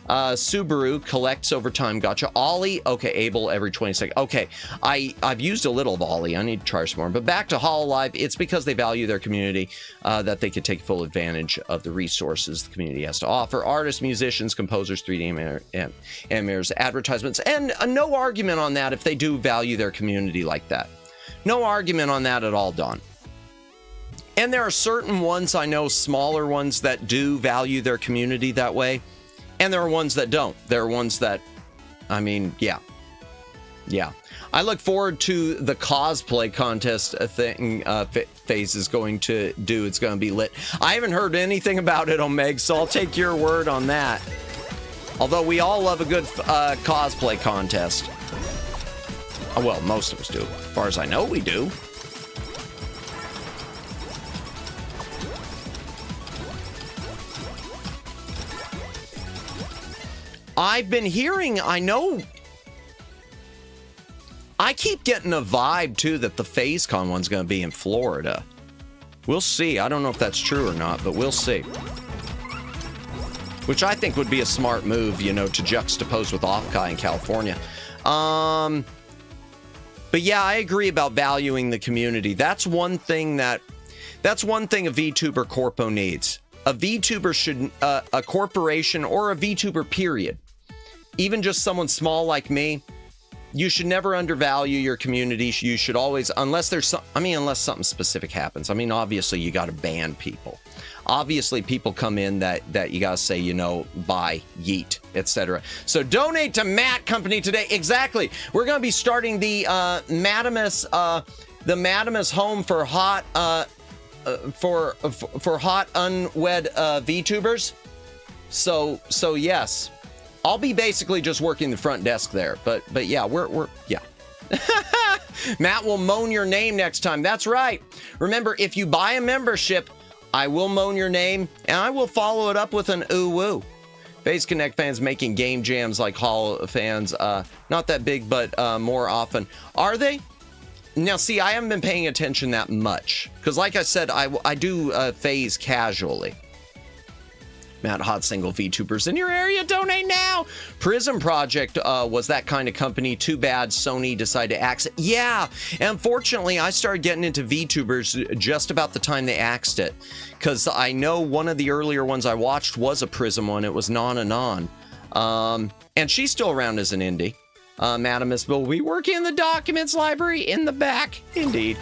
Subaru collects over time. Gotcha. Ollie, okay, Able every 20 seconds. Okay, I've used a little of Ollie. I need to try some more. But back to HoloLive, it's because they value their community, that they could take full advantage of the resources the community has to offer. Artists, musicians, composers, 3D animators, advertisements, and no argument on that if they do value their community like that. No argument on that at all, Don. And there are certain ones I know, smaller ones, that do value their community that way. And there are ones that don't. There are ones that, I mean, yeah. Yeah. I look forward to the cosplay contest thing FaZe is going to do. It's going to be lit. I haven't heard anything about it, Omeg, so I'll take your word on that. Although we all love a good cosplay contest. Oh, well, most of us do. As far as I know, we do. I've been hearing, I know, I keep getting a vibe, too, that the FaZeCon one's going to be in Florida. We'll see. I don't know if that's true or not, but we'll see. Which I think would be a smart move, you know, to juxtapose with Offkai in California. But yeah, I agree about valuing the community. That's one thing a VTuber corpo needs. A VTuber should, a corporation or a VTuber period, even just someone small like me, you should never undervalue your community. You should always, unless there's some, unless something specific happens. I mean, obviously you got to ban people. Obviously people come in that you got to say, you know, bye, yeet, etc. So donate to Matt Company today. Exactly. We're going to be starting the Madamus home for hot for hot unwed VTubers. So yes. I'll be basically just working the front desk there, but yeah, we're yeah. Matt will moan your name next time. That's right. Remember, if you buy a membership, I will moan your name, and I will follow it up with an ooh-woo. FaZe Connect fans making game jams like Hall fans, not that big, but more often. Are they? Now, see, I haven't been paying attention that much, because like I said, I do FaZe casually. Matt, hot single VTubers in your area, donate now. Prism Project was that kind of company. Too bad Sony decided to axe it. Yeah, unfortunately, I started getting into VTubers just about the time they axed it, because I know one of the earlier ones I watched was a Prism one. It was Non. And she's still around as an indie. Madamus will be working in the documents library in the back. Indeed.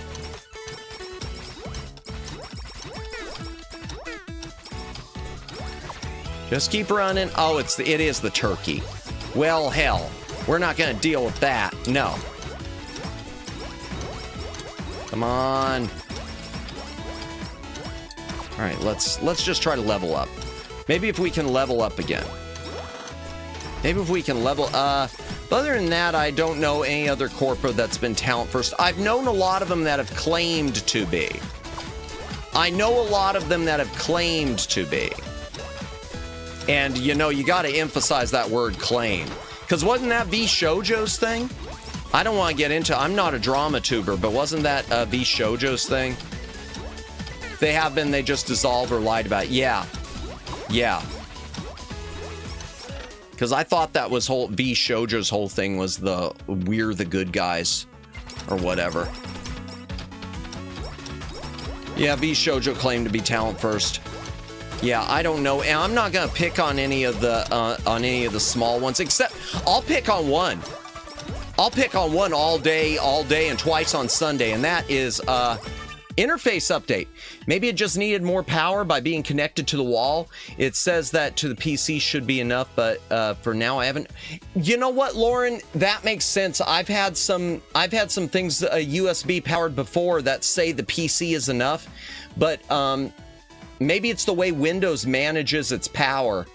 Just keep running. Oh, it is the turkey. Well, hell, we're not going to deal with that. No. Come on. All right, let's just try to level up. Maybe if we can level up again. Maybe if we can level. Other than that, I don't know any other corpo that's been talent first. I've known a lot of them that have claimed to be. I know a lot of them that have claimed to be. And, you know, you got to emphasize that word claim. Because wasn't that V Shoujo's thing? I don't want to get into, I'm not a drama tuber, but wasn't that V Shoujo's thing? They have been, they just dissolved or lied about it. Yeah. Yeah. Because I thought that was V Shoujo's whole thing was we're the good guys or whatever. Yeah, V Shoujo claimed to be talent first. Yeah, I don't know, and I'm not gonna pick on any of the small ones. Except I'll pick on one. I'll pick on one all day, and twice on Sunday, and that is interface update. Maybe it just needed more power by being connected to the wall. It says that to the PC should be enough, but for now I haven't. You know what, Lauren? That makes sense. I've had some things USB powered before that say the PC is enough, but maybe it's the way Windows manages its power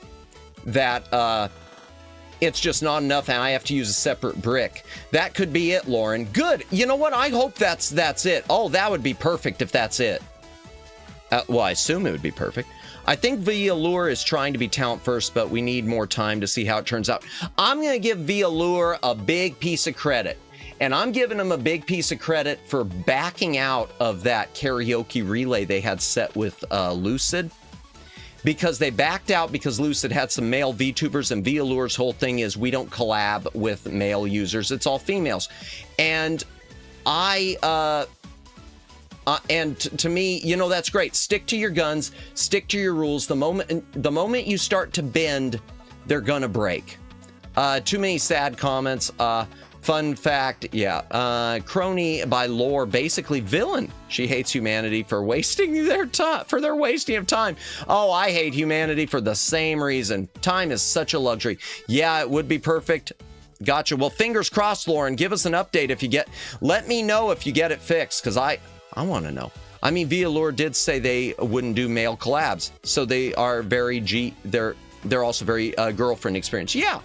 that it's just not enough and I have to use a separate brick. That could be it, Lauren. Good. You know what? I hope that's it. Oh, that would be perfect if that's it. Well, I assume it would be perfect. I think vTuber is trying to be talent first, but we need more time to see how it turns out. I'm going to give vTuber a big piece of credit. And I'm giving them a big piece of credit for backing out of that karaoke relay they had set with Lucid. Because they backed out because Lucid had some male VTubers, and vTuber's whole thing is we don't collab with male users. It's all females. And to me, you know, that's great. Stick to your guns, stick to your rules. The moment you start to bend, they're gonna break. Too many sad comments. Fun fact, yeah, crony by lore, basically villain. She hates humanity for wasting their time, for their wasting of time. Oh, I hate humanity for the same reason. Time is such a luxury. Yeah, it would be perfect. Gotcha. Well, fingers crossed, Lauren. Give us an update if you get, let me know if you get it fixed, because I want to know. I mean, Via Lure did say they wouldn't do male collabs, so they are very they're also very girlfriend experience. Yeah.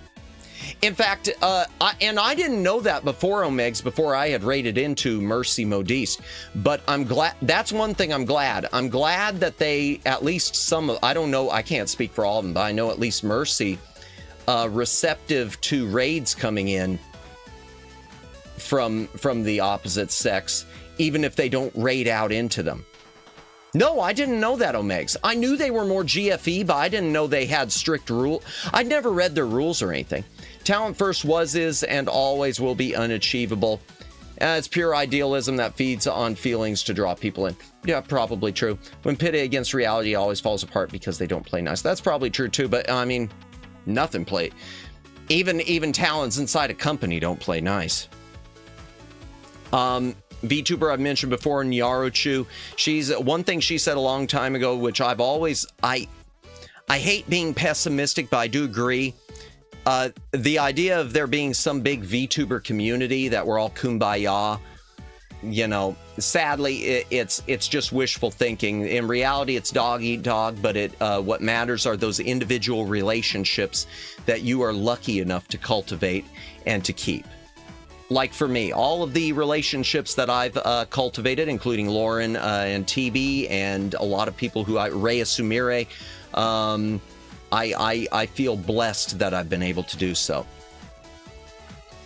In fact, I didn't know that before, Omegs, before I had raided into Mercy Modiste, but I'm glad, that's one thing I'm glad. I'm glad that they, at least some of, I don't know, I can't speak for all of them, but I know at least Mercy, receptive to raids coming in from the opposite sex, even if they don't raid out into them. No, I didn't know that, Omegs. I knew they were more GFE, but I didn't know they had strict rules. I'd never read their rules or anything. Talent first was, is, and always will be unachievable. It's pure idealism that feeds on feelings to draw people in. Yeah, probably true. When pitted against reality, always falls apart because they don't play nice. That's probably true too, but I mean, nothing play. Even talents inside a company don't play nice. VTuber I've mentioned before, Nyaruchu. She's one thing she said a long time ago, which I've always, I hate being pessimistic, but I do agree. The idea of there being some big VTuber community that we're all kumbaya, you know, sadly, it's just wishful thinking. In reality, it's dog eat dog, but what matters are those individual relationships that you are lucky enough to cultivate and to keep. Like for me, all of the relationships that I've cultivated, including Lauren and TB and a lot of people who Rhea Sumire, I feel blessed that I've been able to do so.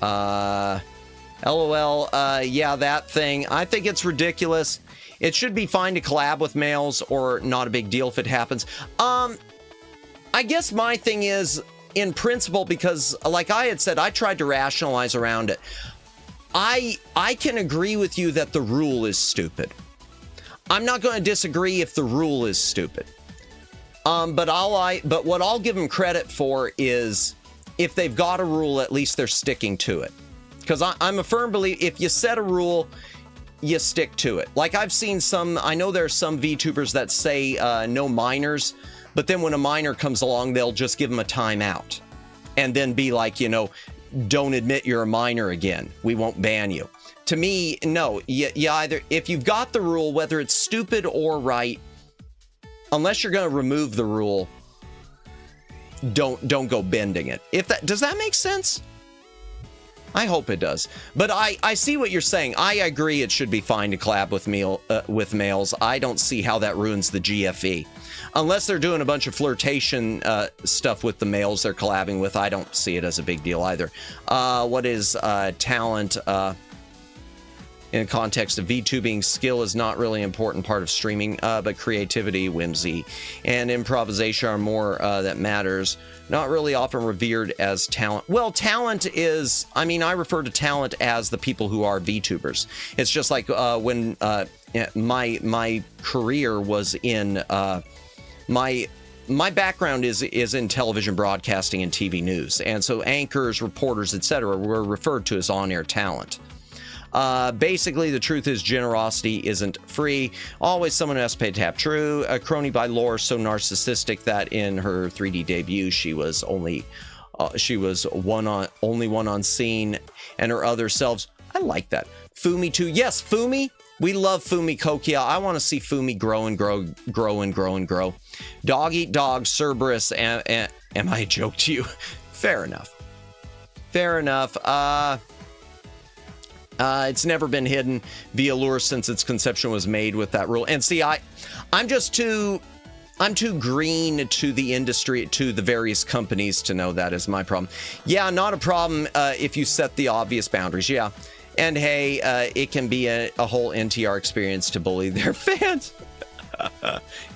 LOL, yeah, that thing. I think it's ridiculous. It should be fine to collab with males or not a big deal if it happens. I guess my thing is, in principle, because like I had said, I tried to rationalize around it. I can agree with you that the rule is stupid. I'm not going to disagree if the rule is stupid. But what I'll give them credit for is if they've got a rule, at least they're sticking to it. Because I'm a firm believer, if you set a rule, you stick to it. Like I've seen I know there's some VTubers that say no minors, but then when a minor comes along, they'll just give them a timeout. And then be like, you know, don't admit you're a minor again. We won't ban you. To me, no. You either, if you've got the rule, whether it's stupid or right, unless you're going to remove the rule, don't go bending it. Does that make sense? I hope it does. But I see what you're saying. I agree it should be fine to collab with males. I don't see how that ruins the GFE. Unless they're doing a bunch of flirtation stuff with the males they're collabing with, I don't see it as a big deal either. What is talent? In the context of VTubing, skill is not really an important part of streaming, but creativity, whimsy, and improvisation are more that matters. Not really often revered as talent. Well, talent is, I mean, I refer to talent as the people who are VTubers. It's just like when my career was in, my background is in television broadcasting and TV news. And so anchors, reporters, etc. were referred to as on-air talent. Basically, the truth is generosity isn't free. Always someone who has to pay to have true. A crony by lore so narcissistic that in her 3D debut, she was only one on scene, and her other selves. I like that. Fumi too. Yes, Fumi. We love Fumi Kokia. I want to see Fumi grow and grow, grow and grow and grow. Dog eat dog, Cerberus. Am I a joke to you? Fair enough. Fair enough. It's never been hidden via lure since its conception was made with that rule. And see, I'm too green to the industry, to the various companies to know that is my problem. Yeah, not a problem if you set the obvious boundaries. Yeah. And hey, it can be a whole NTR experience to bully their fans.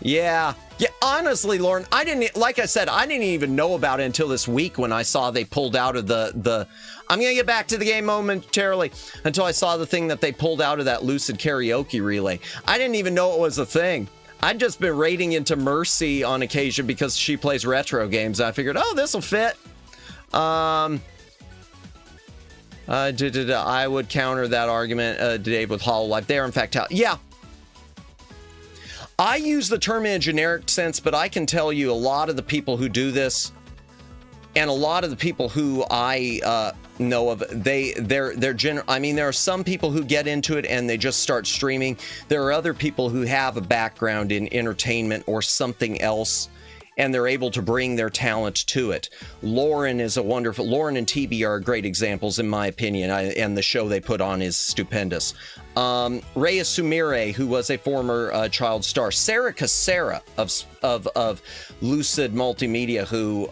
Yeah. Yeah, honestly, Lauren, like I said, I didn't even know about it until this week when I saw they pulled out of the I'm going to get back to the game momentarily, until I saw the thing that they pulled out of that Lucid Karaoke relay. I didn't even know it was a thing. I'd just been raiding into Mercy on occasion because she plays retro games. I figured, oh, this will fit. I would counter that argument today with HoloLive. They are, in fact, yeah. I use the term in a generic sense, but I can tell you a lot of the people who do this, and a lot of the people who I know of, I mean, there are some people who get into it and they just start streaming. There are other people who have a background in entertainment or something else, and they're able to bring their talent to it. Lauren and TB are great examples, in my opinion, and the show they put on is stupendous. Rhea Sumire, who was a former child star. Sarah Casera of Lucid Multimedia, who,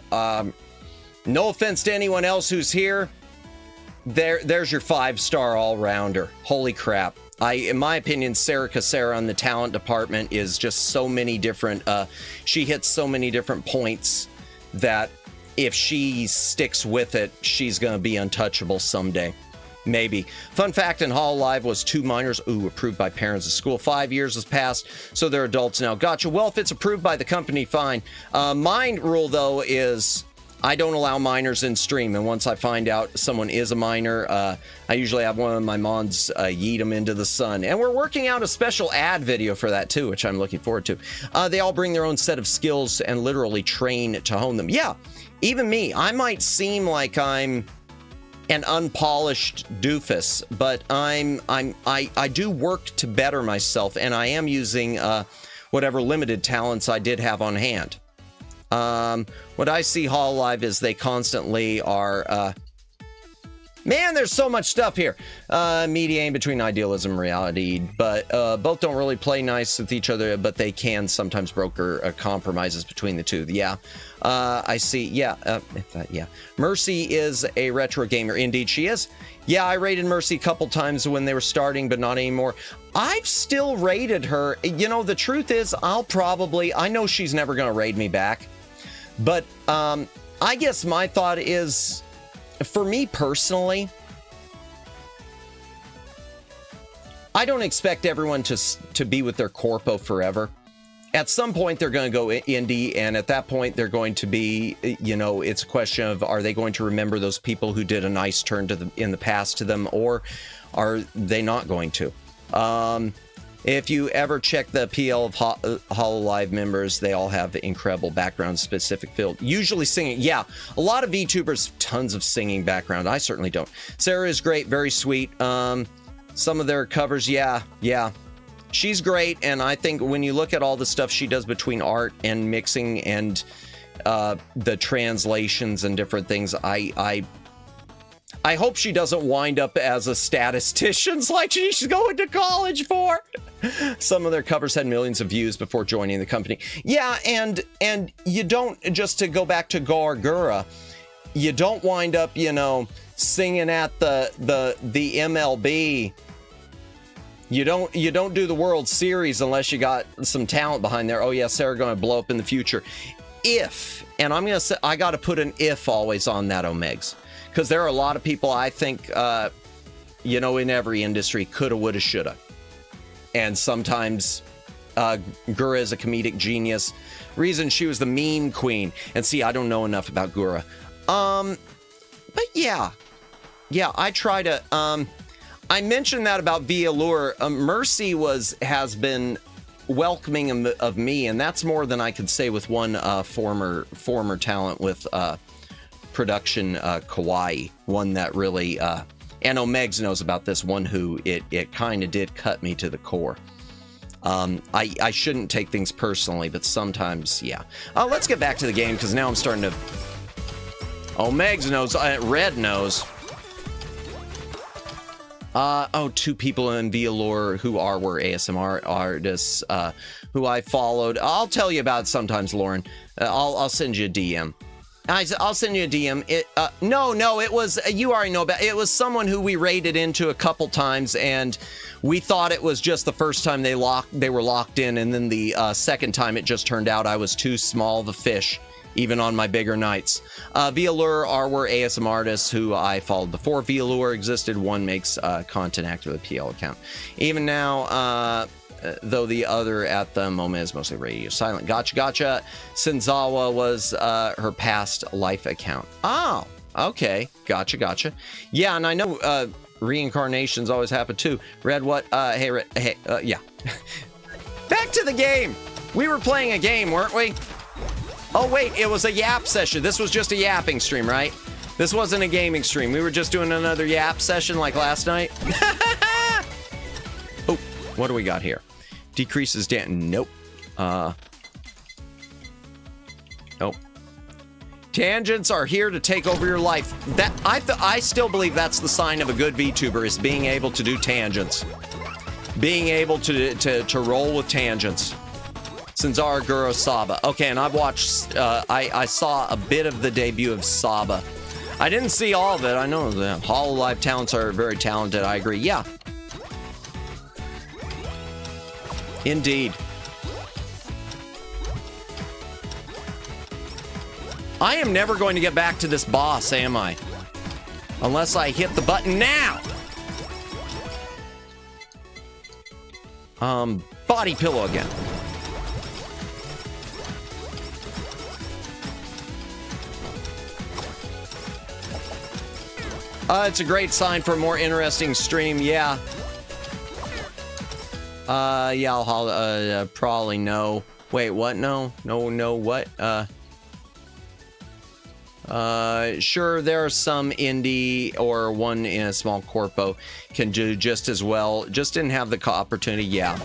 no offense to anyone else who's here, there's your 5-star all-rounder. Holy crap. In my opinion, Sarah Casera in the talent department is just so many different, she hits so many different points that if she sticks with it, she's going to be untouchable someday. Maybe. Fun fact, in HoloLive was 2 minors, approved by parents of school. 5 years has passed, so they're adults now. Gotcha. Well, if it's approved by the company, fine. Mine rule, though, is I don't allow minors in stream, and once I find out someone is a minor, I usually have one of my mods yeet them into the sun. And we're working out a special ad video for that too, which I'm looking forward to. They all bring their own set of skills and literally train to hone them. Yeah, even me. I might seem like I'm an unpolished doofus, but I do work to better myself, and I am using whatever limited talents I did have on hand. What I see HoloLive is they constantly are, man, there's so much stuff here. Mediating between idealism and reality, but both don't really play nice with each other, but they can sometimes broker compromises between the two. Yeah, I see. Yeah, yeah. Mercy is a retro gamer. Indeed, she is. Yeah, I rated Mercy a couple times when they were starting, but not anymore. I've still rated her. You know, the truth is, I know she's never going to raid me back. But I guess my thought is, for me personally, I don't expect everyone to be with their corpo forever. At some point, they're going to go indie, and at that point, they're going to be, you know, it's a question of, are they going to remember those people who did a nice turn in the past to them, or are they not going to? If you ever check the PL of HoloLive members, they all have incredible background specific field. Usually singing. Yeah, a lot of VTubers, tons of singing background. I certainly don't. Sarah is great, very sweet. Some of their covers, yeah. She's great, and I think when you look at all the stuff she does between art and mixing and the translations and different things, I hope she doesn't wind up as a statistician like she's going to college for. Some of their covers had millions of views before joining the company. Yeah, and you don't, just to go back to Gargura, you don't wind up, you know, singing at the MLB. You don't do the World Series unless you got some talent behind there. Oh yeah, Sarah going to blow up in the future. If, and I'm going to say, I got to put an if always on that, Omegs. Because there are a lot of people I think, you know, in every industry, coulda, woulda, shoulda. And sometimes Gura is a comedic genius. Reason she was the meme queen. And see, I don't know enough about Gura. But yeah, I try to. I mentioned that about Via Lure. Mercy has been welcoming of me, and that's more than I could say with one former talent with production Kawaii, one that really and Omegs knows about this one, who it kind of did cut me to the core. I shouldn't take things personally, but sometimes, yeah. Let's get back to the game, because now I'm starting to. Omegs knows, Red knows. 2 people in VLore who were ASMR artists who I followed. I'll tell you about it sometimes, Lauren. I'll send you a DM. I'll send you a DM. No, it was, you already know about it. It was someone who we raided into a couple times, and we thought it was just the first time they were locked in, and then the second time it just turned out I was too small of a fish, even on my bigger nights. Vialure were ASM artists who I followed before Vialure existed. One makes content active with a PL account. Even now, though the other at the moment is mostly radio silent. Gotcha. Senzawa was her past life account. Oh, Okay, gotcha. Yeah, and I know reincarnations always happen too. Red, what? Hey, Red, hey, yeah. Back to the game. We were playing a game, weren't we? Oh wait, it was a yap session. This was just a yapping stream, right? This wasn't a gaming stream. We were just doing another yap session like last night. Oh, what do we got here? Decreases nope. Nope. Tangents are here to take over your life. That I still believe that's the sign of a good VTuber, is being able to do tangents. Being able to roll with tangents. Sanzara Guru Saba. Okay, and I've watched, I saw a bit of the debut of Saba. I didn't see all of it. I know the HoloLive talents are very talented. I agree. Yeah. Indeed. I am never going to get back to this boss, am I? Unless I hit the button now. Body pillow again. It's a great sign for a more interesting stream, yeah. Yeah, I'll probably no. Wait, what? No, what? Sure, there are some indie or one in a small corpo can do just as well. Just didn't have the opportunity, yeah.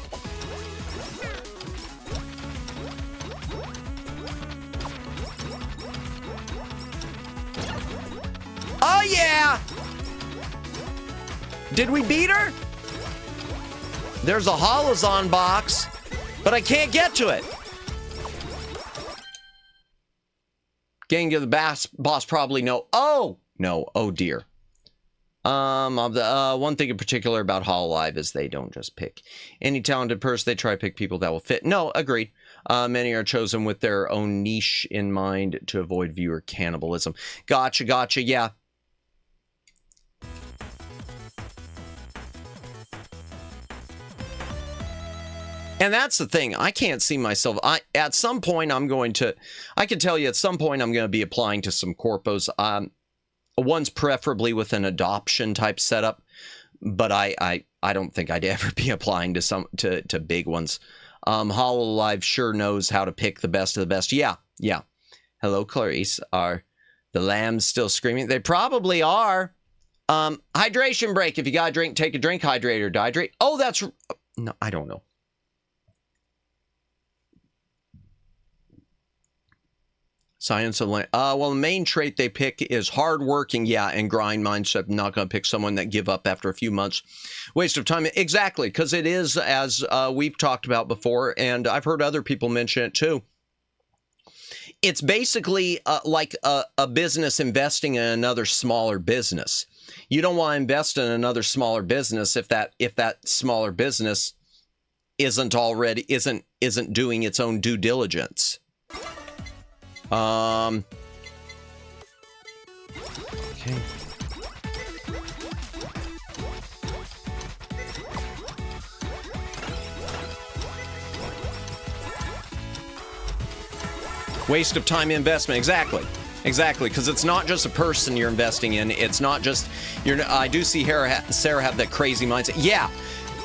Oh, yeah! Did we beat her? There's a Holozon box, but I can't get to it. Getting to the boss probably no. Oh, no. Oh, dear. One thing in particular about HoloLive is they don't just pick any talented person. They try to pick people that will fit. No, agreed. Many are chosen with their own niche in mind to avoid viewer cannibalism. Gotcha. Yeah. And that's the thing. I can't see myself. At some point, I can tell you at some point I'm going to be applying to some corpos. One's preferably with an adoption type setup, but I don't think I'd ever be applying to big ones. HoloLive sure knows how to pick the best of the best. Yeah. Hello, Clarice. Are the lambs still screaming? They probably are. Hydration break. If you got a drink, take a drink. Hydrate or dehydrate. Oh, that's... No, I don't know. Science of land. Well, the main trait they pick is hardworking, yeah, and grind mindset. I'm not going to pick someone that give up after a few months. Waste of time. Exactly, because it is, as we've talked about before, and I've heard other people mention it too. It's basically like a business investing in another smaller business. You don't want to invest in another smaller business if that smaller business isn't doing its own due diligence. Okay. Waste of time investment. Exactly, because it's not just a person you're investing in. It's not just I do see Sarah have that crazy mindset. Yeah,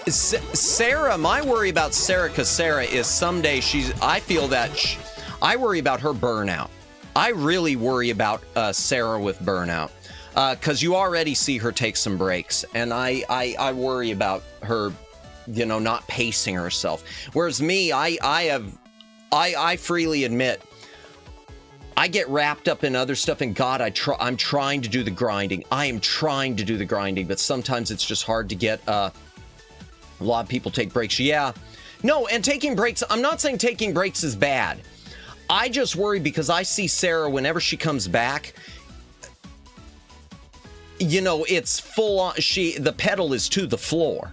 Sarah. My worry about Sarah, because Sarah is someday I feel that. I worry about her burnout. I really worry about Sarah with burnout, because you already see her take some breaks, and I worry about her, not pacing herself. Whereas me, I freely admit, I get wrapped up in other stuff, and God, I'm trying to do the grinding. I am trying to do the grinding, but sometimes it's just hard to get. A lot of people take breaks. Yeah, no, and taking breaks. I'm not saying taking breaks is bad. I just worry because I see Sarah whenever she comes back, it's full on. The pedal is to the floor.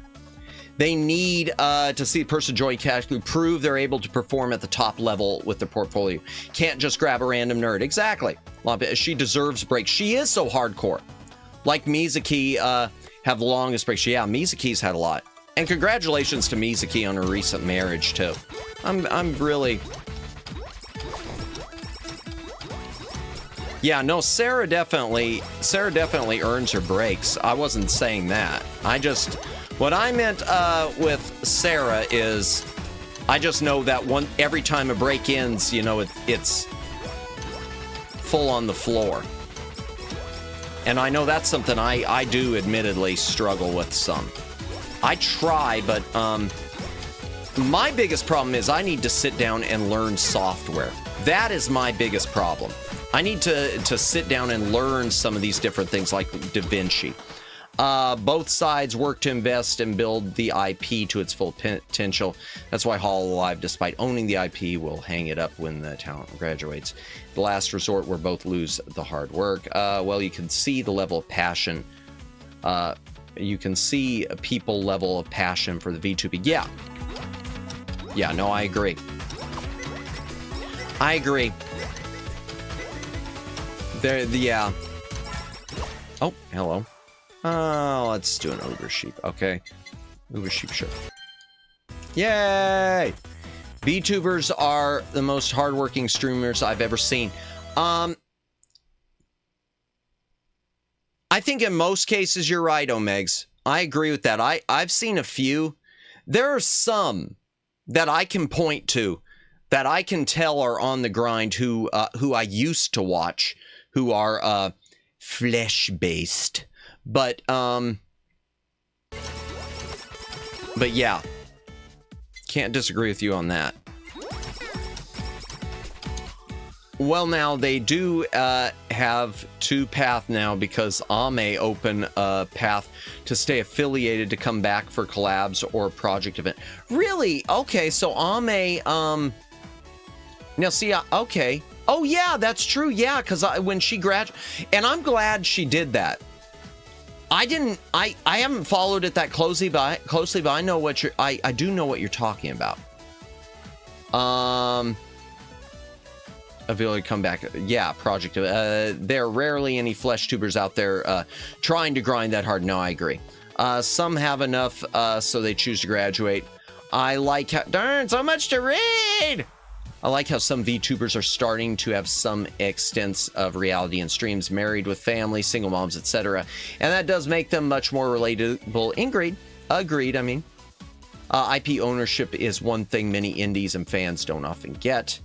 They need to see the person join casually, prove they're able to perform at the top level with their portfolio. Can't just grab a random nerd. Exactly. She deserves breaks. She is so hardcore. Like Mizuki have the longest breaks. Yeah, Mizuki's had a lot. And congratulations to Mizuki on her recent marriage too. I'm really... Yeah, no, Sarah definitely earns her breaks. I wasn't saying that. What I meant with Sarah is, I just know that every time a break ends, you know, it's full on the floor. And I know that's something I do admittedly struggle with some. I try, but my biggest problem is I need to sit down and learn software. That is my biggest problem. I need to sit down and learn some of these different things like DaVinci. Both sides work to invest and build the IP to its full potential. That's why HoloLive, despite owning the IP, will hang it up when the talent graduates. The last resort where both lose the hard work. Well, you can see the level of passion. You can see a people level of passion for the VTuber. Yeah. Yeah, no, I agree. I agree. Yeah. Oh, hello. Let's do an Uber Sheep. Okay. Uber Sheep, sure. Yay! VTubers are the most hardworking streamers I've ever seen. I think in most cases you're right, Omegs. I agree with that. I've seen a few. There are some that I can point to that I can tell are on the grind who I used to watch, who are flesh-based. But yeah, can't disagree with you on that. Well, now they do have two paths now because Ame opened a path to stay affiliated to come back for collabs or project event. Really? Okay, so Ame, now see, okay. Oh yeah, that's true. Yeah, because when she graduated, and I'm glad she did that. I haven't followed it that closely, but I know what I do know what you're talking about. Ability to come back. Yeah, project. There are rarely any flesh tubers out there trying to grind that hard. No, I agree. Some have enough, so they choose to graduate. I like how, darn, so much to read. I like how some VTubers are starting to have some extents of reality in streams, married with family, single moms, etc. And that does make them much more relatable. Agreed, I mean. IP ownership is one thing many indies and fans don't often get.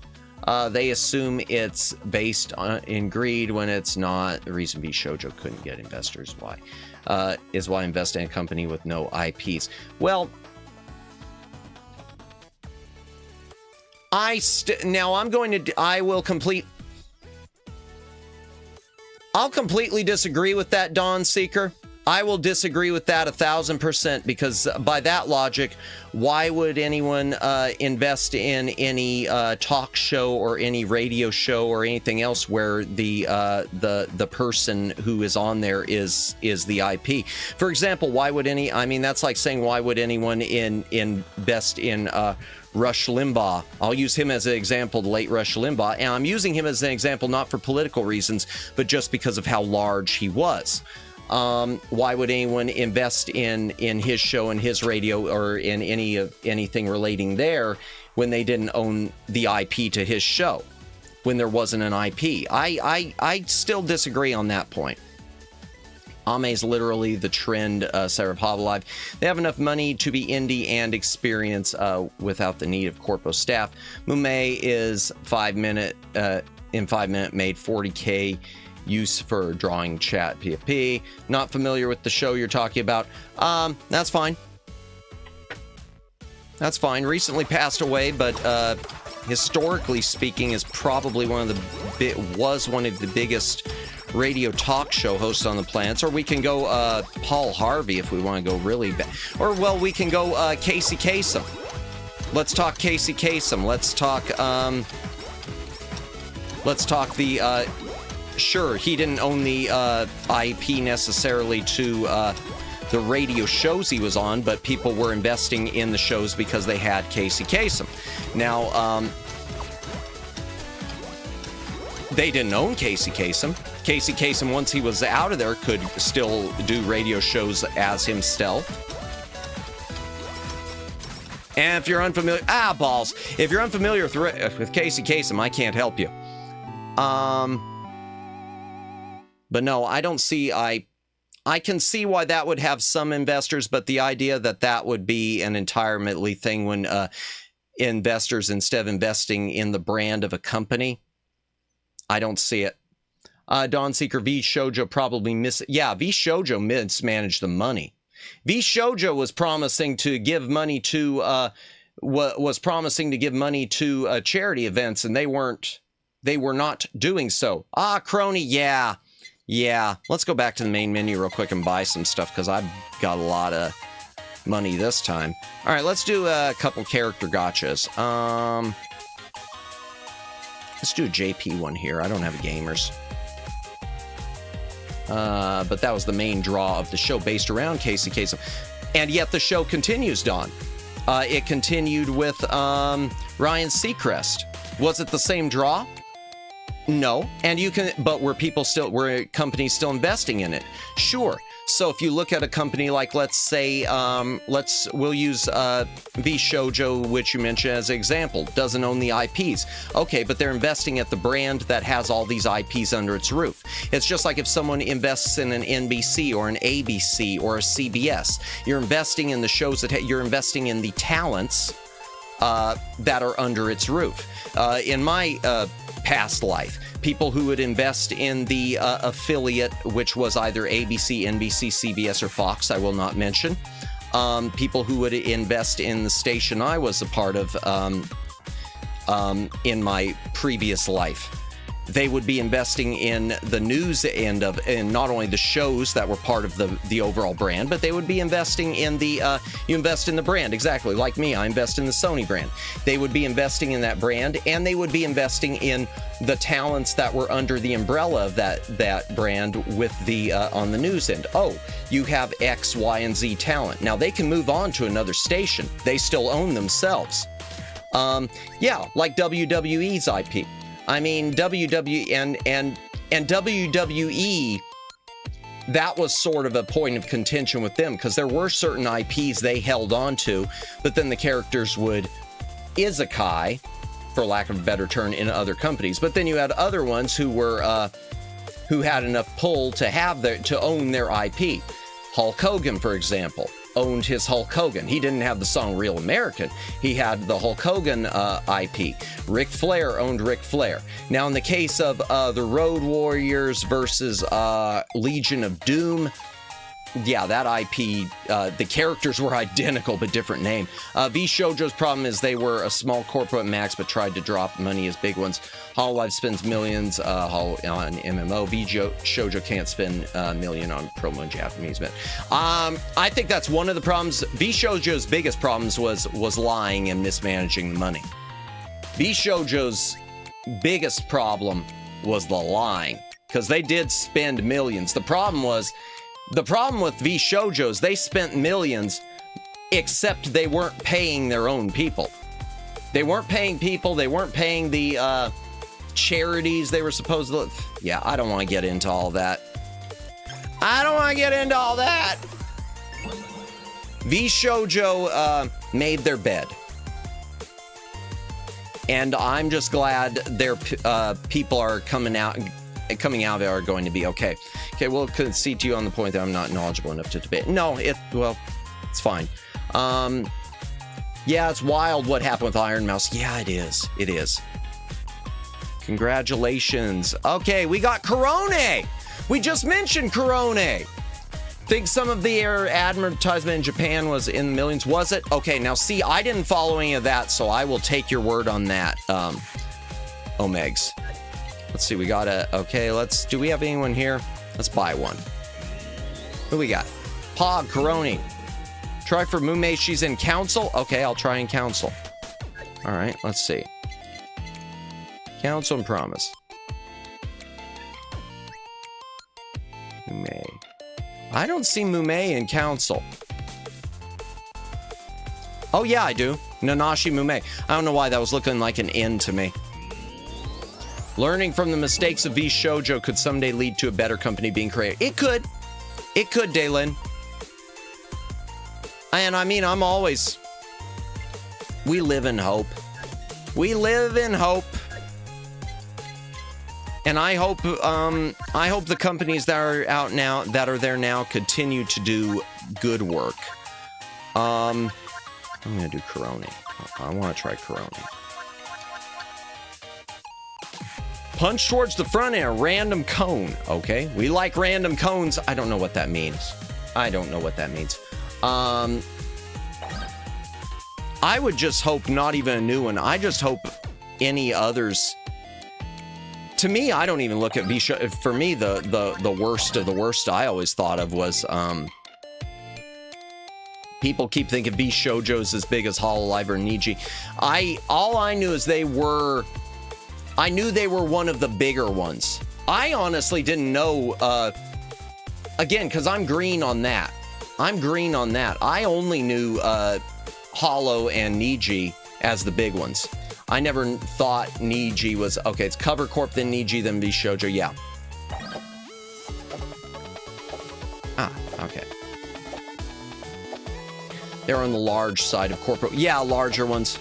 They assume it's based in greed when it's not. The reason B Shoujo couldn't get investors is why invest in a company with no IPs. Well, I'll completely disagree with that, Dawn Seeker. I will disagree with that 1000%, because by that logic, why would anyone invest in any talk show or any radio show or anything else where the person who is on there is the IP? For example, why would that's like saying, why would anyone invest in Rush Limbaugh? I'll use him as an example, the late Rush Limbaugh, and I'm using him as an example not for political reasons, but just because of how large he was. Why would anyone invest in his show and his radio or in anything relating there when they didn't own the IP to his show, when there wasn't an IP? I still disagree on that point. Ame's literally the trend, Sarah HoloLive. They have enough money to be indie and experience without the need of corpo staff. Mume is 5 minute made 40K use for drawing chat PFP. Not familiar with the show you're talking about. That's fine. That's fine. Recently passed away, but historically speaking, is probably one of the biggest radio talk show hosts on the planet. Or we can go Paul Harvey if we want to go really bad. Or well, we can go Casey Kasem. Let's talk Casey Kasem. Let's talk the. Sure, he didn't own the IP necessarily to the radio shows he was on, but people were investing in the shows because they had Casey Kasem. Now, they didn't own Casey Kasem. Casey Kasem, once he was out of there, could still do radio shows as himself. And if you're unfamiliar, balls. If you're unfamiliar with Casey Kasem, I can't help you. But no, I don't see, I can see why that would have some investors, but the idea that that would be an entirely thing when investors, instead of investing in the brand of a company, I don't see it. Dawn Seeker, V Shoujo probably V Shoujo mismanaged the money. V Shoujo was promising to give money to charity events, and they were not doing so. Crony, yeah. Let's go back to the main menu real quick and buy some stuff, because I've got a lot of money this time. All right, let's do a couple character gotchas. Let's do a JP one here. I don't have gamers. But that was the main draw of the show, based around Casey Kasem. And yet the show continues, Don. It continued with Ryan Seacrest. Was it the same draw? No. And but were companies still investing in it? Sure. So if you look at a company like, let's say, we'll use V Shoujo, which you mentioned as an example, doesn't own the IPs. Okay, but they're investing at the brand that has all these IPs under its roof. It's just like if someone invests in an NBC or an ABC or a CBS. You're investing in the shows you're investing in the talents that are under its roof. In my past life, people who would invest in the affiliate, which was either ABC, NBC, CBS, or Fox, I will not mention. People who would invest in the station I was a part of in my previous life. They would be investing in the news end of, and not only the shows that were part of the overall brand, but they would be investing in the, you invest in the brand, exactly, like me, I invest in the Sony brand. They would be investing in that brand, and they would be investing in the talents that were under the umbrella of that brand with the, on the news end. Oh, you have X, Y, and Z talent. Now they can move on to another station. They still own themselves. Yeah, like WWE's IP. I mean, WWE and WWE, that was sort of a point of contention with them, because there were certain IPs they held on to, but then the characters would isekai, for lack of a better term, in other companies. But then you had other ones who were who had enough pull to own their IP. Hulk Hogan, for example, owned his Hulk Hogan. He didn't have the song Real American. He had the Hulk Hogan IP. Ric Flair owned Ric Flair. Now, in the case of the Road Warriors versus Legion of Doom, yeah, that IP, the characters were identical, but different name. V Shoujo's problem is they were a small corporate max, but tried to drop money as big ones. HoloLive spends millions on MMO. V Shoujo can't spend a million on promo and Japanese. I think that's one of the problems. V Shoujo's biggest problems was lying and mismanaging the money. V Shoujo's biggest problem was the lying, because they did spend millions. The problem with V Shoujo's, they spent millions, except they weren't paying their own people. They weren't paying people. They weren't paying the charities they were supposed to. Yeah, I don't want to get into all that. V Shoujo made their bed, and I'm just glad their people are coming out are going to be okay. Okay, we'll concede to you on the point that I'm not knowledgeable enough to debate. No, it's fine. Yeah, it's wild what happened with Iron Mouse. Yeah, it is. It is. Congratulations. Okay, we got Corone. We just mentioned Corone. Think some of the advertisement in Japan was in the millions. Was it? Okay, now see, I didn't follow any of that, so I will take your word on that, Omegs. Let's see, we got do we have anyone here? Let's buy one. Who we got? Pog, Coroni. Try for Mume, she's in council? Okay, I'll try in council. All right, let's see. Council and promise. Mume. I don't see Mume in council. Oh yeah, I do. Nanashi Mume. I don't know why that was looking like an N to me. Learning from the mistakes of V Shoujo could someday lead to a better company being created. It could. It could, Daylin. And I mean, we live in hope. We live in hope. And I hope the companies that are out now, that are there now, continue to do good work. I'm gonna do Corona. I want to try Corona. Punch towards the front and a random cone. Okay, we like random cones. I don't know what that means. I would just hope not even a new one. I just hope any others. To me, I don't even look at V. For me, the worst of the worst I always thought of was people keep thinking V Shoujo's as big as HoloLive or Niji. All I knew is I knew they were one of the bigger ones. I honestly didn't know, again, because I'm green on that. I only knew Holo and Niji as the big ones. I never thought Niji was, okay, it's Cover Corp, then Niji, then V Shoujo, yeah. Ah, okay. They're on the large side of corporate. Yeah, larger ones.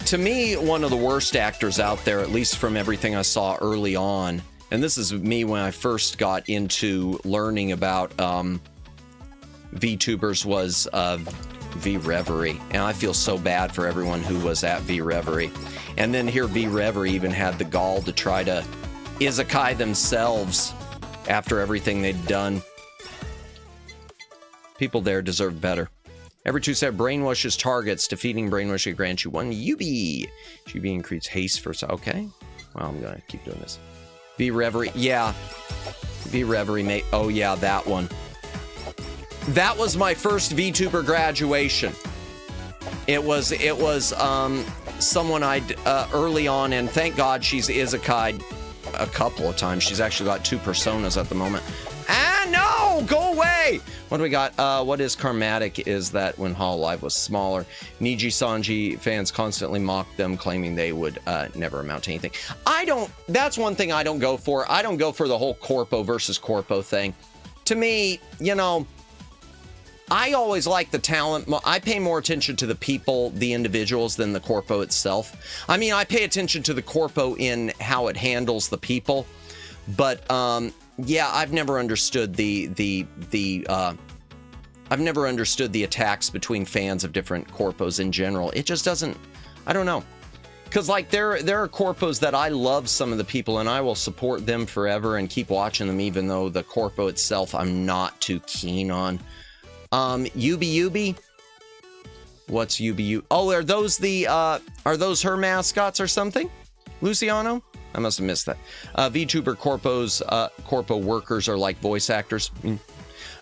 To me, one of the worst actors out there, at least from everything I saw early on, and this is me when I first got into learning about VTubers, was V Reverie. And I feel so bad for everyone who was at V Reverie. And then here V Reverie even had the gall to try to isekai themselves after everything they'd done. People there deserve better. Every 2 set brainwashes targets. Defeating brainwash grants you 1 UB. UB increase haste for... Okay. Well, I'm going to keep doing this. V Reverie. Yeah. V Reverie, mate. Oh, yeah, that one. That was my first VTuber graduation. It was someone I'd early on, and thank God she's isekai'd a couple of times. She's actually got 2 personas at the moment. Ah, no! Go away! What do we got? What is karmatic is that when HoloLive was smaller, Niji Sanji fans constantly mocked them, claiming they would never amount to anything. That's one thing I don't go for. I don't go for the whole Corpo versus Corpo thing. To me, you know, I always like the talent. I pay more attention to the people, the individuals, than the Corpo itself. I mean, I pay attention to the Corpo in how it handles the people, but yeah, I've never understood I've never understood the attacks between fans of different Corpos in general. It just doesn't, I don't know. Because like there are Corpos that I love some of the people, and I will support them forever and keep watching them, even though the Corpo itself I'm not too keen on. Yubi? What's Yubi? Oh, are those her mascots or something? Luciano? I must have missed that. VTuber Corpo workers are like voice actors.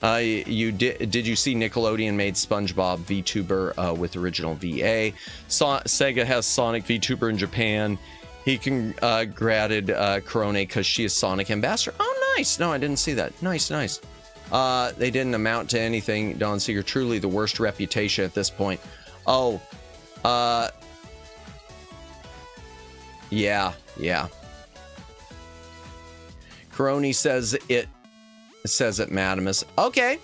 Did you see Nickelodeon made SpongeBob VTuber with original VA? Sega has Sonic VTuber in Japan. He congrated Corona because she is Sonic ambassador. Oh, nice. No, I didn't see that. Nice. They didn't amount to anything. Don Seeger, truly the worst reputation at this point. Oh, yeah. Coroni says it Madamus. Okay.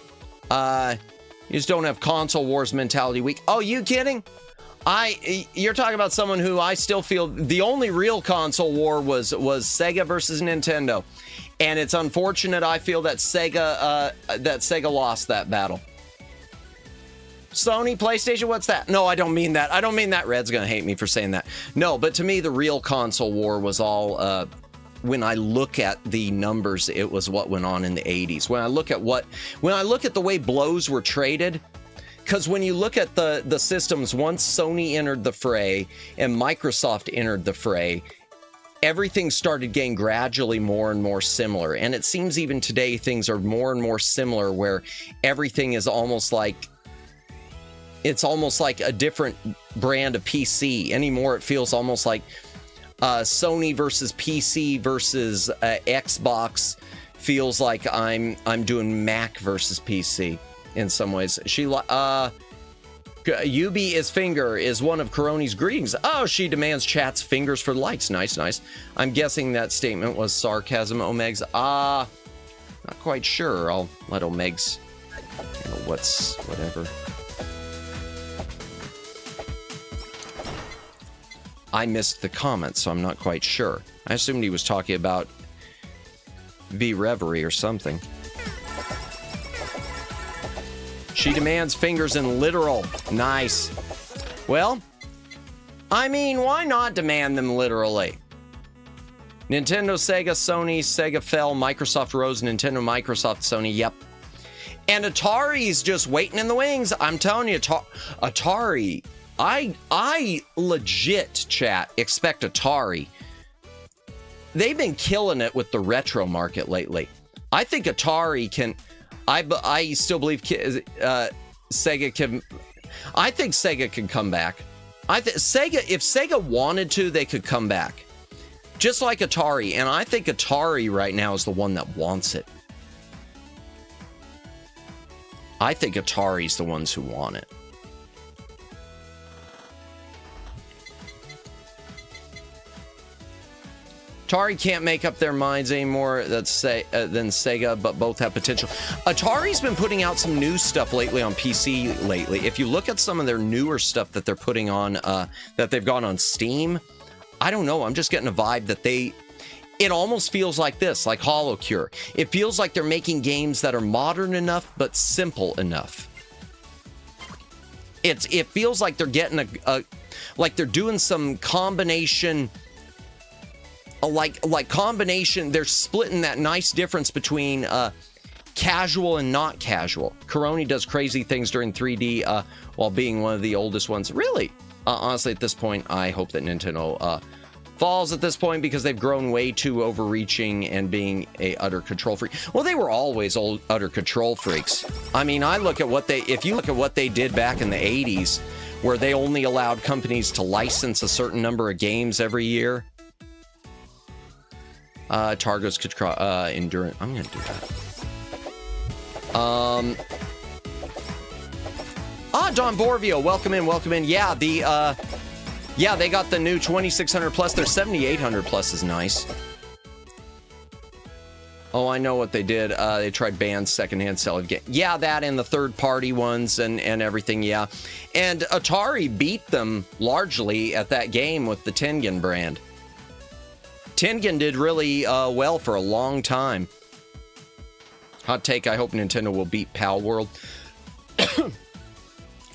You just don't have console wars mentality week. Oh, you kidding? You're talking about someone who I still feel the only real console war was Sega versus Nintendo. And it's unfortunate I feel that Sega lost that battle. Sony, PlayStation, what's that? No, I don't mean that. I don't mean that. Red's gonna hate me for saying that. No, but to me, the real console war was all, when I look at the numbers, it was what went on in the 80s. When I look at the way blows were traded, because when you look at the systems, once Sony entered the fray and Microsoft entered the fray, everything started getting gradually more and more similar. And it seems even today things are more and more similar, where everything is almost like, it's almost like a different brand of PC. Anymore, it feels almost like Sony versus PC versus Xbox feels like I'm doing Mac versus PC in some ways. Yubi is finger is one of Coroni's greetings. Oh, she demands chat's fingers for likes. Nice. I'm guessing that statement was sarcasm, Omegs. Not quite sure. I'll let Omegs, whatever. I missed the comment, so I'm not quite sure. I assumed he was talking about V-Reverie or something. She demands fingers in literal. Nice. Well, I mean, why not demand them literally? Nintendo, Sega, Sony, Sega fell, Microsoft rose, Nintendo, Microsoft, Sony, yep. And Atari's just waiting in the wings. I'm telling you, Atari, I legit, chat, expect Atari. They've been killing it with the retro market lately. I think Atari can, I still believe Sega can, I think Sega can come back. Sega, if Sega wanted to, they could come back. Just like Atari, and I think Atari right now is the one that wants it. I think Atari's the ones who want it. Atari can't make up their minds anymore than Sega, but both have potential. Atari's been putting out some new stuff lately on PC lately. If you look at some of their newer stuff that they're putting on, that they've got on Steam, I don't know. I'm just getting a vibe that it almost feels like this, like HoloCure. It feels like they're making games that are modern enough, but simple enough. It feels like they're getting like they're doing some combination, like combination. They're splitting that nice difference between casual and not casual. Coroni does crazy things during 3D while being one of the oldest ones. Really? Honestly, at this point, I hope that Nintendo falls at this point because they've grown way too overreaching and being a utter control freak. Well, they were always utter control freaks. I mean, if you look at what they did back in the 80s, where they only allowed companies to license a certain number of games every year. Targos could endurance. I'm gonna do that. Don Borvio, welcome in. Yeah, they got the new 2600 plus. Their 7800 plus is nice. Oh, I know what they did. They tried banned secondhand selling game. Yeah, that and the third-party ones and everything, yeah. And Atari beat them largely at that game with the Tengen brand. Tengen did really well for a long time. Hot take, I hope Nintendo will beat Pal World.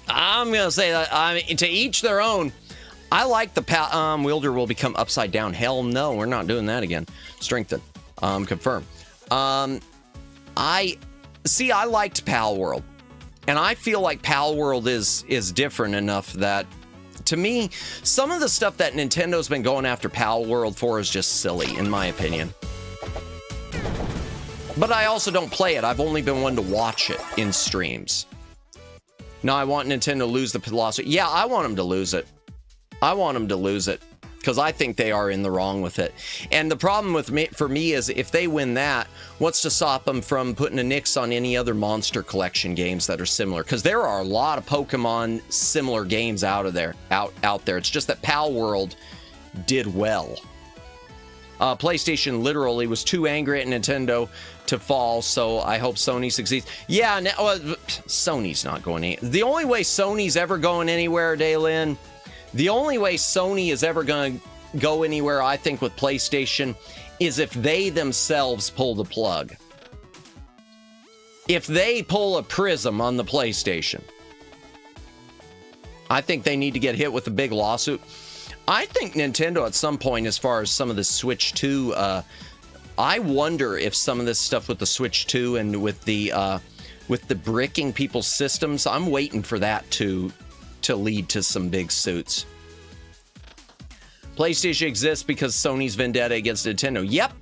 I'm going to say that, to each their own. I like the wielder will become upside down. Hell no, we're not doing that again. Strengthen. Confirm. I liked Pal World. And I feel like Pal World is different enough that, to me, some of the stuff that Nintendo's been going after Pal World for is just silly, in my opinion. But I also don't play it. I've only been one to watch it in streams. No, I want Nintendo to lose the lawsuit. Yeah, I want them to lose it. Because I think they are in the wrong with it. And the problem for me is if they win that, what's to stop them from putting a nix on any other Monster Collection games that are similar? Because there are a lot of Pokemon similar games out there. It's just that Pal World did well. PlayStation literally was too angry at Nintendo to fall, so I hope Sony succeeds. Yeah, Sony's not going anywhere. The only way Sony's ever going anywhere, Daylin, the only way Sony is ever going to go anywhere, I think, with PlayStation is if they themselves pull the plug. If they pull a prism on the PlayStation, I think they need to get hit with a big lawsuit. I think Nintendo at some point, as far as some of the Switch 2, I wonder if some of this stuff with the Switch 2 and with the bricking people's systems, I'm waiting for that to lead to some big suits. PlayStation exists because Sony's vendetta against Nintendo. Yep.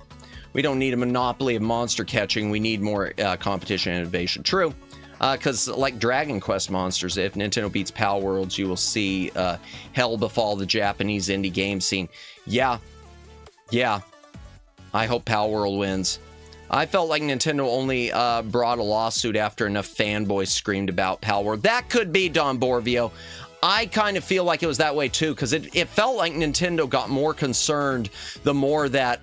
We don't need a monopoly of monster catching. We need more competition and innovation. True. Because like Dragon Quest monsters, if Nintendo beats Pal Worlds, you will see hell befall the Japanese indie game scene. Yeah. I hope Pal World wins. I felt like Nintendo only brought a lawsuit after enough fanboys screamed about Pal World. That could be Don Borvio. I kind of feel like it was that way too, because it felt like Nintendo got more concerned the more that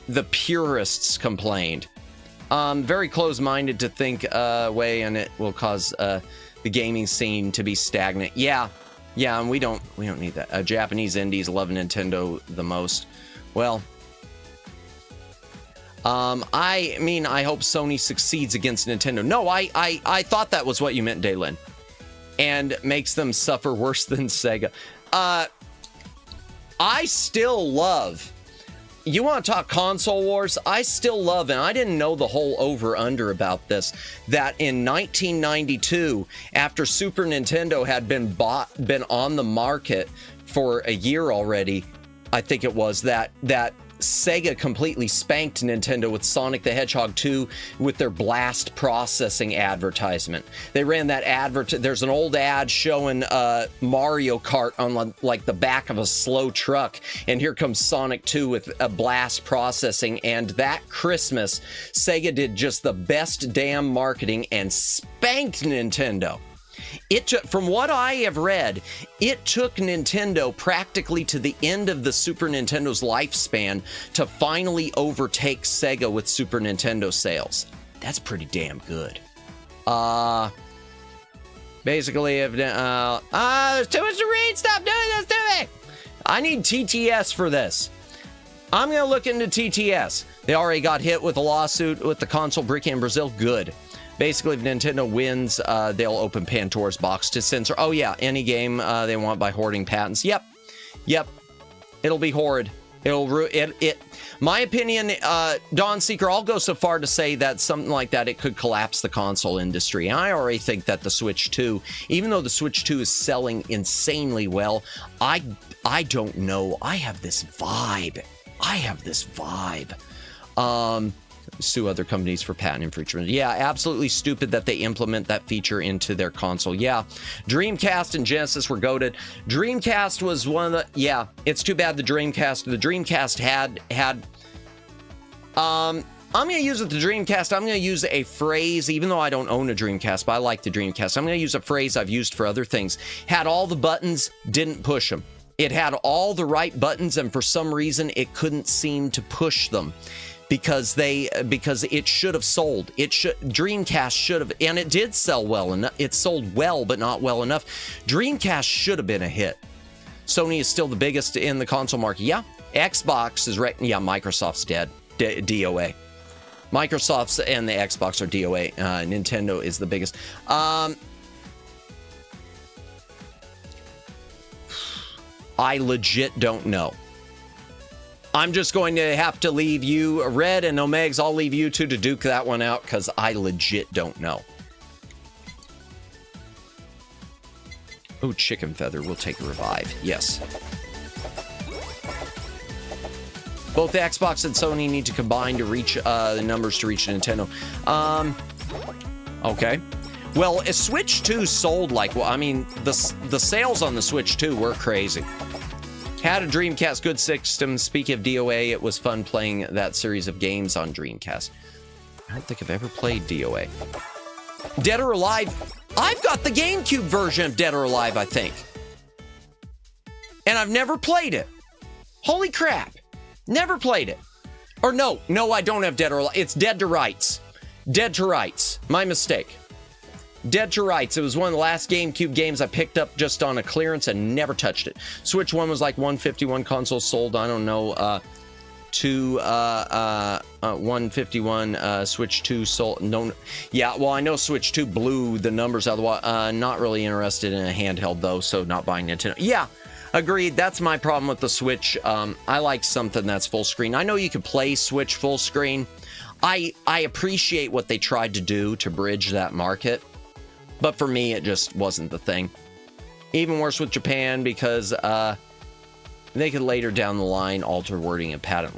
the purists complained. Very close-minded to think way, and it will cause the gaming scene to be stagnant. Yeah, Yeah, and we don't need that. Japanese indies love Nintendo the most. Well, I mean, I hope Sony succeeds against Nintendo. No, I thought that was what you meant, Daylin. And makes them suffer worse than Sega. I still love... You want to talk console wars? I still love, and I didn't know the whole over-under about this, that in 1992, after Super Nintendo had been on the market for a year already, I think it was, that Sega completely spanked Nintendo with Sonic the Hedgehog 2 with their blast processing advertisement. They ran that there's an old ad showing Mario Kart on like the back of a slow truck, and here comes Sonic 2 with a blast processing, and that Christmas, Sega did just the best damn marketing and spanked Nintendo. It took, from what I have read, it took Nintendo practically to the end of the Super Nintendo's lifespan to finally overtake Sega with Super Nintendo sales. That's pretty damn good. Basically, if there's too much to read, stop doing this to me. I need TTS for this. I'm gonna look into TTS. They already got hit with a lawsuit with the console brick in Brazil. Good. Basically, if Nintendo wins, they'll open Pandora's box to censor. Oh yeah, any game they want by hoarding patents. Yep. It'll be horrid. My opinion, Dawn Seeker, I'll go so far to say that something like that, it could collapse the console industry. And I already think that the Switch 2, even though the Switch 2 is selling insanely well, I don't know. I have this vibe. Sue other companies for patent infringement. Yeah, absolutely stupid that they implement that feature into their console. Yeah, Dreamcast and Genesis were goated. Dreamcast was one of the... Yeah, it's too bad the Dreamcast had... I'm going to use it, the Dreamcast. I'm going to use a phrase, even though I don't own a Dreamcast, but I like the Dreamcast. I'm going to use a phrase I've used for other things. Had all the buttons, didn't push them. It had all the right buttons, and for some reason, it couldn't seem to push them. Because it should have sold. Dreamcast should have, and it did sell well enough. It sold well, but not well enough. Dreamcast should have been a hit. Sony is still the biggest in the console market. Yeah, Xbox is right. Yeah, Microsoft's dead. DOA. Microsoft's and the Xbox are DOA. Nintendo is the biggest. I legit don't know. I'm just going to have to leave you, Red and Omegs, I'll leave you two to duke that one out because I legit don't know. Oh, Chicken Feather, we'll take a revive. Yes. Both Xbox and Sony need to combine to reach the numbers to reach Nintendo. Okay. Well, a Switch 2 sold like, well, I mean, the sales on the Switch 2 were crazy. Had a Dreamcast, good system. Speaking of DOA, it was fun playing that series of games on Dreamcast. I don't think I've ever played DOA. Dead or Alive, I've got the GameCube version of Dead or Alive, I think. And I've never played it. Holy crap. Never played it. Or no, I don't have Dead or Alive. It's Dead to Rights. Dead to Rights. My mistake. Dead to Rights. It was one of the last GameCube games I picked up just on a clearance and never touched it. Switch 1 was like 151 consoles sold. I don't know. 151. Switch 2 sold. No. Yeah, well, I know Switch 2 blew the numbers out of the water. Not really interested in a handheld, though, so not buying Nintendo. Yeah, agreed. That's my problem with the Switch. I like something that's full screen. I know you can play Switch full screen. I appreciate what they tried to do to bridge that market. But for me, it just wasn't the thing. Even worse with Japan because they could later down the line alter wording a patent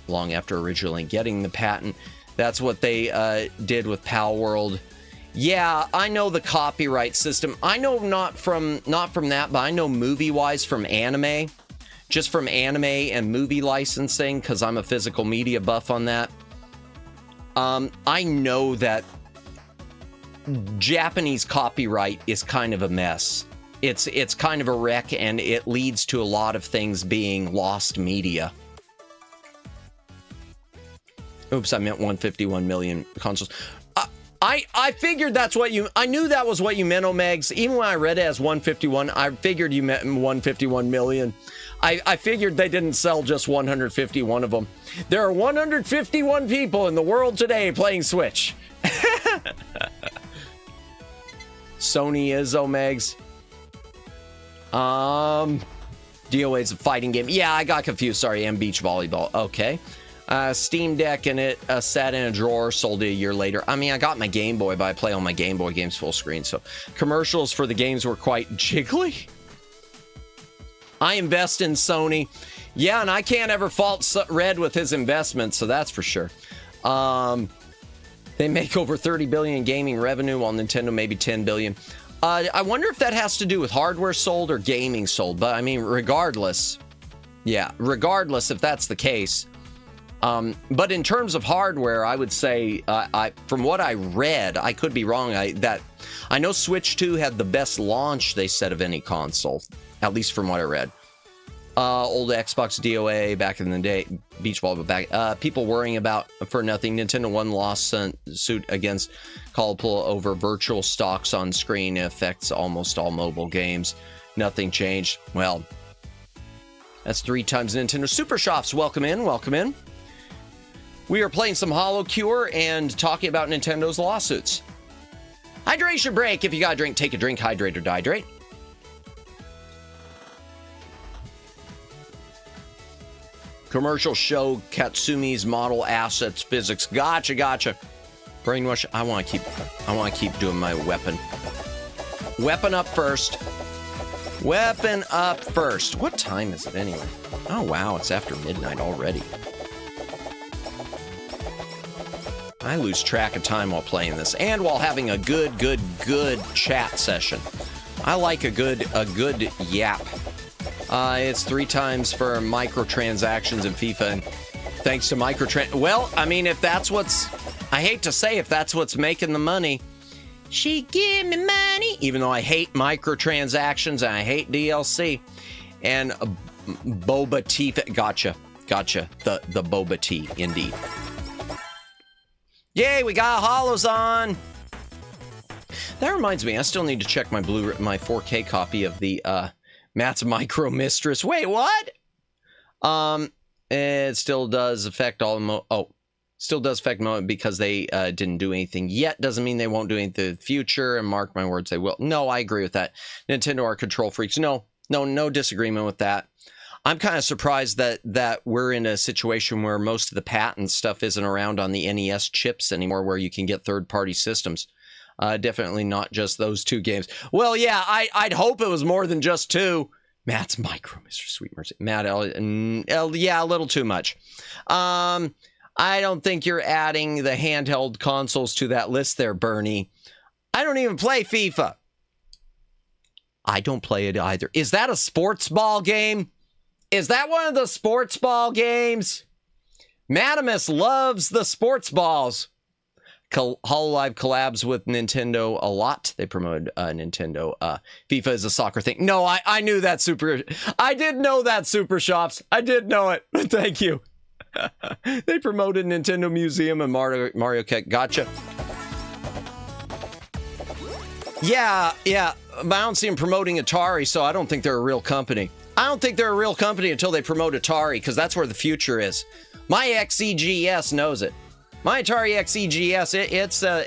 long after originally getting the patent. That's what they did with Pal World. Yeah, I know the copyright system. I know not from that, but I know movie-wise from anime. Just from anime and movie licensing, because I'm a physical media buff on that. I know that Japanese copyright is kind of a mess. It's kind of a wreck, and it leads to a lot of things being lost media. Oops, I meant 151 million consoles. I figured that's what you, I knew that was what you meant, Omegs. Even when I read it as 151, I figured you meant 151 million. I figured they didn't sell just 151 of them. There are 151 people in the world today playing Switch. Sony is, Omegs. DOA is a fighting game. Yeah, I got confused. Sorry, and beach volleyball. Okay. Steam Deck and it sat in a drawer, sold it a year later. I mean, I got my Game Boy, but I play all my Game Boy games full screen, so commercials for the games were quite jiggly. I invest in Sony. Yeah, and I can't ever fault Red with his investments, so that's for sure. They make over 30 billion in gaming revenue, while Nintendo maybe 10 billion. I wonder if that has to do with hardware sold or gaming sold, but I mean, regardless, if that's the case. But in terms of hardware, I would say, from what I read, I could be wrong. I know Switch 2 had the best launch, they said, of any console, at least from what I read. Old Xbox DOA back in the day, beach volleyball back. People worrying about for nothing. Nintendo won lawsuit against Callapul over virtual stocks on screen. It affects almost all mobile games. Nothing changed. Well, that's 3 times Nintendo Super Shops. Welcome in, welcome in. We are playing some HoloCure and talking about Nintendo's lawsuits. Hydration break. If you got a drink, take a drink. Hydrate or dehydrate. Commercial show Katsumi's model assets physics. Gotcha. Brainwash. I want to keep doing my weapon. Weapon up first. Weapon up first. What time is it anyway? Oh wow, it's after midnight already. I lose track of time while playing this, and while having a good chat session. I like a good yap. It's 3 times for microtransactions in FIFA, and thanks to well, I mean, if that's what's, I hate to say, if that's what's making the money, she give me money, even though I hate microtransactions and I hate DLC. And boba tea, gotcha, the boba tea, indeed. Yay, we got Holos on. That reminds me, I still need to check my 4K copy of the Matt's Micro Mistress. Wait, what? It still does affect all still does affect moment because they didn't do anything yet. Doesn't mean they won't do anything in the future, and mark my words, they will. No, I agree with that. Nintendo are control freaks. No disagreement with that. I'm kind of surprised that we're in a situation where most of the patent stuff isn't around on the NES chips anymore, where you can get third-party systems. Definitely not just those 2 games. Well, yeah, I'd hope it was more than just 2. Matt's Micro, Mr. Sweet Mercy. Matt, yeah, a little too much. I don't think you're adding the handheld consoles to that list there, Bernie. I don't even play FIFA. I don't play it either. Is that a sports ball game? Is that one of the sports ball games? Madamus loves the sports balls. HoloLive collabs with Nintendo a lot. They promoted Nintendo. FIFA is a soccer thing. No, I knew that I did know that, Super Shops. I did know it. Thank you. They promoted Nintendo Museum and Mario Kart. Gotcha. Yeah. But I don't see them promoting Atari, so I don't think they're a real company. I don't think they're a real company until they promote Atari, because that's where the future is. My XEGS knows it. My Atari XEGS,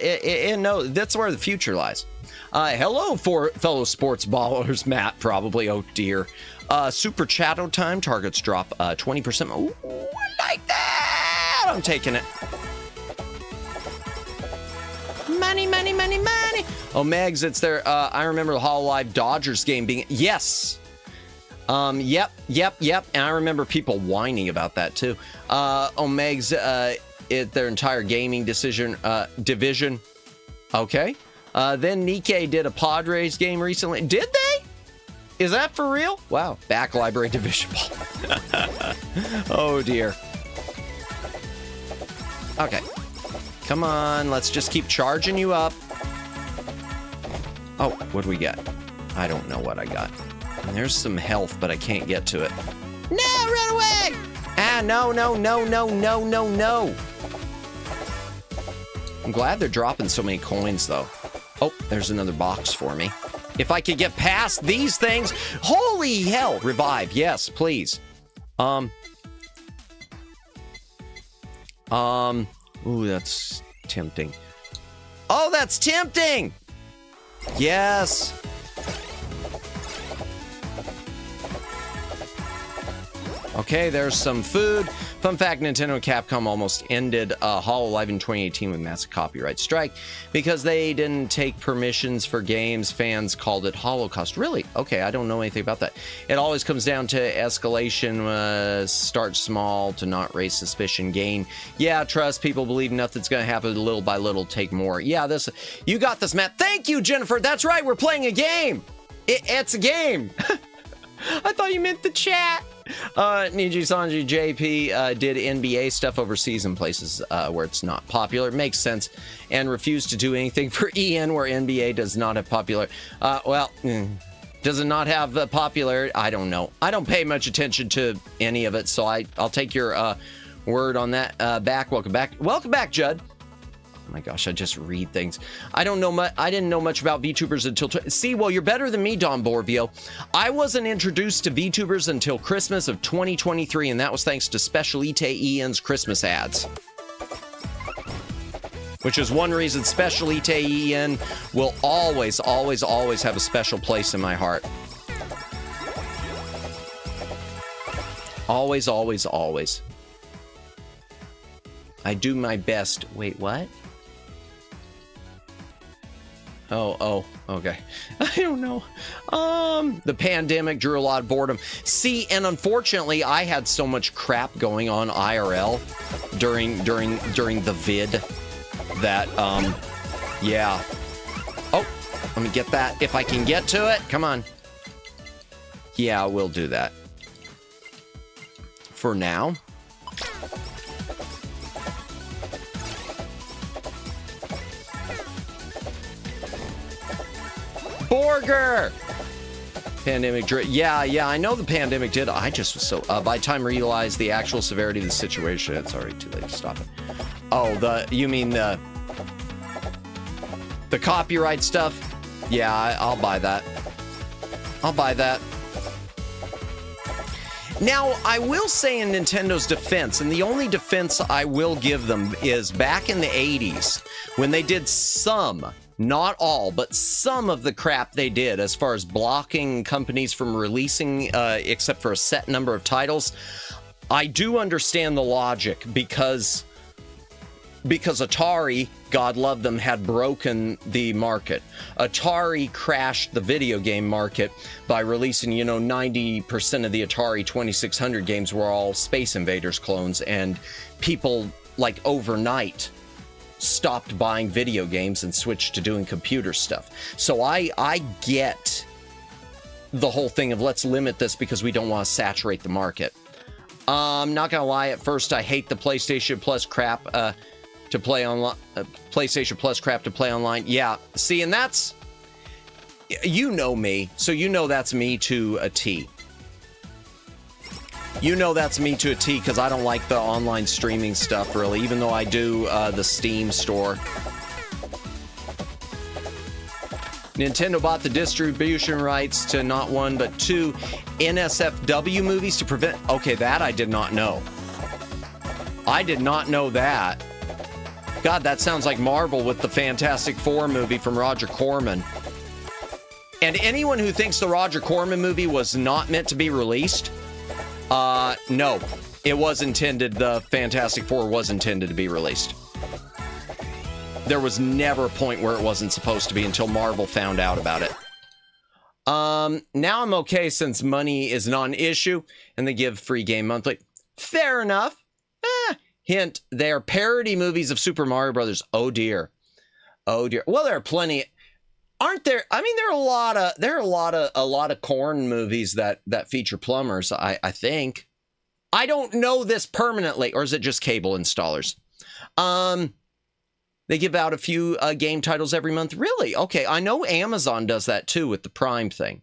it knows that's where the future lies. Hello, for fellow sports ballers, Matt, probably. Oh dear. Super Chatto time. Targets drop 20%. Ooh, I like that. I'm taking it. Money. Oh, Megs, it's there. I remember the HoloLive Dodgers game being. Yes. Yep. And I remember people whining about that too. Megs, their entire gaming division. Okay. Then Nikkei did a Padres game recently. Did they? Is that for real? Wow. Back library division ball. Oh dear. Okay. Come on. Let's just keep charging you up. Oh, what do we get? I don't know what I got. And there's some health, but I can't get to it. No, run away! Ah, no. I'm glad they're dropping so many coins, though. Oh, there's another box for me. If I could get past these things. Holy hell. Revive. Yes, please. Ooh, that's tempting. Oh, that's tempting. Yes. Okay, there's some food. Fun fact, Nintendo and Capcom almost ended HoloLive in 2018 with massive copyright strike because they didn't take permissions for games. Fans called it Holocaust. Really? Okay, I don't know anything about that. It always comes down to escalation. Start small to not raise suspicion. Gain. Yeah, trust. People believe nothing's going to happen. Little by little, take more. Yeah, this. You got this, Matt. Thank you, Jennifer. That's right. We're playing a game. It's a game. I thought you meant the chat. Niji Sanji JP did NBA stuff overseas in places where it's not popular. Makes sense. And refused to do anything for EN where NBA does not have popular. Does it not have popularity? I don't know. I don't pay much attention to any of it, so I'll take your word on that. Welcome back. Welcome back, Judd. Oh my gosh, I just read things. I don't know much. I didn't know much about VTubers until... See, well, you're better than me, Don Borvio. I wasn't introduced to VTubers until Christmas of 2023, and that was thanks to Specialite Ian's Christmas ads. Which is one reason Specialite Ian will always, always, always have a special place in my heart. Always, always, always. I do my best. Wait, what? Oh, okay. I don't know. The pandemic drew a lot of boredom. See, and unfortunately, I had so much crap going on IRL during the vid that, yeah. Oh, let me get that. If I can get to it, come on. Yeah, we'll do that. For now. Borger! Pandemic, yeah, I know the pandemic did. I just was so, by the time I realized the actual severity of the situation, it's already too late to stop it. Oh, you mean the copyright stuff? Yeah, I'll buy that. I'll buy that. Now, I will say in Nintendo's defense, and the only defense I will give them is back in the 80s, when they did some, not all, but some of the crap they did as far as blocking companies from releasing, except for a set number of titles, I do understand the logic because Atari, God love them, had broken the market. Atari crashed the video game market by releasing, 90% of the Atari 2600 games were all Space Invaders clones, and people, like, overnight stopped buying video games and switched to doing computer stuff. So I get the whole thing of let's limit this because we don't want to saturate the market. I'm not gonna lie, at first I hate the PlayStation Plus crap to play online. PlayStation Plus crap to play online. Yeah, see, and that's, you know me, so you know that's me to a T. You know that's me to a T because I don't like the online streaming stuff, really, even though I do the Steam store. Nintendo bought the distribution rights to not one, but two NSFW movies to prevent... Okay, that I did not know. I did not know that. God, that sounds like Marvel with the Fantastic Four movie from Roger Corman. And anyone who thinks the Roger Corman movie was not meant to be released... no, it was intended, the Fantastic Four was intended to be released. There was never a point where it wasn't supposed to be until Marvel found out about it. Now I'm okay since money is not an issue and they give free game monthly. Fair enough. Hint, they are parody movies of Super Mario Brothers. Oh dear. Oh dear. Well, there are plenty. Aren't there? I mean, there are a lot of corn movies that feature plumbers. I think. I don't know this permanently, or is it just cable installers? They give out a few game titles every month. Really? Okay, I know Amazon does that too with the Prime thing.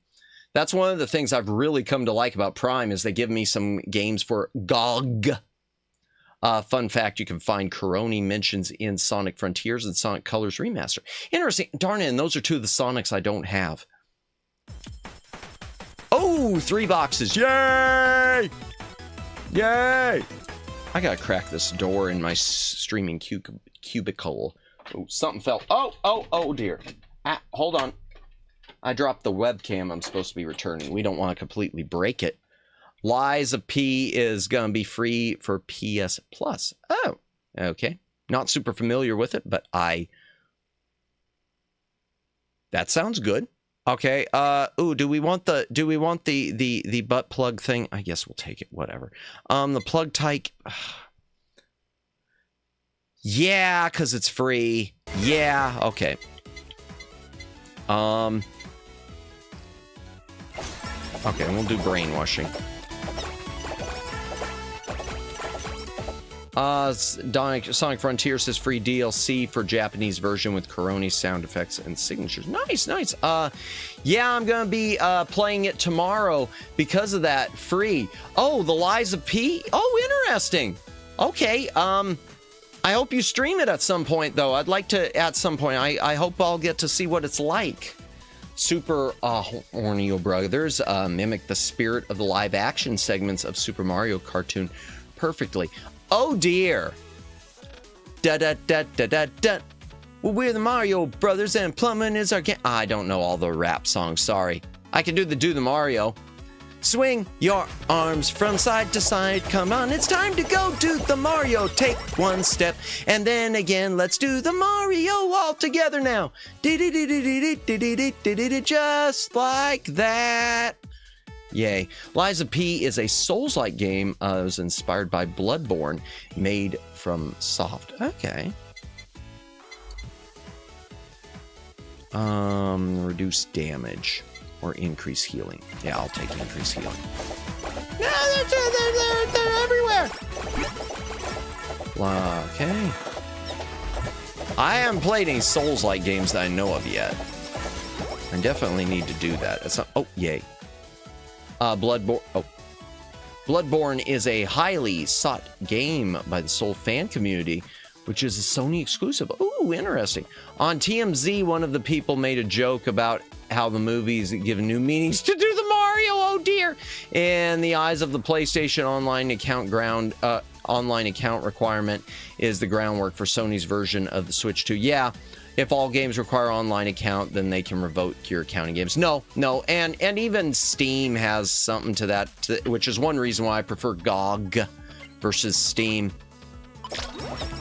That's one of the things I've really come to like about Prime is they give me some games for GOG. Fun fact, you can find Coroni mentions in Sonic Frontiers and Sonic Colors Remaster. Interesting. Darn it, and those are two of the Sonics I don't have. Oh, 3 boxes. Yay! Yay! I gotta crack this door in my streaming cubicle. Oh, something fell. Oh dear. Ah, hold on. I dropped the webcam I'm supposed to be returning. We don't want to completely break it. Lies of P is going to be free for PS Plus. Oh, okay. Not super familiar with it, but that sounds good. Okay. Ooh, do we want the butt plug thing? I guess we'll take it. Whatever. The plug type. Yeah, because it's free. Yeah. Okay. Okay, and we'll do brainwashing. Sonic Frontiers says free DLC for Japanese version with Coroni sound effects and signatures. Nice. Yeah, I'm gonna be playing it tomorrow because of that. Free. Oh, the Lies of P. Oh, interesting. Okay. I hope you stream it at some point, though. I'd like to at some point. I hope I'll get to see what it's like. Super Orneo Brothers mimic the spirit of the live-action segments of Super Mario cartoon perfectly. Oh dear. Da da da da da da. Well, we're the Mario Brothers and plumbing is our game. I don't know all the rap songs. Sorry. I can do the Mario. Swing your arms from side to side. Come on, it's time to go do the Mario. Take one step, and then again, let's do the Mario all together now. Just like that. Yay. Lies of P is a Souls-like game. It was inspired by Bloodborne, made from soft. Okay. Reduce damage. Or increase healing. Yeah, I'll take increase healing. No, they're everywhere. Okay. I haven't played any Souls-like games that I know of yet. I definitely need to do that. It's not, oh, yay. Bloodborne. Oh. Bloodborne is a highly sought game by the Soul fan community, which is a Sony exclusive. Ooh, interesting. On TMZ, one of the people made a joke about how the movies give new meanings to do the Mario, oh dear, in the eyes of the PlayStation online account requirement is the groundwork for Sony's version of the Switch 2. Yeah, if all games require online account, then they can revoke your account in games. No, and even Steam has something to that, which is one reason why I prefer GOG versus Steam.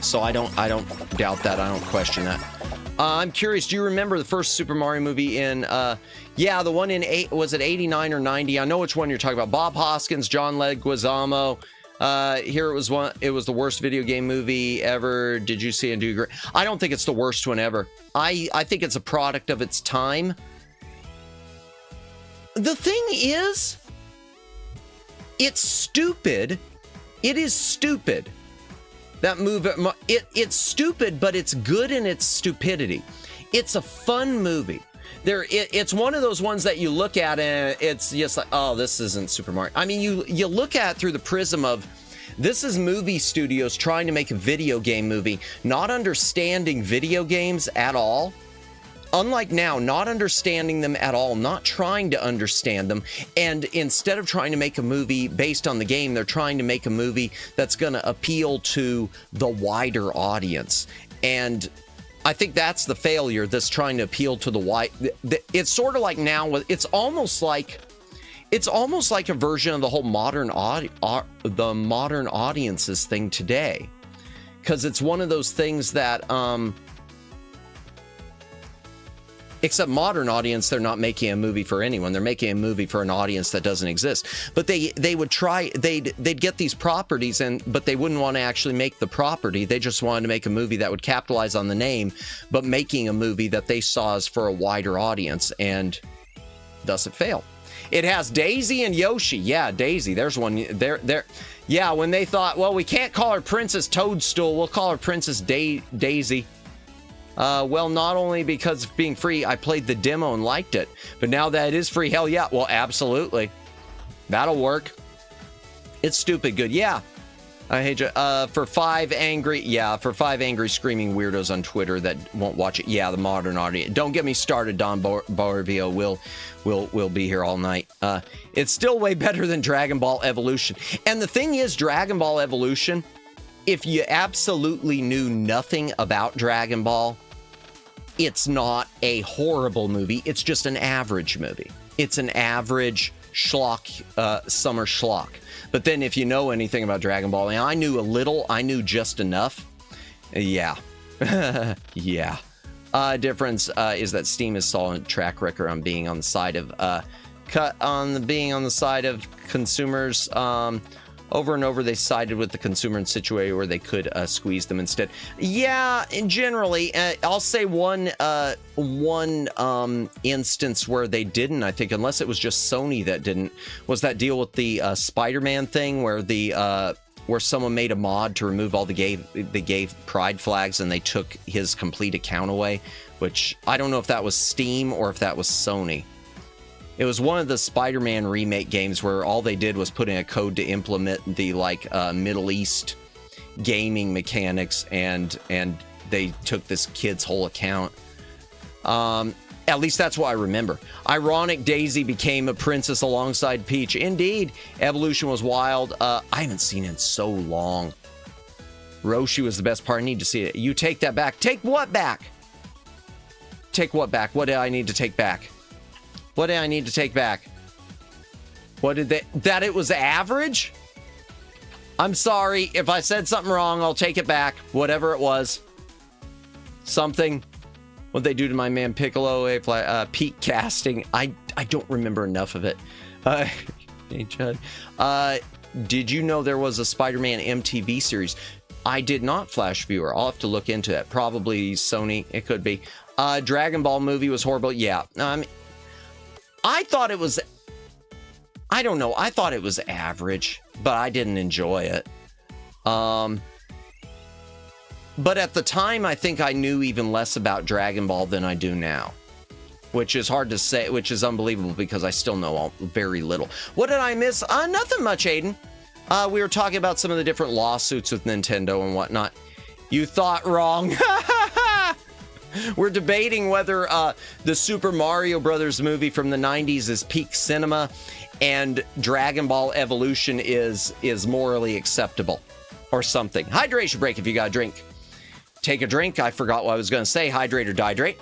So I don't doubt that. I don't question that. I'm curious, do you remember the first Super Mario movie in, yeah, the one in, was it 89 or 90? I know which one you're talking about. Bob Hoskins, John Leguizamo. Here it was the worst video game movie ever. Did you see and do you agree? I don't think it's the worst one ever. I think it's a product of its time. The thing is, it's stupid. It is stupid. That movie, it's stupid, but it's good in its stupidity. It's a fun movie. It's one of those ones that you look at and it's just like, oh, this isn't Super Mario. I mean, you look at it through the prism of, this is movie studios trying to make a video game movie, not understanding video games at all. Unlike now, not understanding them at all, not trying to understand them, and instead of trying to make a movie based on the game, they're trying to make a movie that's going to appeal to the wider audience. And I think that's the failure, that's trying to appeal to the wide. It's sort of like now, it's almost like a version of the whole modern audiences thing today, because it's one of those things that except modern audience, they're not making a movie for anyone. They're making a movie for an audience that doesn't exist. But they would try, they'd get these properties, but they wouldn't want to actually make the property. They just wanted to make a movie that would capitalize on the name, but making a movie that they saw as for a wider audience, and thus it failed. It has Daisy and Yoshi. Yeah, Daisy. There's one. There. Yeah, when they thought, well, we can't call her Princess Toadstool, we'll call her Princess Daisy. Well, not only because of being free, I played the demo and liked it, but now that it is free, hell yeah, well, absolutely. That'll work. It's stupid good. Yeah. I hate you. For five angry screaming weirdos on Twitter that won't watch it. Yeah, the modern audience. Don't get me started, Don Barvio. We'll be here all night. It's still way better than Dragon Ball Evolution. And the thing is, Dragon Ball Evolution, if you absolutely knew nothing about Dragon Ball, it's not a horrible movie. It's just an average movie. It's an average schlock, summer schlock. But then if you know anything about Dragon Ball, and I knew a little, I knew just enough. Yeah. Yeah. Difference is that Steam has solid track record on being on the side of being on the side of consumers. Over and over, they sided with the consumer in a situation where they could squeeze them instead. Yeah, and generally, I'll say one instance where they didn't, I think, unless it was just Sony that didn't, was that deal with the Spider-Man thing where where someone made a mod to remove all the gay pride flags and they took his complete account away, which I don't know if that was Steam or if that was Sony. It was one of the Spider-Man remake games where all they did was put in a code to implement the Middle East gaming mechanics, and they took this kid's whole account. At least that's what I remember. Ironic Daisy became a princess alongside Peach. Indeed, Evolution was wild. I haven't seen it in so long. Roshi was the best part. I need to see it. You take that back. Take what back? Take what back? What did I need to take back? What did I need to take back? What did they... That it was average? I'm sorry. If I said something wrong, I'll take it back. Whatever it was. Something. What'd they do to my man Piccolo? Peak casting. I don't remember enough of it. Hey, Chud. Did you know there was a Spider-Man MTV series? I did not, Flash Viewer. I'll have to look into that. Probably Sony. It could be. Dragon Ball movie was horrible. Yeah. I thought it was, I don't know, I thought it was average, but I didn't enjoy it. But at the time, I think I knew even less about Dragon Ball than I do now, which is hard to say, which is unbelievable because I still know very little. What did I miss? Nothing much, Aiden. We were talking about some of the different lawsuits with Nintendo and whatnot. You thought wrong. We're debating whether the Super Mario Brothers movie from the 90s is peak cinema and Dragon Ball Evolution is morally acceptable or something. Hydration break if you got a drink. Take a drink. I forgot what I was going to say. Hydrate or dihydrate.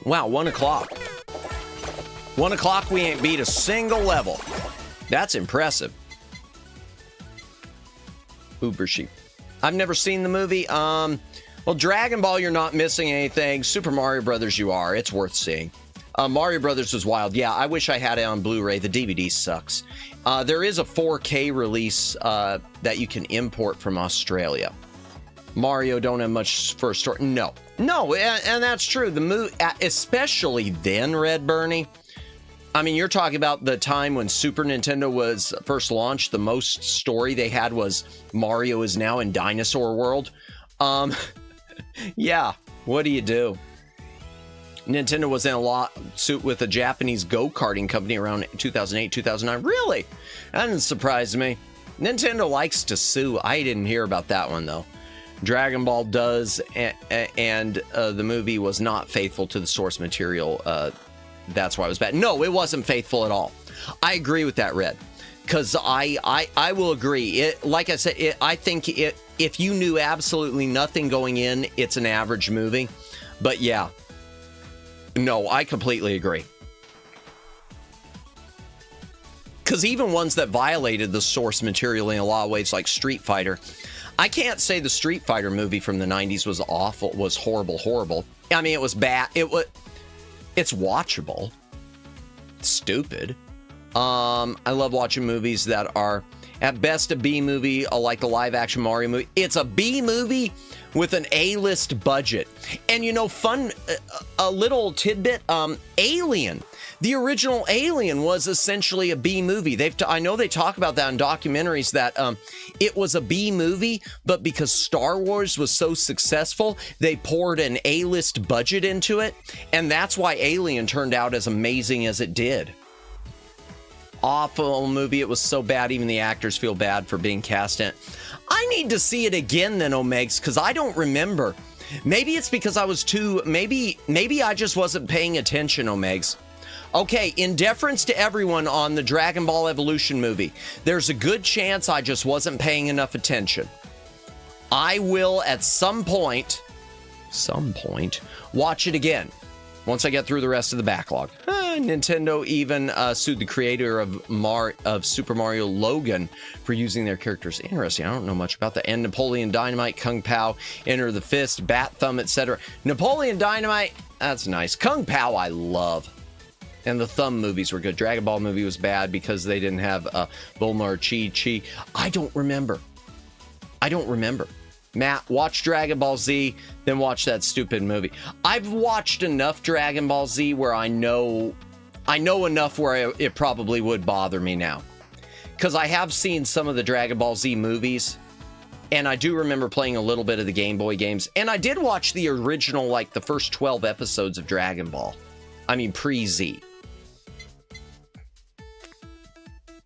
Wow, 1 o'clock. 1 o'clock, we ain't beat a single level. That's impressive. Uber sheep. I've never seen the movie. Well, Dragon Ball, you're not missing anything. Super Mario Brothers, you are. It's worth seeing. Mario Brothers was wild. Yeah, I wish I had it on Blu-ray. The DVD sucks. There is a 4K release that you can import from Australia. Mario don't have much for a story. No, and that's true. The movie, especially then, Red Bernie. I mean, you're talking about the time when Super Nintendo was first launched. The most story they had was Mario is now in Dinosaur World. Yeah, what do you do? Nintendo was in a lawsuit with a Japanese go-karting company around 2008, 2009. Really? That didn't surprise me. Nintendo likes to sue. I didn't hear about that one, though. Dragon Ball does, and the movie was not faithful to the source material. That's why it was bad. No, it wasn't faithful at all. I agree with that, Red, because I will agree. Like I said, I think if you knew absolutely nothing going in, it's an average movie. But yeah, no, I completely agree. Because even ones that violated the source material in a lot of ways, like Street Fighter, I can't say the Street Fighter movie from the 90s was awful, was horrible. I mean, it was bad. It's watchable. It's stupid. I love watching movies that are at best a B movie, like the live action Mario movie. It's a B movie with an A-list budget. And fun, a little tidbit, Alien. The original Alien was essentially a B movie. I know they talk about that in documentaries that it was a B movie, but because Star Wars was so successful, they poured an A-list budget into it, and that's why Alien turned out as amazing as it did. awful movie. It was so bad, even the actors feel bad for being cast in it. I need to see it again then, Omegs, because I don't remember. Maybe it's because I was maybe I just wasn't paying attention, Omegs. Okay, in deference to everyone on the Dragon Ball Evolution movie, there's a good chance I just wasn't paying enough attention. I will at some point, watch it again once I get through the rest of the backlog. Nintendo even sued the creator of Super Mario Logan for using their characters. Interesting. I don't know much about that. And Napoleon Dynamite, Kung Pao, Enter the Fist, Bat Thumb, etc. Napoleon Dynamite, that's nice. Kung Pao, I love. And the Thumb movies were good. Dragon Ball movie was bad because they didn't have Bulma or Chi. I don't remember. Matt, watch Dragon Ball Z, then watch that stupid movie. I've watched enough Dragon Ball Z where I know enough where it probably would bother me now. Because I have seen some of the Dragon Ball Z movies, and I do remember playing a little bit of the Game Boy games. And I did watch the original, like the first 12 episodes of Dragon Ball. I mean, pre-Z.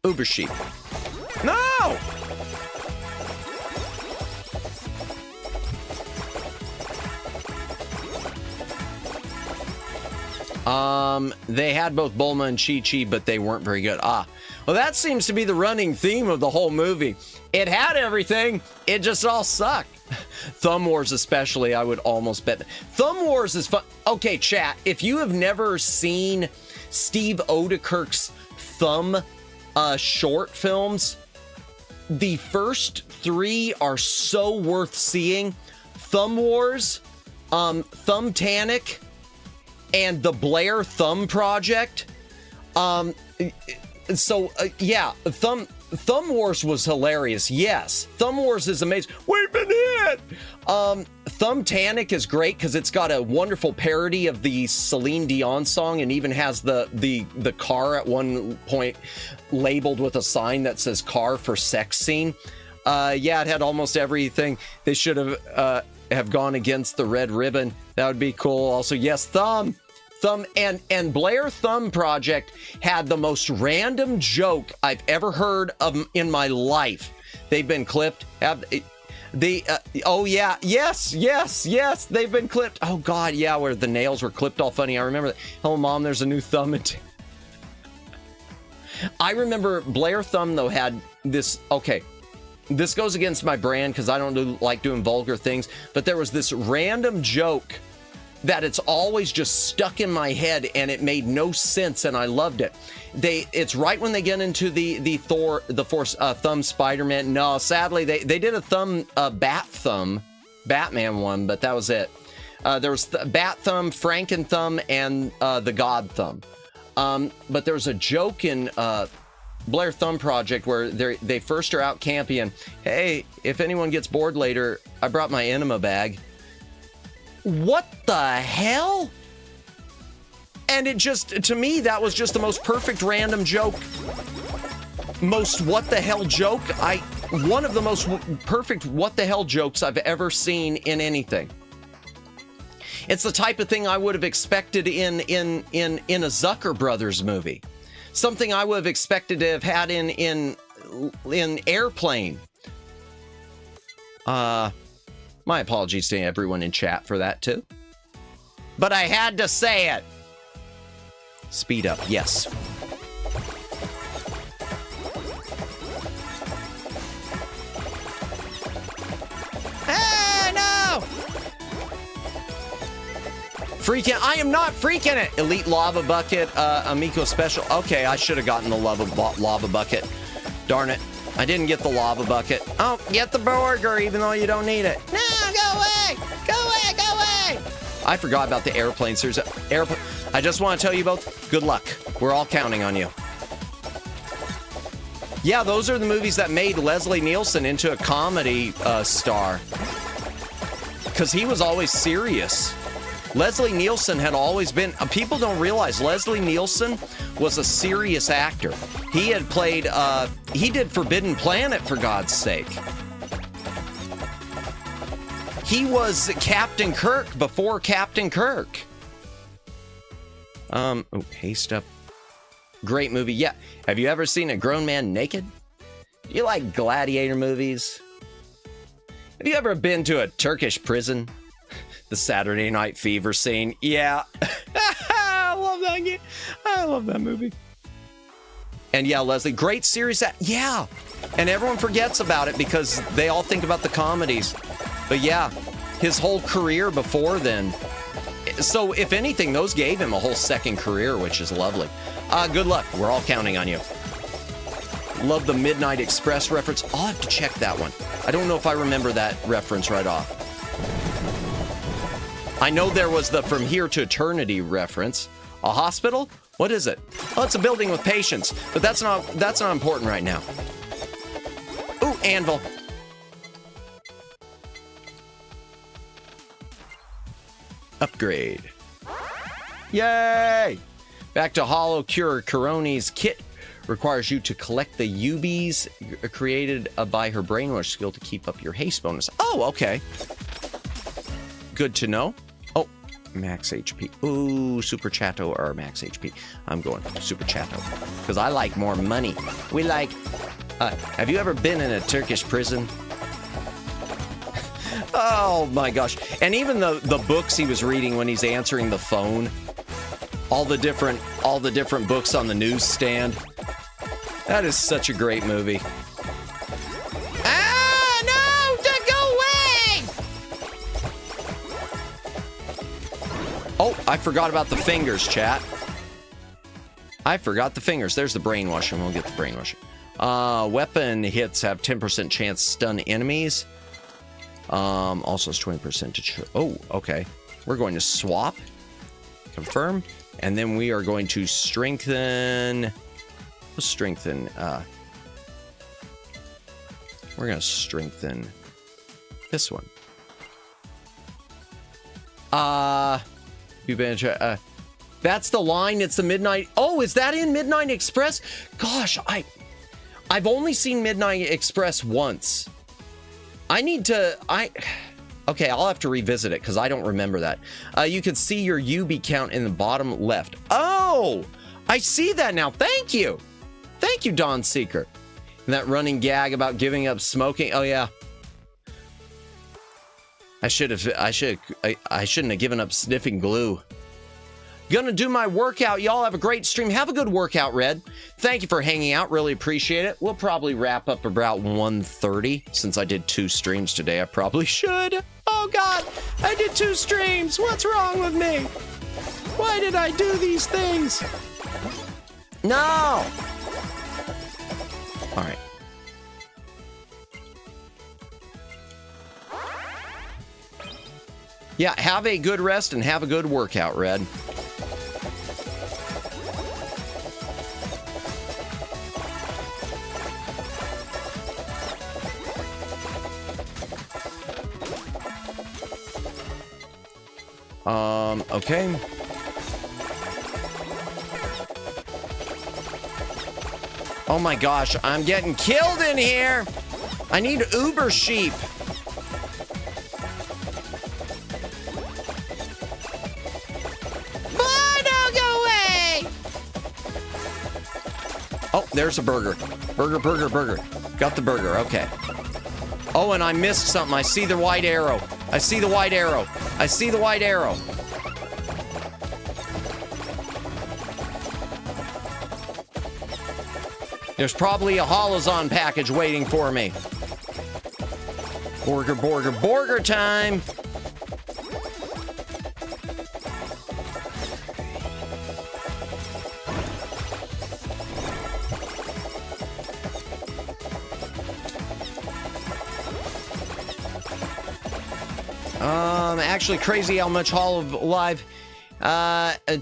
Uber Sheep. No! They had both Bulma and Chi-Chi, but they weren't very good. Well, that seems to be the running theme of the whole movie. It had everything, it just all sucked. Thumb Wars especially, I would almost bet. Thumb Wars is fun. Okay, chat, if you have never seen Steve Odekirk's Thumb short films, the first 3 are so worth seeing. Thumb Wars, Thumbtanic, and the Blair Thumb Project. Yeah, Thumb Wars was hilarious. Yes, Thumb Wars is amazing. We've been hit. Thumbtanic is great because it's got a wonderful parody of the Celine Dion song, and even has the car at one point labeled with a sign that says "car for sex scene." Yeah, it had almost everything. They should have gone against the red ribbon. That would be cool. Also, yes, Thumb and Blair Thumb Project had the most random joke I've ever heard of in my life. They've been clipped. Oh yeah, yes, they've been clipped. Oh God, yeah, where the nails were clipped all funny. I remember that. Oh Mom, there's a new thumb. I remember Blair Thumb though had this. Okay, this goes against my brand because I don't like doing vulgar things, but there was this random joke that it's always just stuck in my head, and it made no sense, and I loved it. It's right when they get into the Thumb Spider-Man. No, sadly, they did a Thumb Batman one, but that was it. There was Bat Thumb, Franken Thumb, and the God Thumb. But there's a joke in Blair Thumb Project where they first are out camping, and hey, if anyone gets bored later, I brought my enema bag. What the hell? And it just, to me, that was just the most perfect random joke. Most what the hell joke. One of the most perfect what the hell jokes I've ever seen in anything. It's the type of thing I would have expected in a Zucker Brothers movie. Something I would have expected to have had in Airplane. My apologies to everyone in chat for that too. But I had to say it. Speed up, yes. Hey, no! Freaking, I am not freaking it. Elite Lava Bucket, Amico Special. Okay, I should have gotten the lava bucket. Darn it. I didn't get the lava bucket. Oh, get the burger even though you don't need it. No, go away! Go away, go away! I forgot about the airplane series. I just want to tell you both, good luck. We're all counting on you. Yeah, those are the movies that made Leslie Nielsen into a comedy star. Because he was always serious. Leslie Nielsen had always been... people don't realize Leslie Nielsen was a serious actor. He had played... he did Forbidden Planet, for God's sake. He was Captain Kirk before Captain Kirk. Oh, haste up. Great movie. Yeah. Have you ever seen a grown man naked? Do you like gladiator movies? Have you ever been to a Turkish prison? The Saturday Night Fever scene. Yeah. I love that game. I love that movie. And yeah, Leslie, great series. Yeah. And everyone forgets about it because they all think about the comedies. But yeah, his whole career before then. So if anything, those gave him a whole second career, which is lovely. Good luck. We're all counting on you. Love the Midnight Express reference. I'll have to check that one. I don't know if I remember that reference right off. I know there was the From Here to Eternity reference. A hospital? What is it? Oh, it's a building with patients, but that's not important right now. Ooh, anvil. Upgrade. Yay! Back to HoloCure. Karoni's kit requires you to collect the UBs created by her brainwash skill to keep up your haste bonus. Oh, okay. Good to know. Oh, max HP. Ooh, super chatto or max HP. I'm going super chatto because I like more money. We like. Have you ever been in a Turkish prison? Oh my gosh. And even the books he was reading when he's answering the phone, all the different books on the newsstand. That is such a great movie. Ah, no, go away. Oh, I forgot about the fingers, chat. I forgot the fingers. There's the brainwash, and we'll get the brainwash. Weapon hits have 10% chance to stun enemies. Also it's 20% to oh, okay. We're going to swap. Confirm. And then we are going to strengthen. We're going to strengthen this one. You've been that's the line. It's the Midnight. Oh, is that in Midnight Express? Gosh, I've only seen Midnight Express once. Okay, I'll have to revisit it because I don't remember that. You can see your UB count in the bottom left. Oh, I see that now. Thank you. Thank you, Dawn Seeker. And that running gag about giving up smoking. Oh, yeah. I shouldn't have given up sniffing glue. Gonna do my workout. Y'all have a great stream. Have a good workout, Red. Thank you for hanging out. Really appreciate it. We'll probably wrap up about 1:30. Since I did 2 streams today, I probably should. Oh, God. I did 2 streams. What's wrong with me? Why did I do these things? No. All right. Yeah, have a good rest and have a good workout, Red. Okay. Oh my gosh, I'm getting killed in here. I need Uber sheep. Oh, there's a burger. Burger. Got the burger. Okay. Oh, and I missed something. I see the white arrow. I see the white arrow. There's probably a Holozon package waiting for me. Burger time. Actually crazy how much HoloLive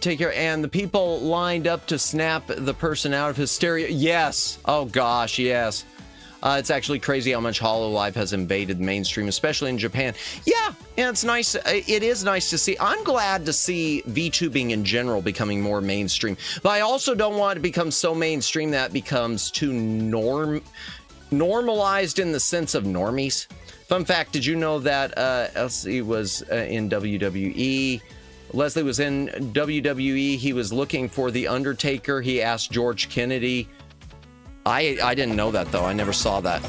take care, and the people lined up to snap the person out of hysteria. Yes. Oh gosh, yes. It's actually crazy how much HoloLive has invaded the mainstream, especially in Japan. Yeah, it's nice. It is nice to see. I'm glad to see VTubing in general becoming more mainstream, but I also don't want it to become so mainstream that it becomes too normalized in the sense of normies. Fun fact, did you know that LC was in WWE Leslie was in WWE. He was looking for The Undertaker. He asked George Kennedy. I didn't know that, though. I never saw that.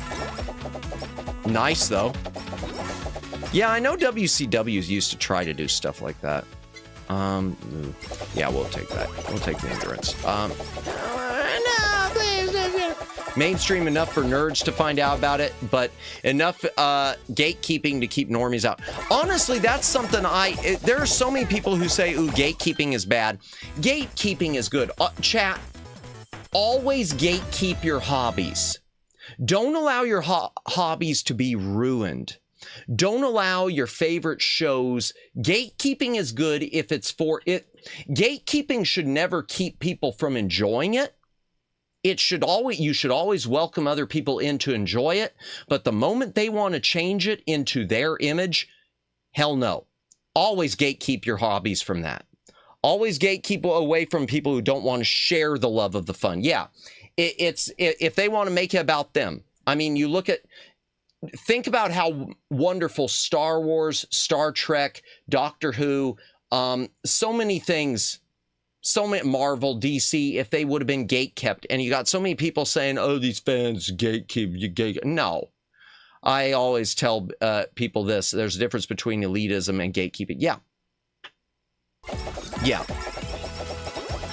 Nice, though. Yeah, I know WCWs used to try to do stuff like that. Yeah, we'll take that. We'll take the endurance. No, please. Mainstream enough for nerds to find out about it, but enough gatekeeping to keep normies out. Honestly, that's something there are so many people who say, ooh, gatekeeping is bad. Gatekeeping is good. Chat, always gatekeep your hobbies. Don't allow your hobbies to be ruined. Don't allow your favorite shows. Gatekeeping is good if it's for it. Gatekeeping should never keep people from enjoying it. You should always welcome other people in to enjoy it. But the moment they want to change it into their image, hell no. Always gatekeep your hobbies from that. Always gatekeep away from people who don't want to share the love of the fun. Yeah, if they want to make it about them. I mean, think about how wonderful Star Wars, Star Trek, Doctor Who, so many things, so many Marvel, DC, if they would have been gatekept. And you got so many people saying, oh, these fans gatekeep. No. I always tell people this. There's a difference between elitism and gatekeeping. Yeah. Yeah.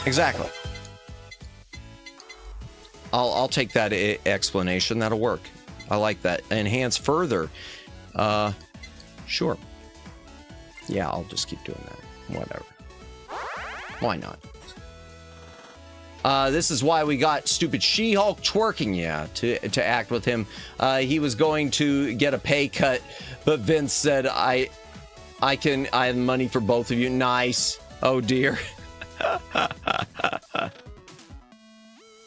Exactly. I'll take that explanation. That'll work. I like that. Enhance further. Sure. Yeah, I'll just keep doing that. Whatever. Why not? This is why we got stupid She-Hulk twerking, yeah, to act with him. He was going to get a pay cut, but Vince said, I have money for both of you. Nice. Oh, dear.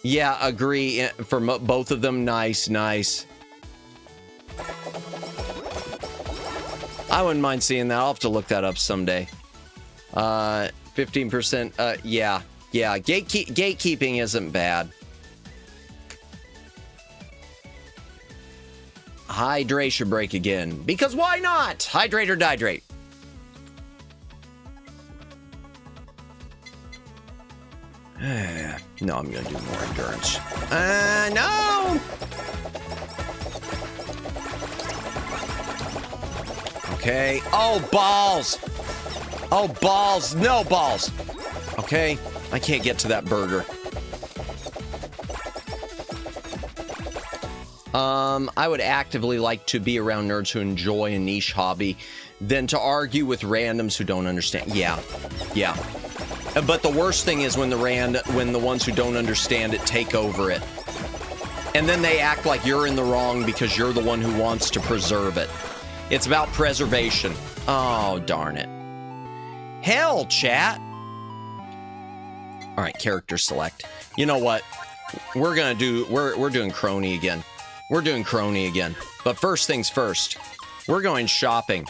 Yeah, agree. For both of them, nice. I wouldn't mind seeing that. I'll have to look that up someday. 15%. Yeah. Gatekeeping isn't bad. Hydration break again. Because why not? Hydrate or dihydrate. No, I'm going to do more endurance. No! Okay. Oh, balls! Oh, balls! No balls! Okay. I can't get to that burger. I would actively like to be around nerds who enjoy a niche hobby than to argue with randoms who don't understand. Yeah. But the worst thing is when the ones who don't understand it take over it. And then they act like you're in the wrong because you're the one who wants to preserve it. It's about preservation. Oh, darn it. Hell, chat. All right, character select. You know what? We're doing crony again. We're doing crony again. But first things first. We're going shopping.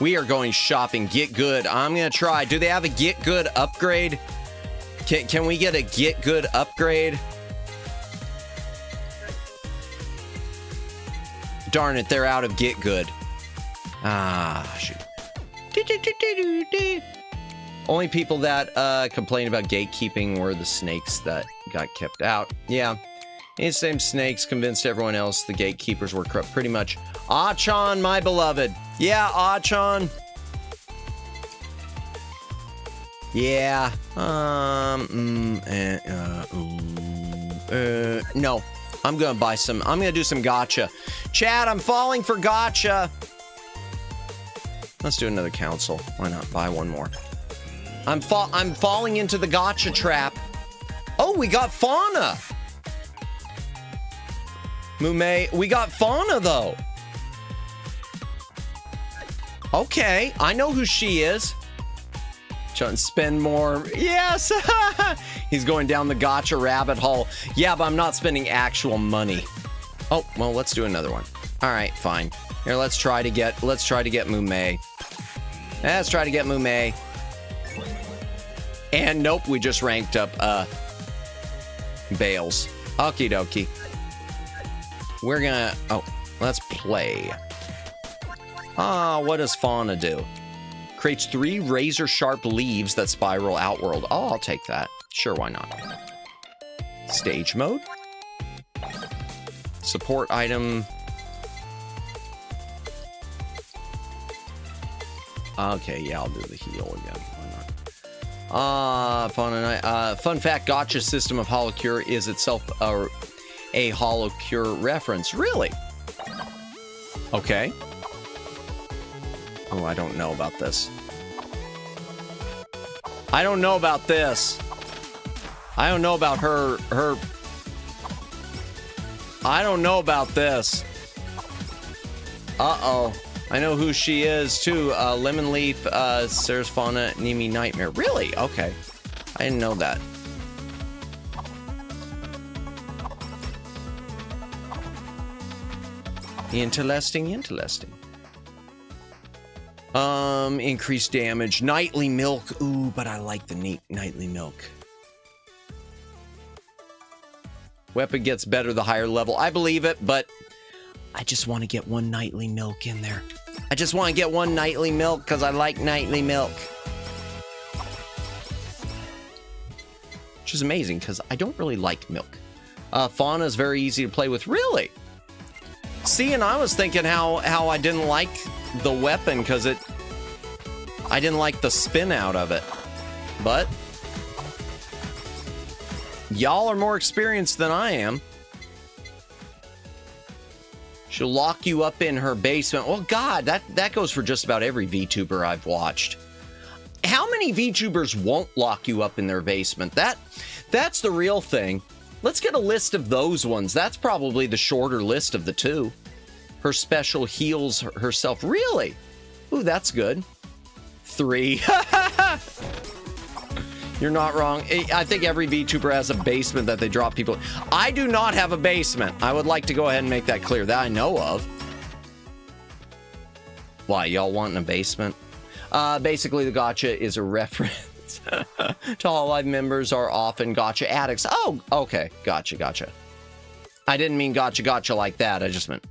We are going shopping. Get good. I'm going to try. Do they have a get good upgrade? Can we get a get good upgrade? Darn it, they're out of get good. Ah, shoot. Only people that complain about gatekeeping were the snakes that got kept out. Yeah. These same snakes convinced everyone else the gatekeepers were corrupt. Pretty much. Achan, my beloved. Yeah, Achan. Yeah. No. I'm gonna buy some. I'm gonna do some gacha. Chad, I'm falling for gacha. Let's do another council. Why not? Buy one more. I'm falling into the gacha trap. Oh, we got Fauna. Mume, we got Fauna though. Okay, I know who she is. Trying to spend more. Yes! He's going down the gacha rabbit hole. Yeah, but I'm not spending actual money. Oh, well, let's do another one. All right, fine. Here, let's try to get Mume. Let's try to get Mume. And nope, we just ranked up Bales. Okie dokie. We're gonna... Oh, let's play. Ah, what does Fauna do? Creates 3 razor-sharp leaves that spiral outward. Oh, I'll take that. Sure, why not? Stage mode. Support item. Okay, yeah, I'll do the heal again. Why not? Fun fact, gotcha system of HoloCure is itself a HoloCure reference. Really? Okay. Oh, I don't know about this. I don't know about this. I don't know about her. I don't know about this. Uh-oh. I know who she is, too. Lemon Leaf, Sarah's Fauna, Nemi Nightmare. Really? Okay. I didn't know that. Interesting, interesting. Increased damage. Nightly milk. Ooh, but I like the nightly milk. Weapon gets better the higher level. I believe it, but I just want to get 1 nightly milk in there. I just want to get 1 nightly milk because I like nightly milk. Which is amazing because I don't really like milk. Fauna is very easy to play with. Really? See, and I was thinking how I didn't like the weapon because I didn't like the spin out of it. But y'all are more experienced than I am. She'll lock you up in her basement. Well, God, that goes for just about every VTuber I've watched. How many VTubers won't lock you up in their basement? That's the real thing. Let's get a list of those ones. That's probably the shorter list of the 2. Her special heals herself. Really? Ooh, that's good. 3. You're not wrong. I think every VTuber has a basement that they drop people. I do not have a basement. I would like to go ahead and make that clear. That I know of. Why, y'all wanting a basement? Basically, the gotcha is a reference to HoloLive members are often gotcha addicts. Oh, okay. Gotcha. I didn't mean gotcha like that. I just meant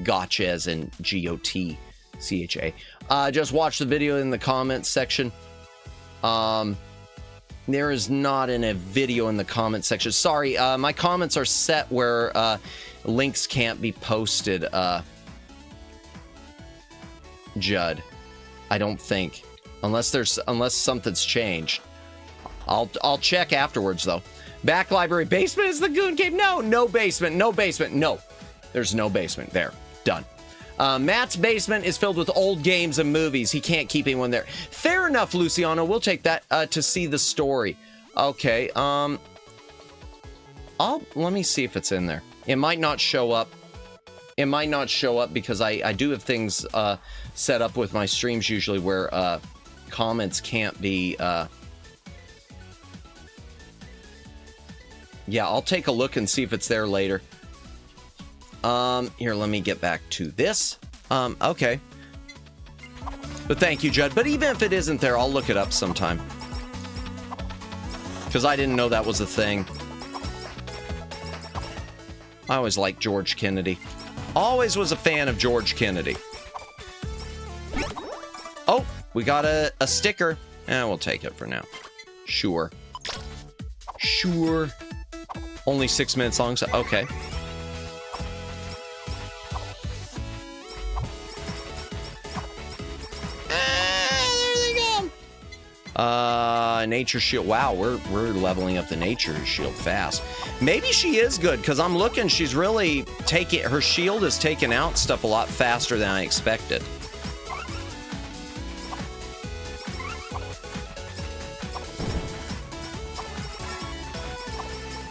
gotcha as in G-O-T-C-H-A. Just watch the video in the comments section. There is not a video in the comment section. Sorry, my comments are set where links can't be posted. Judd, I don't think, unless something's changed. I'll check afterwards though. Back library basement is the Goon Cave. No basement. No, there's no basement there. Done. Matt's basement is filled with old games and movies. He can't keep anyone there. Fair enough, Luciano. We'll take that to see the story. Okay. Let me see if it's in there. It might not show up. It might not show up because I do have things set up with my streams usually where comments can't be. Yeah, I'll take a look and see if it's there later. Here, let me get back to this. Okay. But thank you, Judd. But even if it isn't there, I'll look it up sometime. Because I didn't know that was a thing. I always liked George Kennedy. Always was a fan of George Kennedy. Oh, we got a sticker. We'll take it for now. Sure. Only 6 minutes long, so okay. Nature shield. Wow, we're leveling up the nature shield fast. Maybe she is good because I'm looking. She's really her shield is taking out stuff a lot faster than I expected.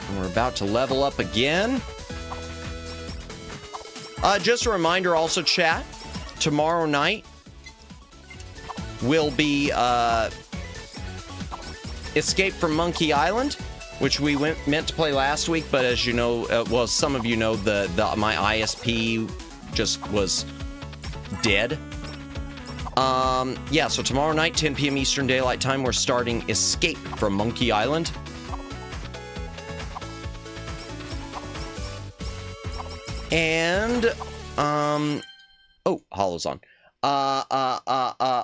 And we're about to level up again. Just a reminder, also, chat. Tomorrow night will be Escape from Monkey Island, which we meant to play last week, but as you know, well, some of you know, my ISP just was dead. Yeah, so tomorrow night, 10 p.m. Eastern Daylight Time, we're starting Escape from Monkey Island. And, oh, Holo's on.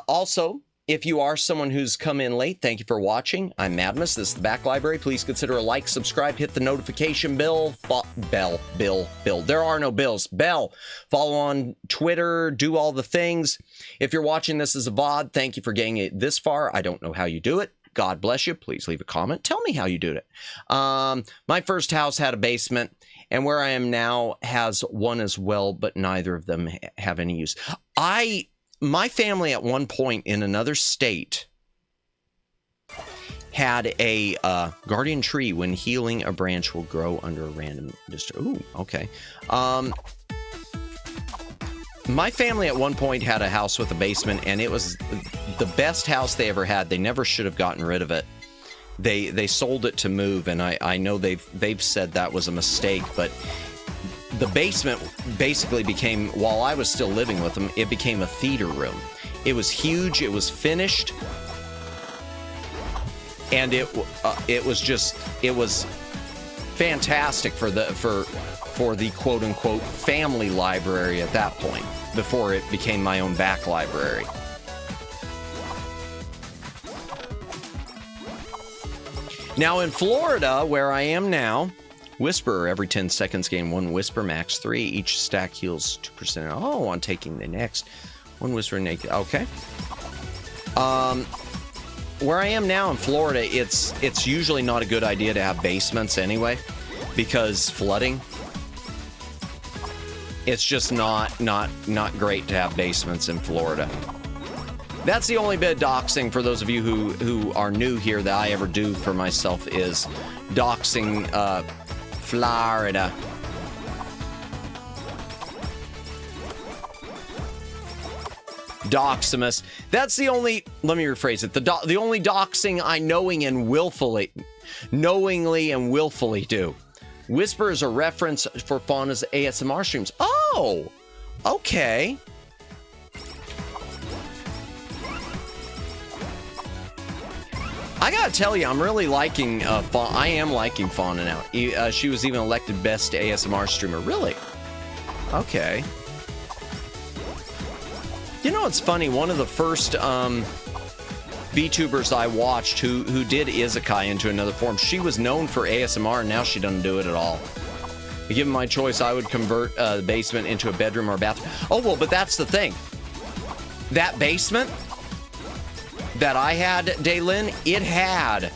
Also, if you are someone who's come in late, thank you for watching. I'm Madmus. This is the Back Library. Please consider a like, subscribe, hit the notification bell. Bell. There are no bills. Bell. Follow on Twitter. Do all the things. If you're watching this as a VOD, thank you for getting it this far. I don't know how you do it. God bless you. Please leave a comment. Tell me how you did it. My first house had a basement, and where I am now has one as well, but neither of them have any use. My family at one point in another state had a guardian tree. When healing, a branch will grow under a random Ooh, okay. My family at one point had a house with a basement, and it was the best house they ever had. They never should have gotten rid of it. They sold it to move, and I know they've said that was a mistake, but the basement basically became, while I was still living with them, it became a theater room. It was huge. It was finished, and it was fantastic for the quote unquote family library at that point, before it became my own back library. Now in Florida, where I am now, Whisperer, every 10 seconds gain 1 Whisper, max 3. Each stack heals 2%. Oh, on taking the next. 1 Whisper naked. Okay. Where I am now in Florida, it's usually not a good idea to have basements anyway, because flooding. It's just not great to have basements in Florida. That's the only bit of doxing for those of you who are new here that I ever do for myself, is doxing Florida. Doximus. That's the only, let me rephrase it, the only doxing I knowingly and willfully do. Whisper is a reference for Fauna's ASMR streams. Oh, okay. I gotta tell you, I'm really liking Fauna. I am liking Fauna now. She was even elected best ASMR streamer. Really? Okay. You know, it's funny. One of the first VTubers I watched who did Isekai into another form, she was known for ASMR, and now she doesn't do it at all. Given my choice, I would convert the basement into a bedroom or a bathroom. Oh, well, but that's the thing. That basement that I had, Daylin, it had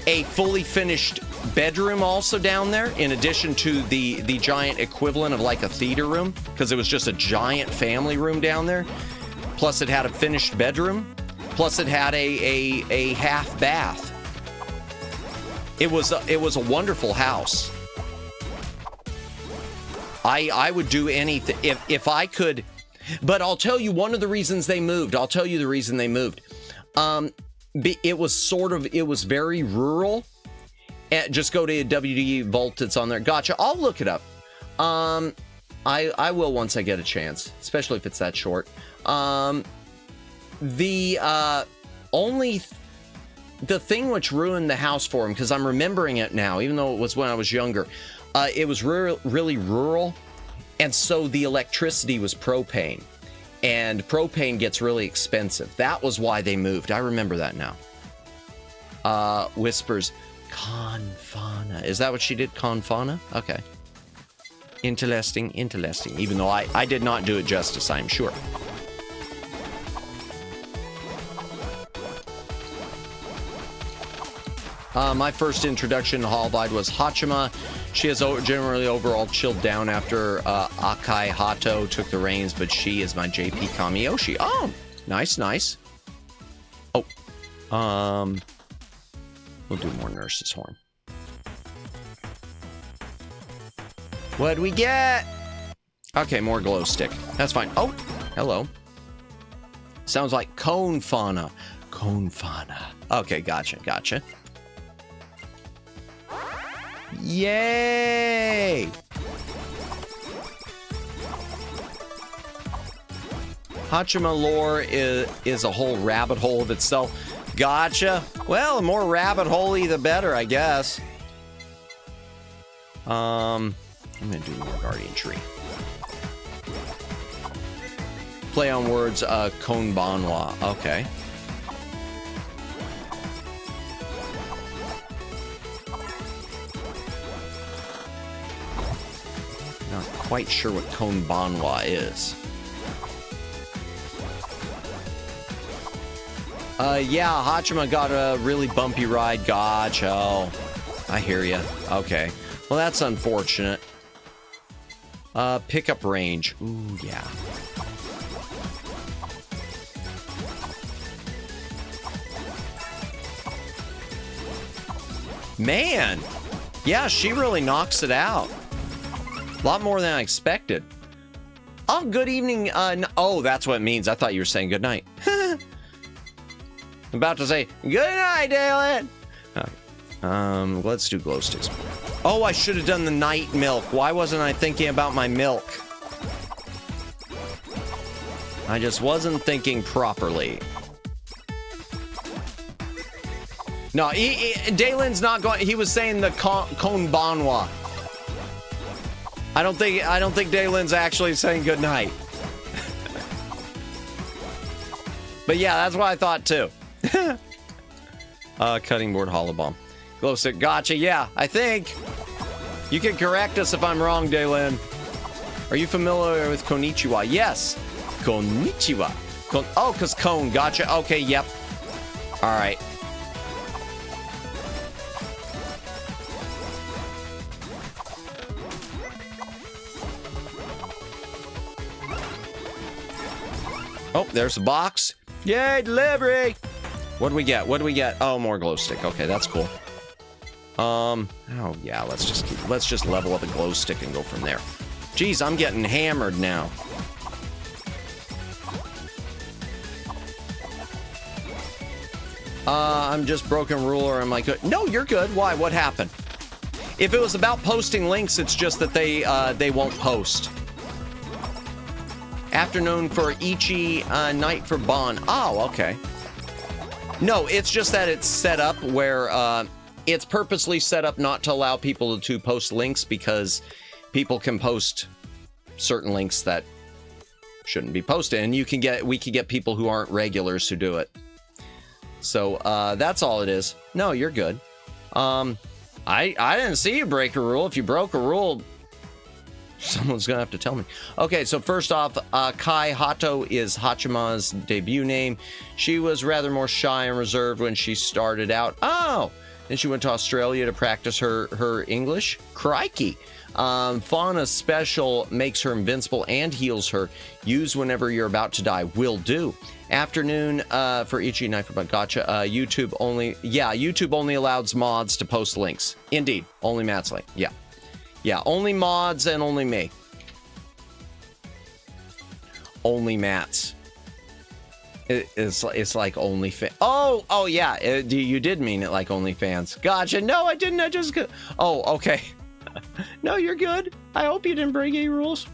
a fully finished bedroom also down there, in addition to the giant equivalent of like a theater room, because it was just a giant family room down there. Plus it had a finished bedroom. Plus it had a half bath. It was a wonderful house. I would do anything if I could. But I'll tell you one of the reasons they moved. I'll tell you the reason they moved. It was very rural. Just go to WD Vault. It's on there. Gotcha. I'll look it up. I will once I get a chance, especially if it's that short. The thing which ruined the house for him, because I'm remembering it now, even though it was when I was younger, it was really rural. And so the electricity was propane, and propane gets really expensive. That was why they moved. I remember that now. Whispers, Confana. Is that what she did? Confana? Okay. Interesting. Even though I did not do it justice, I'm sure. My first introduction to HoloLive was Hachima. She has generally overall chilled down after Akai Hato took the reins, but she is my JP Kamiyoshi. Oh, nice. Oh, we'll do more Nurse's Horn. What'd we get? Okay, more glow stick. That's fine. Oh, hello. Sounds like Cone Fauna. Okay, gotcha. Yay! Hachima lore is a whole rabbit hole of itself. Gotcha. Well, the more rabbit hole-y, the better, I guess. I'm gonna do more Guardian Tree. Play on words, konbanwa. Okay. Not quite sure what konbanwa is. Yeah, Hachima got a really bumpy ride. Gotcha. Oh, I hear ya. Okay. Well, that's unfortunate. Pickup range. Ooh, yeah. Man! Yeah, she really knocks it out. A lot more than I expected. Oh, good evening. Oh, that's what it means. I thought you were saying good night. About to say, good night, Dalen. Let's do glow sticks. Oh, I should have done the night milk. Why wasn't I thinking about my milk? I just wasn't thinking properly. No, Dalen's not going. He was saying the konbanwa. I don't think Dalen's actually saying good night. But yeah, that's what I thought too. Cutting board hollow bomb. Glow stick. Gotcha. Yeah, I think. You can correct us if I'm wrong, Dalen. Are you familiar with konnichiwa? Yes. Konnichiwa. Oh, because cone. Gotcha. Okay, yep. All right. Oh, there's a box. Yay, delivery! What do we get? What do we get? Oh, more glow stick. Okay, that's cool. Oh yeah, let's just level up a glow stick and go from there. Jeez, I'm getting hammered now. I'm just broken ruler. I'm like, no, you're good. Why? What happened? If it was about posting links, it's just that they won't post. Afternoon for Ichi, night for Bon. Oh, okay. No, it's just that it's set up where it's purposely set up not to allow people to post links because people can post certain links that shouldn't be posted, and we can get people who aren't regulars who do it. So that's all it is. No, you're good. I didn't see you break a rule. If you broke a rule, someone's gonna have to tell me. Okay, so first off, Kai Hato is Hachima's debut name. She was rather more shy and reserved when she started out. Oh, then she went to Australia to practice her English. Crikey. Fauna special makes her invincible and heals her. Use whenever you're about to die. Will do. Afternoon for Ichi, night for Gotcha. YouTube only. Yeah, YouTube only allows mods to post links. Indeed, only Matt's link. Yeah. Yeah, only mods and only me. Only Matt's. It's like OnlyFans. Oh yeah, you did mean it like OnlyFans. Gotcha. No, I didn't. I just. Oh, okay. No, you're good. I hope you didn't break any rules.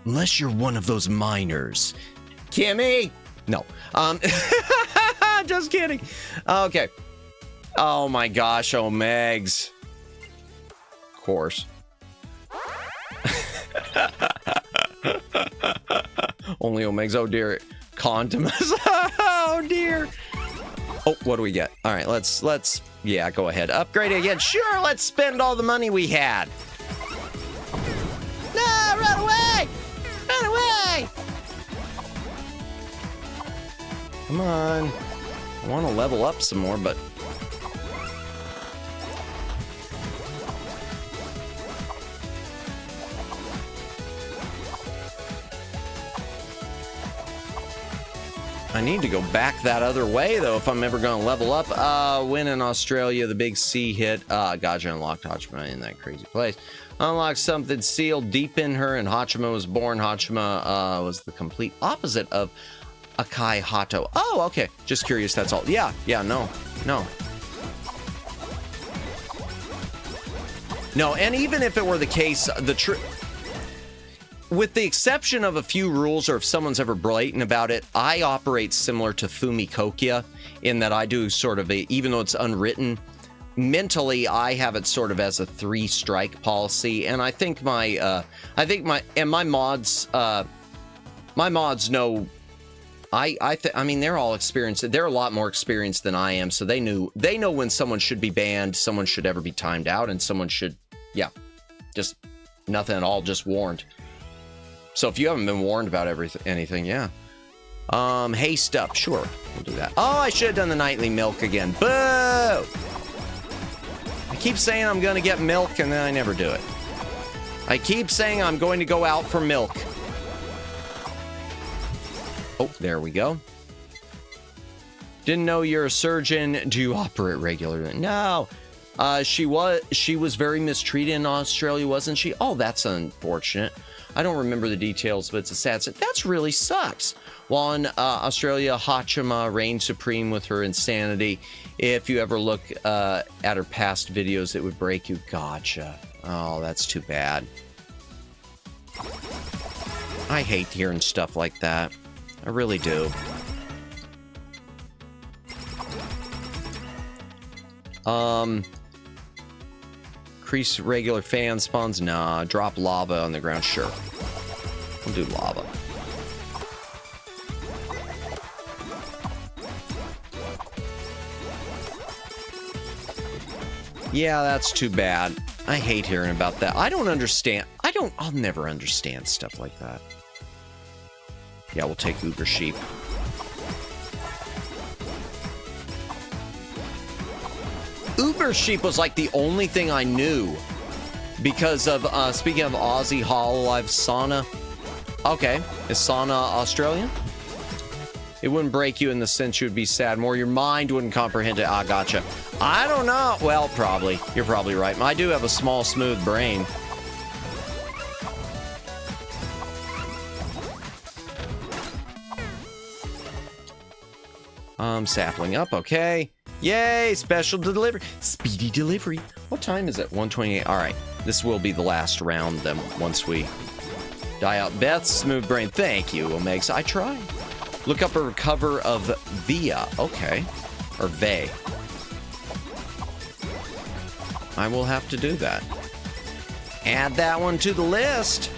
Unless you're one of those minors. Kimmy. No. Just kidding. Okay. Oh my gosh, Megs. Course. Only Omegas. Oh dear. Condoms. Oh dear. Oh, what do we get? All right, let's yeah, go ahead. Upgrade again. Sure, let's spend all the money we had. No, run away! Run away! Come on. I want to level up some more, but I need to go back that other way, though, if I'm ever going to level up. Win in Australia, the big C hit. Gotcha, unlocked Hachima in that crazy place. Unlocked something sealed deep in her, and Hachima was born. Hachima was the complete opposite of Akai Hato. Oh, okay. Just curious, that's all. Yeah, no. No, and even if it were the case, with the exception of a few rules, or if someone's ever blatant about it, I operate similar to Fumi Kokia in that I do sort of even though it's unwritten, mentally I have it sort of as a 3-strike policy, and I think my mods My mods know. I mean, they're all experienced. They're a lot more experienced than I am, so they know when someone should be banned, someone should ever be timed out, and someone should, yeah, just nothing at all, just warned. So if you haven't been warned about anything, yeah. Haste up, sure, we'll do that. Oh, I should have done the nightly milk again. Boo! I keep saying I'm gonna get milk, and then I never do it. I keep saying I'm going to go out for milk. Oh, there we go. Didn't know you're a surgeon. Do you operate regularly? No. She was very mistreated in Australia, wasn't she? Oh, that's unfortunate. I don't remember the details, but it's a sad story. That's really sucks. While in Australia, Hachima reigned supreme with her insanity. If you ever look at her past videos, it would break you. Gotcha. Oh, that's too bad. I hate hearing stuff like that. I really do. Increase regular fan spawns? Nah. Drop lava on the ground? Sure. We'll do lava. Yeah, that's too bad. I hate hearing about that. I don't understand. I'll never understand stuff like that. Yeah, we'll take Uber Sheep. Uber Sheep was like the only thing I knew because of, speaking of Aussie HoloLive, Sauna. Okay, is Sauna Australian? It wouldn't break you in the sense you would be sad. More your mind wouldn't comprehend it. Ah, gotcha. I don't know. Well, probably. You're probably right. I do have a small, smooth brain. Sapling up, okay. Yay, special delivery. Speedy delivery. What time is it? 1:28. All right. This will be the last round then once we die out. Beth, smooth brain. Thank you, Omegs. I tried. Look up a cover of Via. Okay. Or Vey. I will have to do that. Add that one to the list.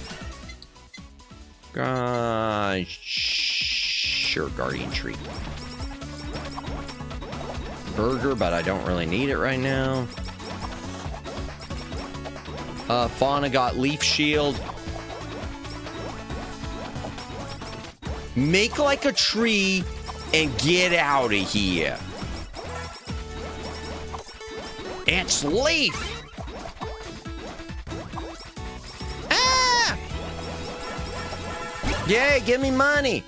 Sure, Guardian Tree. Burger, but I don't really need it right now. Fauna got Leaf Shield. Make like a tree and get out of here. It's Leaf. Ah! Yay, give me money.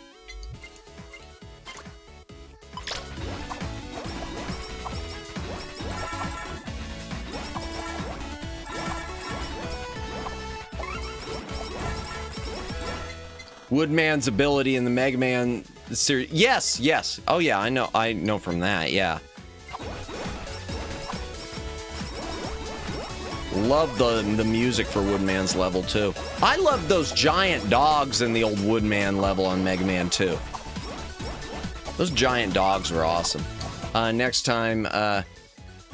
Woodman's ability in the Mega Man series. Yes, yes. Oh yeah, I know from that, yeah. Love the music for Woodman's level too. I love those giant dogs in the old Woodman level on Mega Man 2. Those giant dogs were awesome. Next time I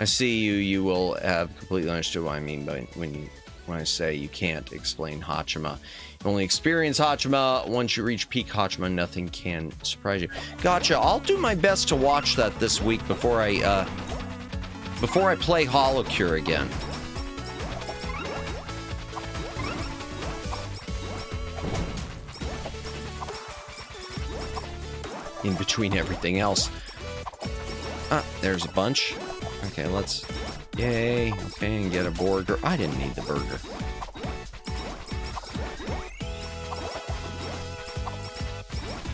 see you, you will have completely understood what I mean by when I say you can't explain Hachima. You only experience Hachima. Once you reach peak Hachima, nothing can surprise you. Gotcha. I'll do my best to watch that this week before I play HoloCure again. In between everything else. There's a bunch. Okay, let's... Yay. Okay, and get a burger. I didn't need the burger.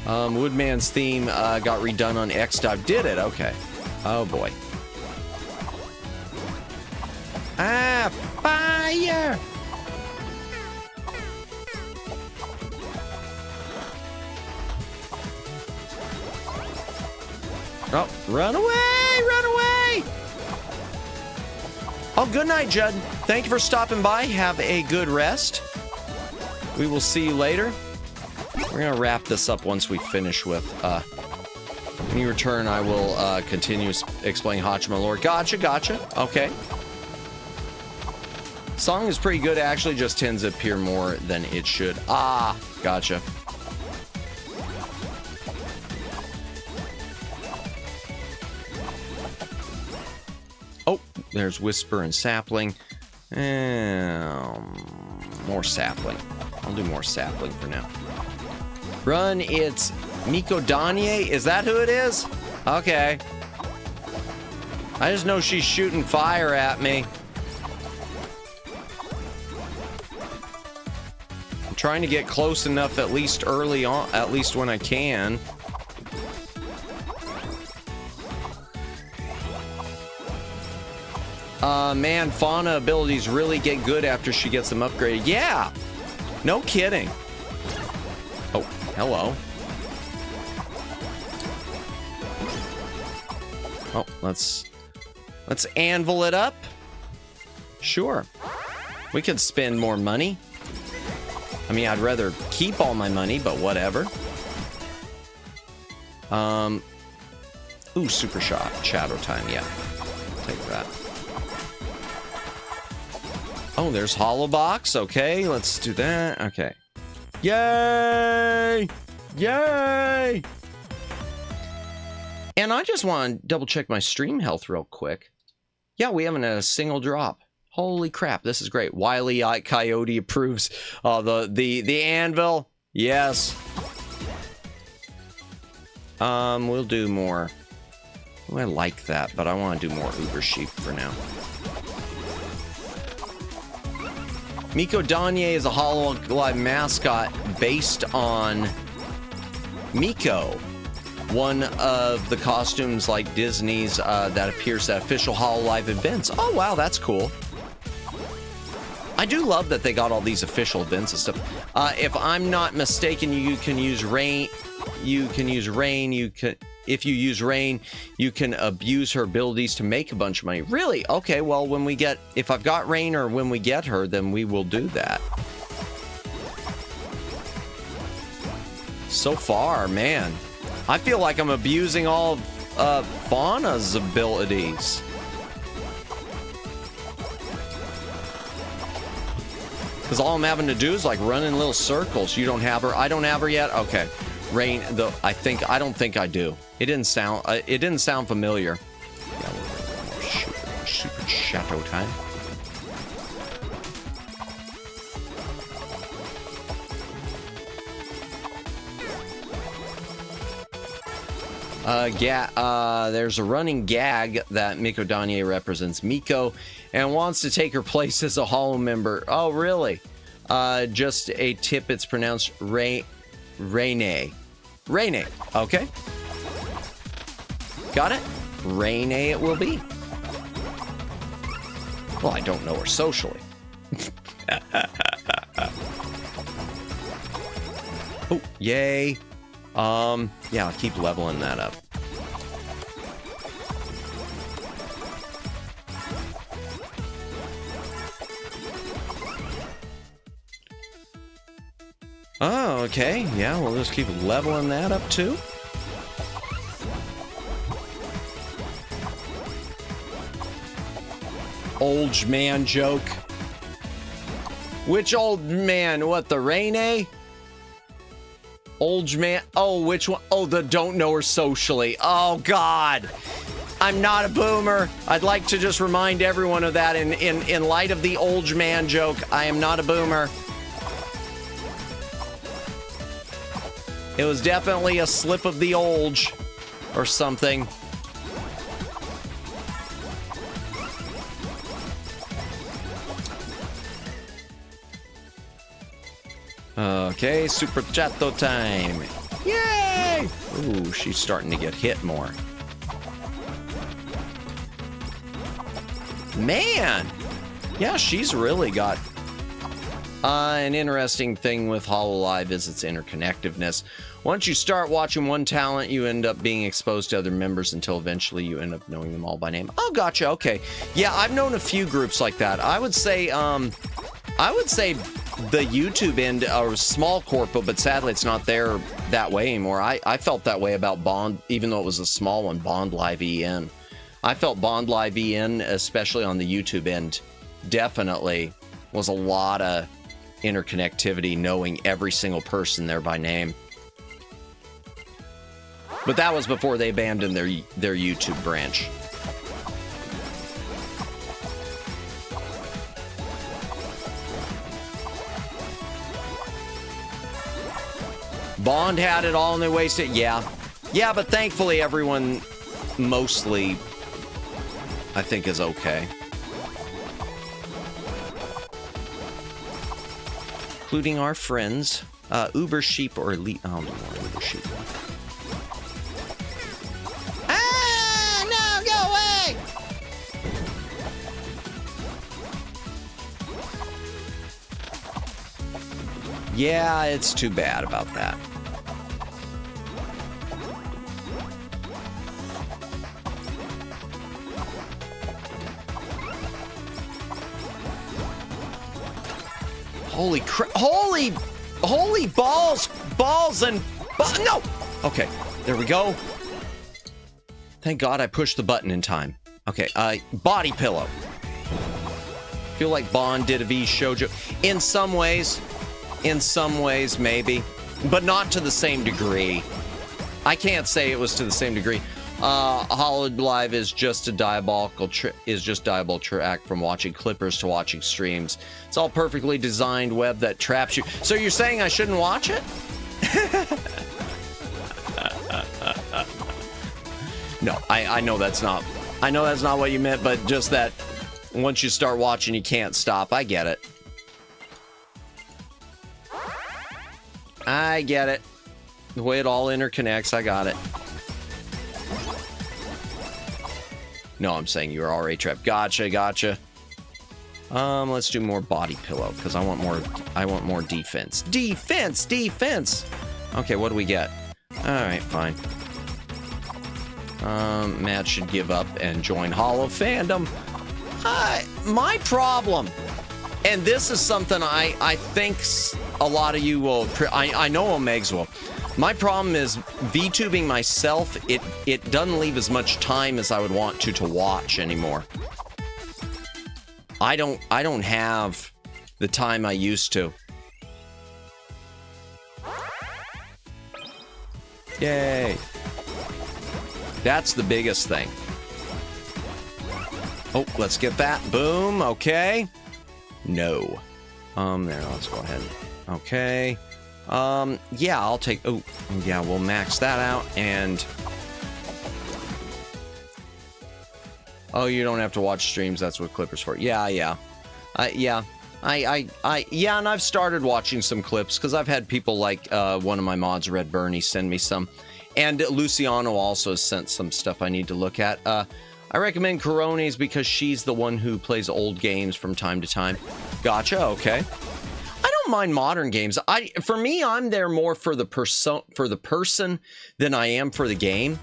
Woodman's theme got redone on X-Dive. Did it? Okay. Oh, boy. Ah, fire! Oh, run away! Run away! Oh, good night, Judd. Thank you for stopping by. Have a good rest. We will see you later. We're going to wrap this up once we finish with... when you return, I will continue explaining Hachima lore. Gotcha, gotcha. Okay. Song is pretty good. It actually just tends to appear more than it should. Ah, gotcha. there's Whisper and Sapling. More Sapling. I'll do more Sapling for now. Run, it's Miko Danye. Is that who it is? Okay. I just know she's shooting fire at me. I'm trying to get close enough at least early on, at least when I can. Man, Fauna abilities really get good after she gets them upgraded. Yeah, no kidding. Oh, hello. Oh, let's anvil it up. Sure. We could spend more money. I mean, I'd rather keep all my money, but whatever. Ooh, super shot. Shadow time, yeah. Take that. Oh, there's Holobox. Okay, let's do that. Okay. Yay! Yay! And I just want to double check my stream health real quick. Yeah, we haven't had a single drop. Holy crap, this is great. Wily Coyote approves. The anvil. Yes. We'll do more. Oh, I like that, but I want to do more Uber Sheep for now. Miko Danye is a HoloLive mascot based on Miko, one of the costumes like Disney's that appears at official HoloLive events. Oh wow, that's cool. I do love that they got all these official events and stuff. If I'm not mistaken, you can use rain. If you use Rain, you can abuse her abilities to make a bunch of money. Really? Okay, well, if I've got Rain or when we get her, then we will do that. So far, man, I feel like I'm abusing all of Fauna's abilities. Because all I'm having to do is like run in little circles. You don't have her. I don't have her yet. Okay. Rain, though, I don't think I do. It didn't sound familiar. Yeah, more super shadow time. There's a running gag that Miko Danye represents Miko and wants to take her place as a Holo member. Oh, really? Just a tip, it's pronounced Rene. Rene. Okay. Got it? Rene it will be. Well, I don't know her socially. Oh, yay. Yeah, I'll keep leveling that up. Oh, okay. Yeah, we'll just keep leveling that up too. Old man joke. Which old man? What, the Rene? Old man. Oh, which one? Oh, the don't know her socially. Oh, God. I'm not a boomer. I'd like to just remind everyone of that in light of the old man joke. I am not a boomer. It was definitely a slip of the olge or something. Okay, super chatto time. Yay! Ooh, she's starting to get hit more. Man! Yeah, she's really got... an interesting thing with HoloLive is its interconnectiveness. Once you start watching one talent, you end up being exposed to other members until eventually you end up knowing them all by name. Oh, gotcha. Okay. Yeah, I've known a few groups like that. I would say the YouTube end are small corpo, but sadly it's not there that way anymore. I felt that way about Bond, even though it was a small one, Bond Live EN. I felt Bond Live EN, especially on the YouTube end, definitely was a lot of interconnectivity, knowing every single person there by name. But that was before they abandoned their YouTube branch. Bond had it all and they wasted it. Yeah. Yeah, but thankfully everyone mostly, I think, is okay. Including our friends. Uber sheep or elite. I'll do more Uber sheep. Ah, no, go away! Yeah, it's too bad about that. Holy crap! Holy balls and no. Okay, there we go. Thank God I pushed the button in time. Okay, body pillow. Feel like Bond did a V shoujo in some ways maybe, but not to the same degree. I can't say it was to the same degree. HoloLive is just a diabolical track from watching clippers to watching streams. It's all perfectly designed web that traps you. So you're saying I shouldn't watch it? No, I know that's not. I know that's not what you meant, but just that once you start watching, you can't stop. I get it. I get it. The way it all interconnects, I got it. No, I'm saying you're already trapped. Gotcha. Let's do more body pillow because I want more defense. Defense. Okay, what do we get? All right, fine. Matt should give up and join Holo fandom. My problem, and this is something I think a lot of you will. I know Omegs will. My problem is VTubing myself. It doesn't leave as much time as I would want to watch anymore. I don't have the time I used to. Yay. That's the biggest thing. Oh, let's get that. Boom. Okay. No. There, let's go ahead. Okay. Yeah, I'll take... Oh, yeah, we'll max that out, and... Oh, you don't have to watch streams, that's what Clipper's for. Yeah. Yeah, and I've started watching some clips, because I've had people like one of my mods, Red Bernie, send me some. And Luciano also sent some stuff I need to look at. I recommend Coronis because she's the one who plays old games from time to time. Gotcha, okay. I don't mind modern games. For me, I'm there more for the person than I am for the game.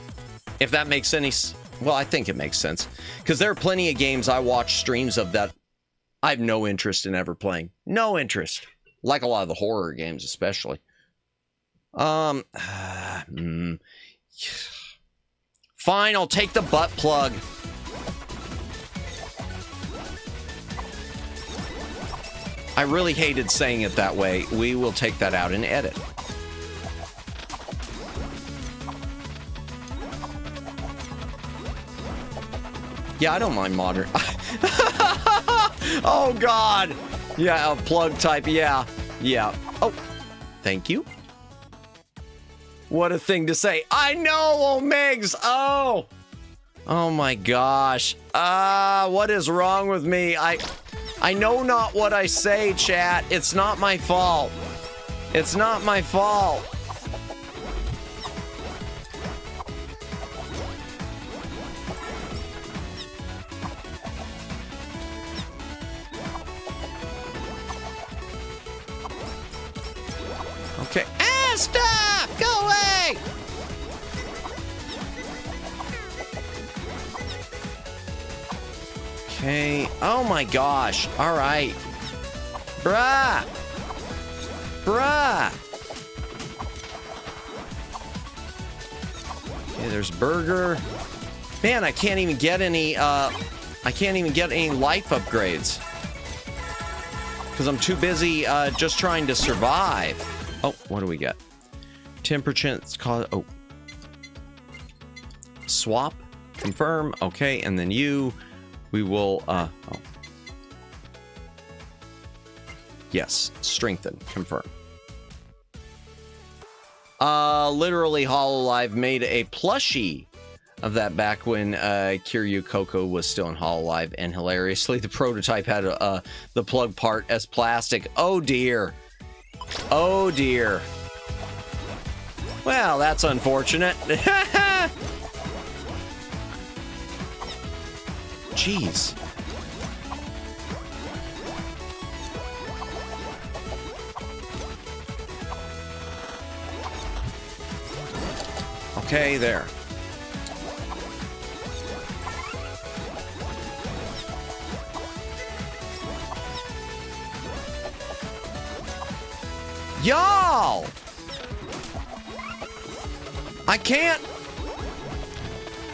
If that makes any... Well, I think it makes sense. Because there are plenty of games I watch streams of that I have no interest in ever playing. No interest. Like a lot of the horror games, especially. Fine, I'll take the butt plug. I really hated saying it that way. We will take that out and edit. Yeah, I don't mind modern. Oh, God. Yeah, a plug type. Yeah. Oh, thank you. What a thing to say. I know, Omegs. Oh my gosh. What is wrong with me? I know not what I say, chat. It's not my fault. It's not my fault. Okay. Stop! Go away! Okay. Oh my gosh. All right. Bruh. Okay, there's burger. Man, I can't even get any life upgrades. Because I'm too busy just trying to survive. Oh, what do we get? 10% cause. Oh. Swap. Confirm. Okay, and then we will, oh. Yes, strengthen. Confirm. Literally, HoloLive made a plushie of that back when Kiryu Coco was still in HoloLive, and hilariously, the prototype had the plug part as plastic. Oh dear. Oh dear. Well, that's unfortunate. Jeez. Okay, there. Y'all! I can't.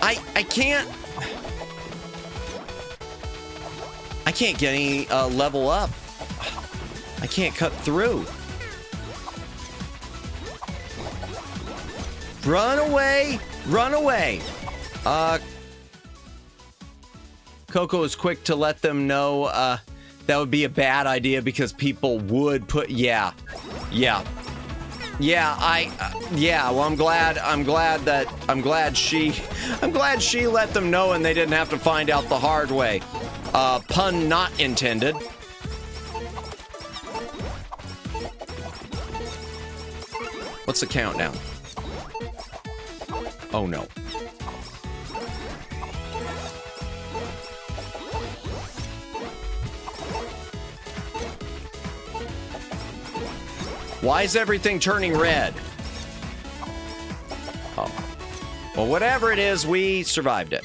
I can't. I can't get any level up. I can't cut through. Run away! Run away! Coco is quick to let them know that would be a bad idea because people would put yeah. Well, I'm glad she let them know and they didn't have to find out the hard way. Pun not intended. What's the countdown? Oh no. Why is everything turning red? Oh. Well, whatever it is, we survived it.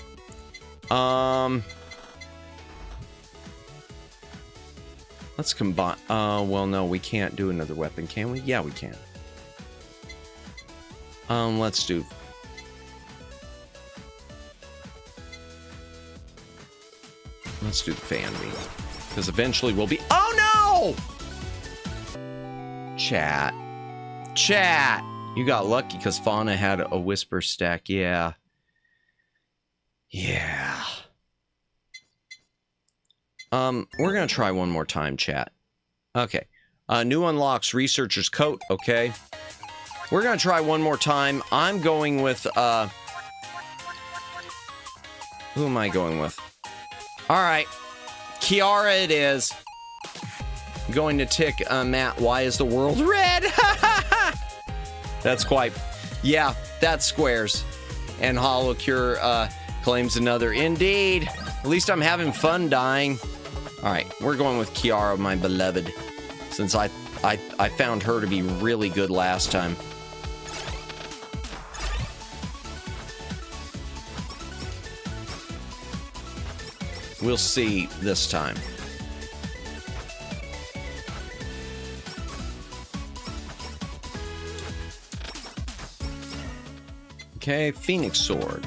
Let's combine. Well, no, we can't do another weapon, can we? Yeah, we can. Let's do. Let's do the fan beam. Because eventually we'll be. Oh no! Chat. You got lucky because Fauna had a whisper stack. Yeah. We're gonna try one more time, chat. Okay. New unlocks researcher's coat. Okay. We're gonna try one more time. I'm going with who am I going with? Alright. Kiara it is. Going to tick Matt, why is the world red? That's quite. Yeah, that's squares. And HoloCure claims another. Indeed. At least I'm having fun dying. Alright, we're going with Kiara, my beloved. Since I found her to be really good last time. We'll see this time. Okay, Phoenix Sword.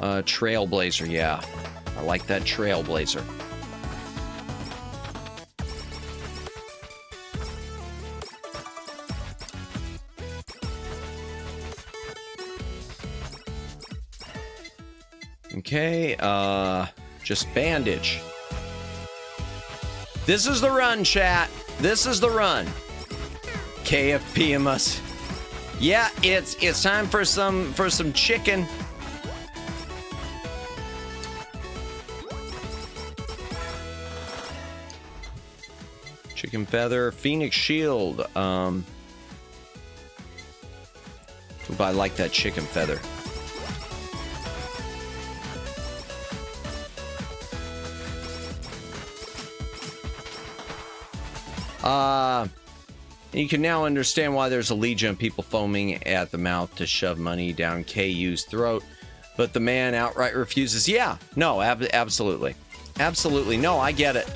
Trailblazer, yeah. I like that Trailblazer. Okay, just bandage. This is the run, chat. This is the run. KFPMS. Yeah, it's time for some chicken. Chicken feather, Phoenix shield. Ooh, I like that chicken feather. You can now understand why there's a legion of people foaming at the mouth to shove money down KU's throat, but the man outright refuses. Yeah, no, absolutely. Absolutely. No, I get it.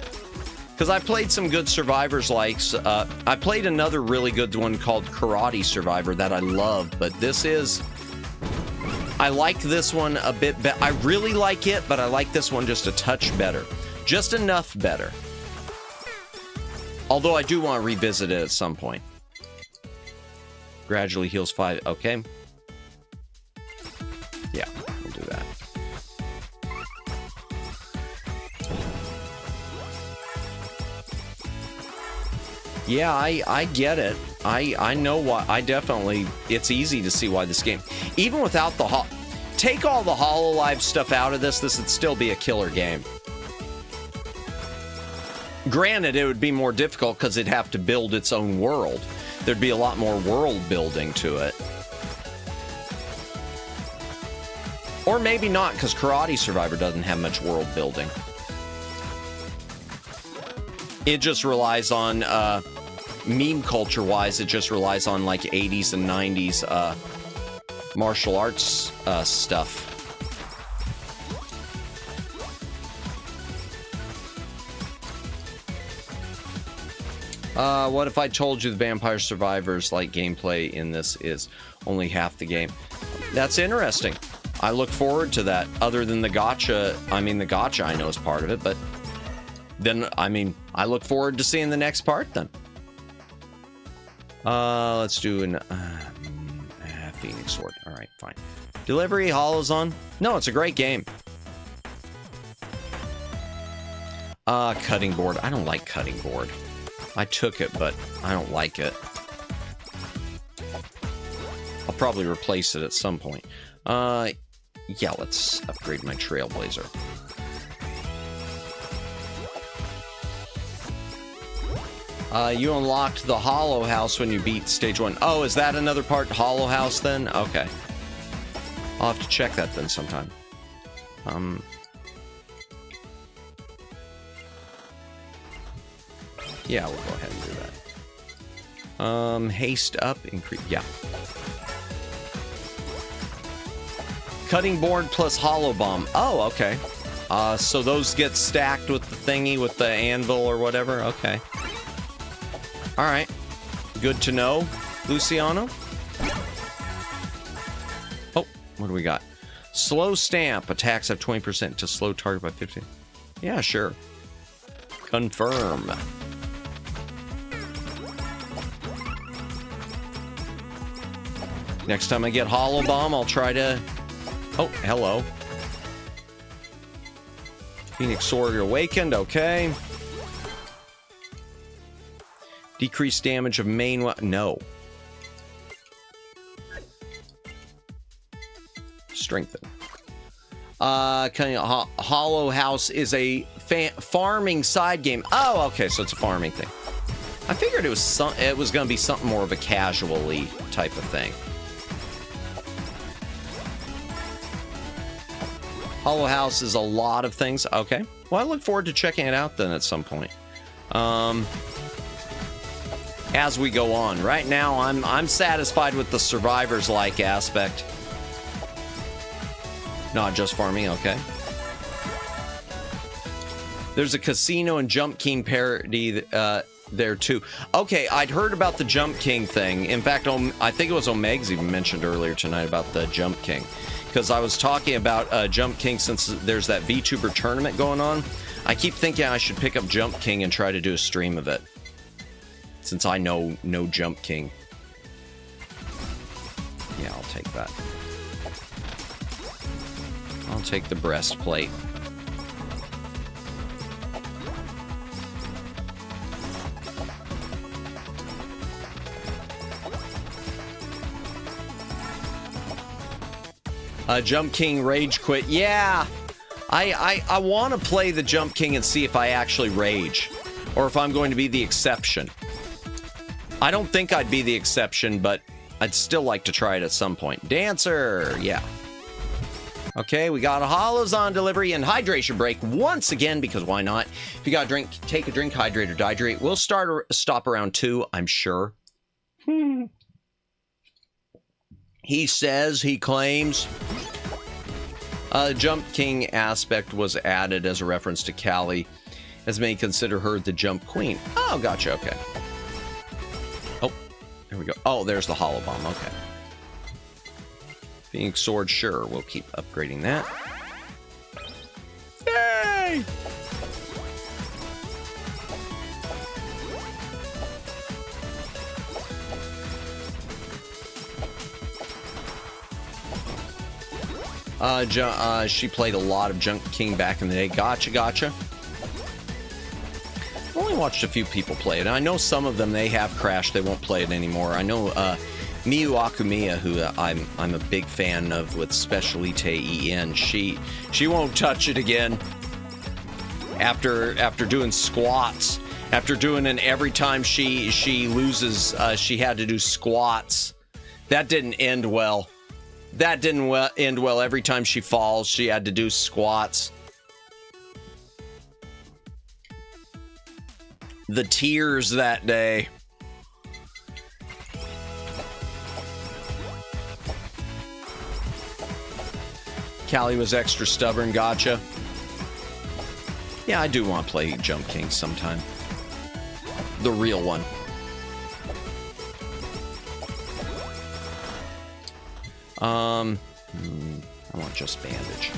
Because I played some good Survivors likes. I played another really good one called Karate Survivor that I love, but this is... I like this one a bit better. I really like it, but I like this one just a touch better. Just enough better. Although I do want to revisit it at some point. Gradually heals 5. Okay. Yeah, we'll do that. Yeah, I get it. I know why. It's easy to see why this game, even without the take all the HoloLive stuff out of this would still be a killer game. Granted, it would be more difficult because it'd have to build its own world. There'd be a lot more world building to it. Or maybe not, because Karate Survivor doesn't have much world building. It just relies on, meme culture-wise, it just relies on, like, 80s and 90s, martial arts, stuff. What if I told you the Vampire Survivors, like, gameplay in this is only half the game? That's interesting. I look forward to that. Other than the gacha, the gacha I know is part of it, but then, I look forward to seeing the next part then. Let's do an Phoenix Sword. All right, fine. Delivery, Holo's on. No, it's a great game. Cutting board. I don't like cutting board. I took it, but I don't like it. I'll probably replace it at some point. Yeah, let's upgrade my Trailblazer. You unlocked the Hollow House when you beat Stage 1. Oh, is that another part, Hollow House, then? Okay. I'll have to check that then sometime. Yeah, we'll go ahead and do that. Haste up, increase, yeah. Cutting board plus hollow bomb. Oh, okay. So those get stacked with the thingy, with the anvil or whatever? Okay. Alright. Good to know, Luciano. Oh, what do we got? Slow stamp. Attacks have 20% to slow target by 50. Yeah, sure. Confirm. Next time I get Hollow Bomb, I'll try to... Oh, hello. Phoenix Sword awakened, okay. Decreased damage of main weapon. No. Strengthen. Hollow House is a farming side game. Oh, okay, so it's a farming thing. I figured it was going to be something more of a casual-y type of thing. Hollow House is a lot of things. Okay. Well, I look forward to checking it out then at some point. As we go on. Right now, I'm satisfied with the survivors-like aspect. Not just farming, okay. There's a Casino and Jump King parody there too. Okay, I'd heard about the Jump King thing. In fact, I think it was Omegs even mentioned earlier tonight about the Jump King. Because I was talking about Jump King since there's that VTuber tournament going on. I keep thinking I should pick up Jump King and try to do a stream of it. Since I know no Jump King. Yeah, I'll take that. I'll take the breastplate. Jump King Rage Quit. Yeah! I want to play the Jump King and see if I actually rage. Or if I'm going to be the exception. I don't think I'd be the exception, but I'd still like to try it at some point. Dancer! Yeah. Okay, we got a Hollows on delivery and hydration break once again, because why not? If you got a drink, take a drink, hydrate or dehydrate. We'll stop around 2, I'm sure. He says, he claims. Jump King aspect was added as a reference to Callie, as many consider her the Jump Queen. Oh, gotcha, okay. Oh, there we go. Oh, there's the Hollow Bomb, okay. Phoenix Sword, sure, we'll keep upgrading that. Yay! She played a lot of Jump King back in the day. Gotcha, gotcha. Only watched a few people play it. And I know some of them, they have crashed. They won't play it anymore. I know Miyu Akumiya, who I'm a big fan of with Specialite EN, she won't touch it again. After doing squats, after doing an every time she loses, she had to do squats. That didn't end well. That didn't end well. Every time she falls, she had to do squats. The tears that day. Callie was extra stubborn, gotcha. Yeah, I do want to play Jump King sometime. The real one. I want just bandage.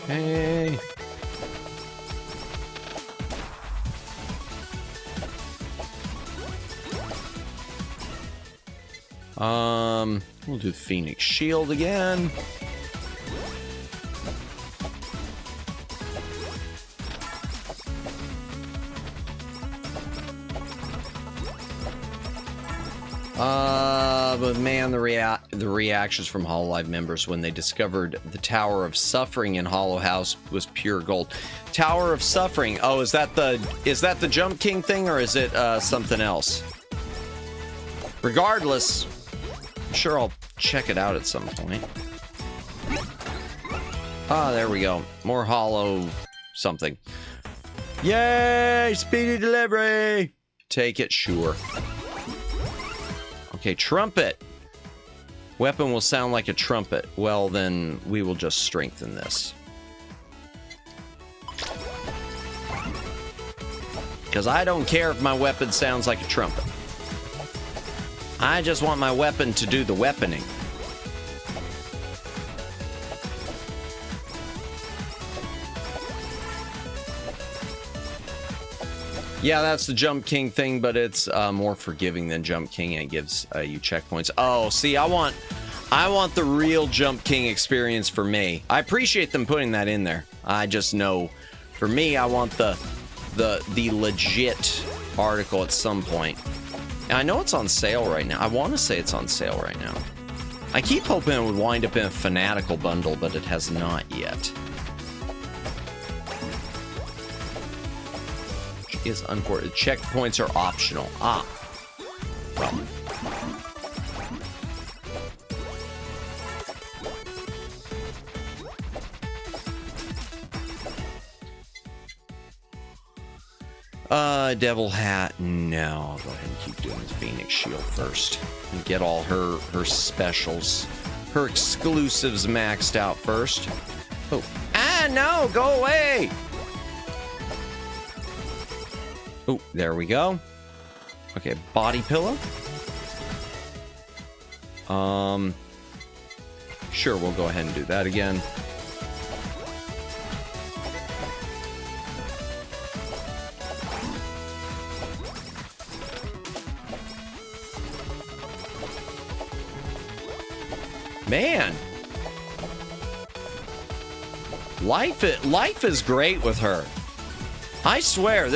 Hey. We'll do Phoenix Shield again. But man, the reactions from HoloLive members when they discovered the Tower of Suffering in Hollow House was pure gold. Tower of Suffering. Oh, is that the Jump King thing, or is it something else? Regardless, I'm sure I'll check it out at some point. Ah, there we go. More hollow something. Yay! Speedy delivery! Take it, sure. Okay, trumpet. Weapon will sound like a trumpet. Well, then we will just strengthen this. Because I don't care if my weapon sounds like a trumpet. I just want my weapon to do the weaponing. Yeah, that's the Jump King thing, but it's more forgiving than Jump King, and it gives you checkpoints. Oh, see, I want the real Jump King experience for me. I appreciate them putting that in there. I just know, for me, I want the legit article at some point. And I know it's on sale right now. I want to say it's on sale right now. I keep hoping it would wind up in a Fanatical bundle, but it has not yet. Is unported. Checkpoints are optional. Ah. Well. Devil Hat. No, I'll go ahead and keep doing the Phoenix Shield first. And get all her specials. Her exclusives maxed out first. Oh. Ah, no! Go away! Oh, there we go. Okay, body pillow. Sure, we'll go ahead and do that again. Man. Life is great with her. I swear,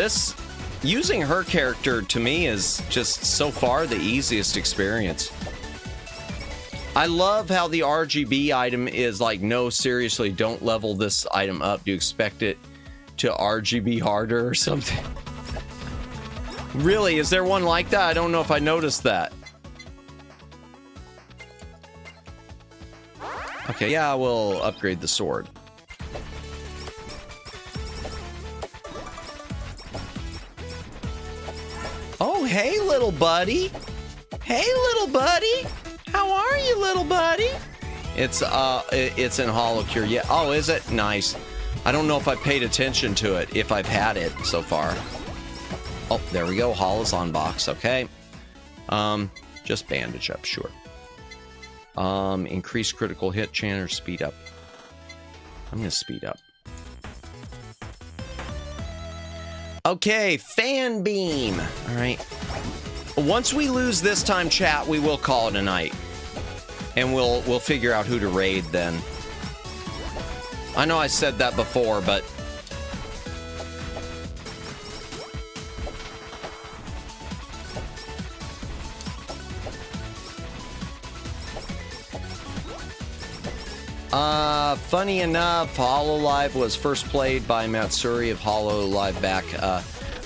using her character to me is just so far the easiest experience. I love how the RGB item is like, no, seriously, don't level this item up. Do you expect it to RGB harder or something? Really, is there one like that? I don't know if I noticed that. Okay, yeah, we'll upgrade the sword. Oh, hey, little buddy. Hey, little buddy. How are you, little buddy? It's in HoloCure. Yeah. Oh, is it? Nice. I don't know if I paid attention to it, if I've had it so far. Oh, there we go. Holozon box. Okay. Just bandage up, sure. Increase critical hit chance or speed up. I'm gonna speed up. Okay, fan beam. All right. Once we lose this time, chat, we will call it a night. And we'll figure out who to raid then. I know I said that before, but funny enough, HoloLive was first played by Matsuri of HoloLive back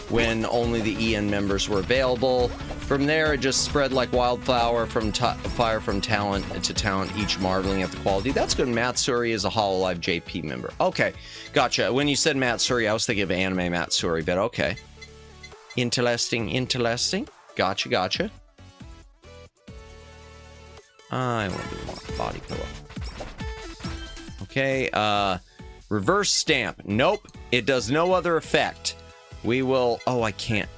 when only the EN members were available. From there, it just spread like wildfire from talent to talent, each marveling at the quality. That's good. Matsuri is a HoloLive JP member. Okay, gotcha. When you said Matsuri, I was thinking of anime Matsuri, but okay. Interesting. Gotcha. I want to do body pillow. Okay, reverse stamp. Nope, it does no other effect. We will... Oh, I can't...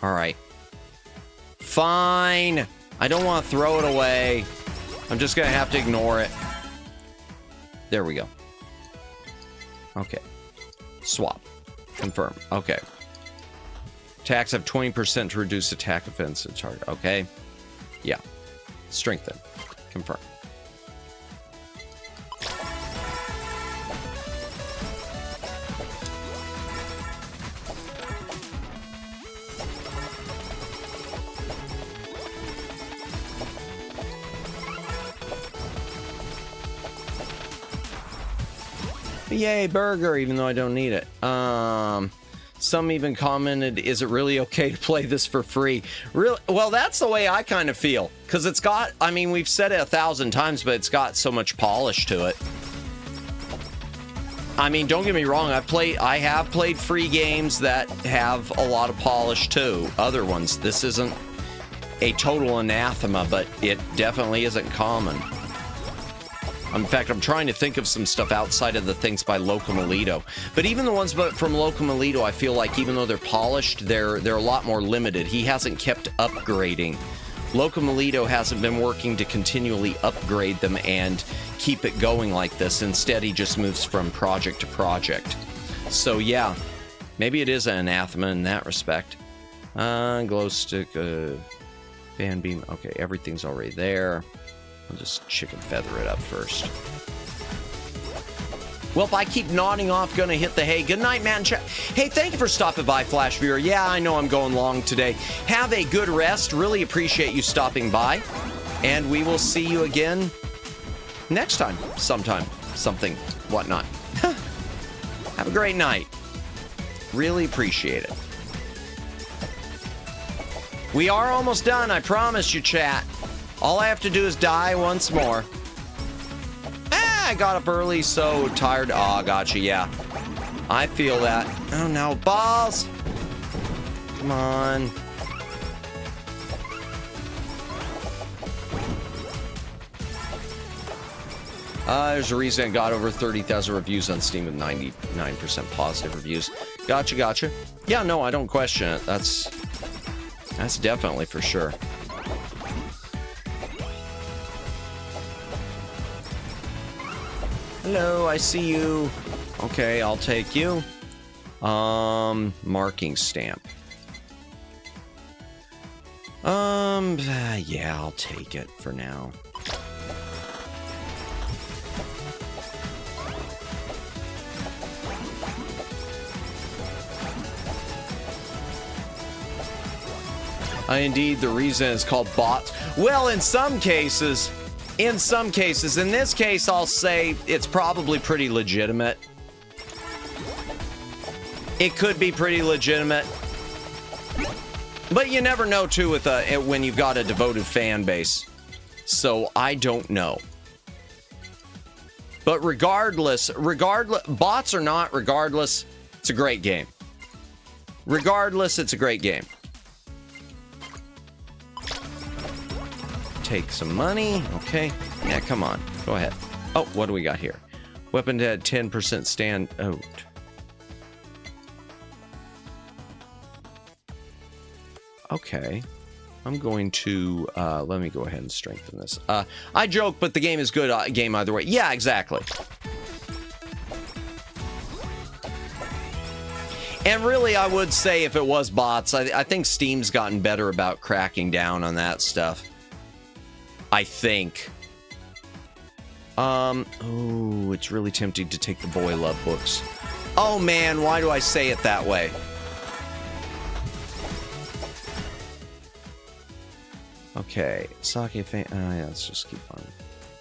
All right. Fine. I don't want to throw it away. I'm just going to have to ignore it. There we go. Okay. Swap. Confirm. Okay. Attacks have 20% to reduce attack offensive target. Okay. Yeah. Strengthen. Confirm. Yay, burger, even though I don't need it. Some even commented, is it really okay to play this for free? Really? Well, that's the way I kind of feel. Because it's got, I mean, we've said it 1,000 times, but it's got so much polish to it. I mean, don't get me wrong, I have played free games that have a lot of polish too. Other ones. This isn't a total anathema, but it definitely isn't common. In fact, I'm trying to think of some stuff outside of the things by Locomalito. But even the ones from Locomalito, I feel like even though they're polished, they're a lot more limited. He hasn't kept upgrading. Locomalito hasn't been working to continually upgrade them and keep it going like this. Instead, he just moves from project to project. So yeah, maybe it is an anathema in that respect. Glow stick, fan beam. Okay, everything's already there. I'll just chicken feather it up first. Well, if I keep nodding off, gonna hit the hay. Good night, man. Hey, thank you for stopping by, Flash Viewer. Yeah, I know I'm going long today. Have a good rest. Really appreciate you stopping by. And we will see you again next time. Sometime. Something. Whatnot. Have a great night. Really appreciate it. We are almost done. I promise you, chat. All I have to do is die once more. I got up early, so tired. Oh, gotcha, yeah. I feel that. Oh, no. Balls! Come on. There's a reason I got over 30,000 reviews on Steam with 99% positive reviews. Gotcha. Yeah, no, I don't question it. That's definitely for sure. Hello, I see you. Okay, I'll take you. Marking stamp. Yeah, I'll take it for now. Indeed, the reason it's called bots. Well, in some cases, in this case, I'll say it's probably pretty legitimate. It could be pretty legitimate. But you never know, too, with when you've got a devoted fan base. So, I don't know. But regardless, bots or not, regardless, it's a great game. Regardless, it's a great game. Take some money. Okay. Yeah, come on. Go ahead. Oh, what do we got here? Weapon to 10% stand out. Okay. I'm going to, let me go ahead and strengthen this. I joke, but the game is good game either way. Yeah, exactly. And really, I would say if it was bots, I think Steam's gotten better about cracking down on that stuff. I think. Oh, it's really tempting to take the Boy Love books. Oh man, why do I say it that way? Okay, Sake fan. Yeah, let's just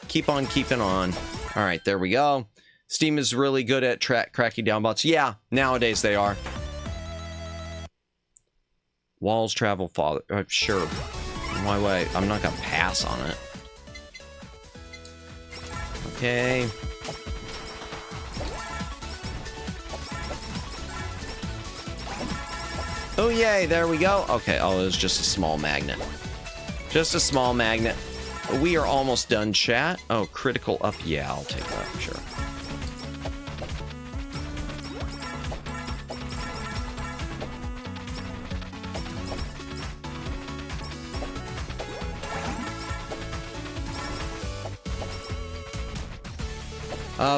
keep on keeping on. All right, there we go. Steam is really good at cracking down bots. Yeah, nowadays they are. Walls travel farther. Sure. Why would I'm not gonna pass on it. Okay. Oh yay! There we go. Okay. Oh, it was just a small magnet. Just a small magnet. We are almost done, chat. Oh, critical up. Yeah, I'll take that. Sure.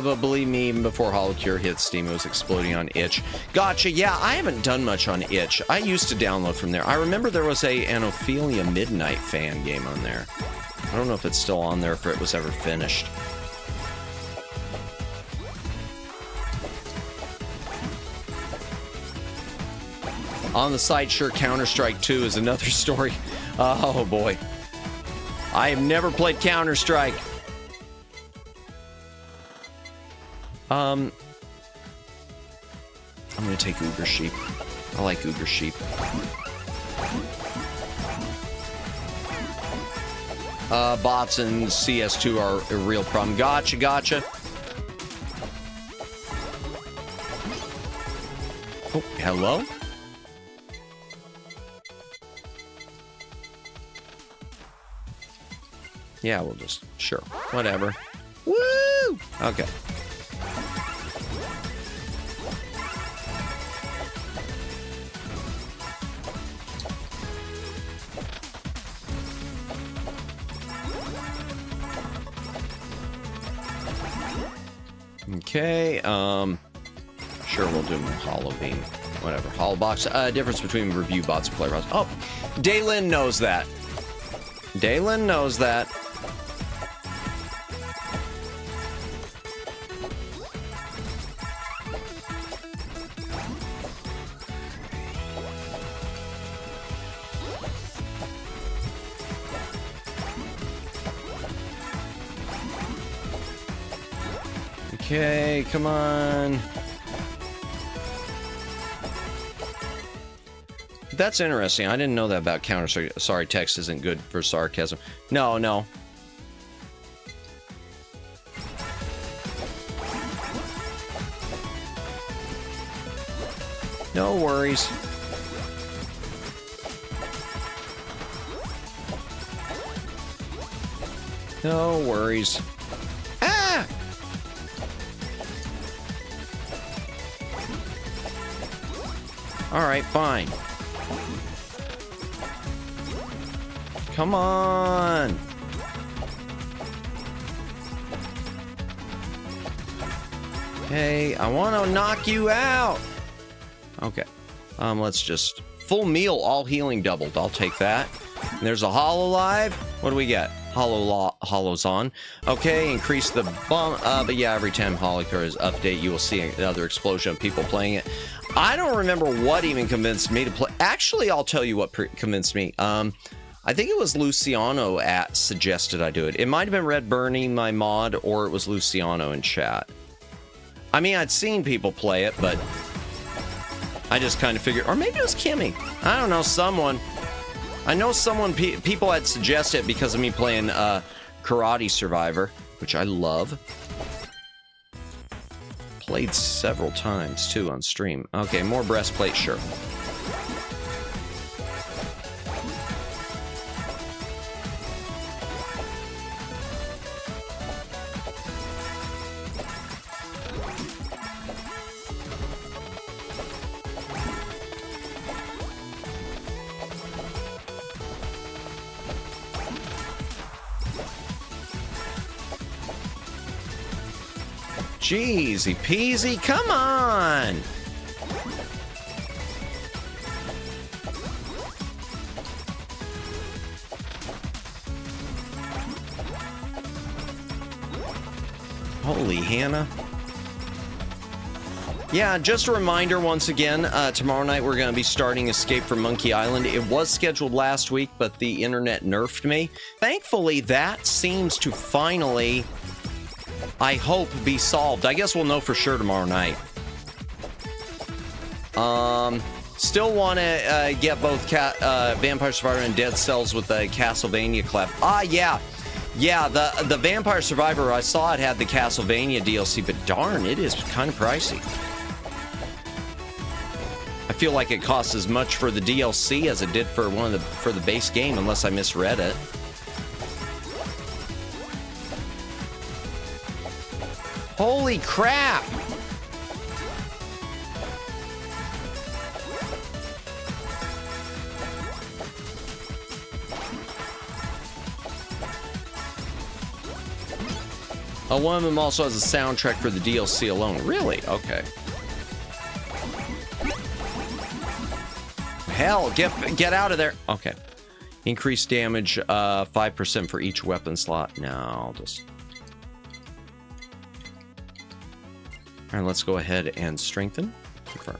But believe me, even before HoloCure hit Steam, it was exploding on itch. Gotcha. Yeah, I haven't done much on itch. I used to download from there. I remember there was an Ophelia Midnight fan game on there. I don't know if it's still on there, if it was ever finished. On the site, sure, Counter-Strike 2 is another story. Oh, boy. I have never played Counter-Strike. I'm gonna take Uber Sheep. I like Uber Sheep. Bots and CS2 are a real problem. Gotcha, gotcha. Oh, hello? Yeah, we'll just, sure, whatever. Woo! Okay. Okay, sure, we'll do Hollow Beam. Whatever. Hollow Box. Difference between review bots and play bots. Oh, Daylin knows that. Daylin knows that. Okay, come on. That's interesting. I didn't know that about Counter-Strike. Sorry, text isn't good for sarcasm. No, no. No worries. No worries. Ah! All right, fine. Come on. Okay, I want to knock you out. Okay. Let's just full meal, all healing doubled. I'll take that. And there's a HoloLive. What do we get? Holo's on. Okay, increase the bump. But yeah, every time HoloCure is update, you will see another explosion of people playing it. I don't remember what even convinced me to play. Actually, I'll tell you what convinced me. I think it was Luciano suggested I do it. It might have been Red Burning, my mod, or it was Luciano in chat. I mean, I'd seen people play it, but I just kind of figured, or maybe it was Kimmy. I don't know, someone. I know someone, people had suggested it because of me playing Karate Survivor, which I love. Played several times, too, on stream. Okay, more breastplate, sure. Jeezy peasy, come on! Holy Hannah. Yeah, just a reminder once again, tomorrow night we're going to be starting Escape from Monkey Island. It was scheduled last week, but the internet nerfed me. Thankfully, that seems to finally, I hope, be solved. I guess we'll know for sure tomorrow night. Still want to get both Vampire Survivor and Dead Cells with the Castlevania collab. Yeah. Yeah, the Vampire Survivor, I saw it had the Castlevania DLC, but darn, it is kind of pricey. I feel like it costs as much for the DLC as it did for the base game, unless I misread it. Holy crap! One of them also has a soundtrack for the DLC alone. Really? Okay. Hell, get out of there. Okay. Increased damage, 5% for each weapon slot. No, I'll just... All right, let's go ahead and strengthen. Confirm.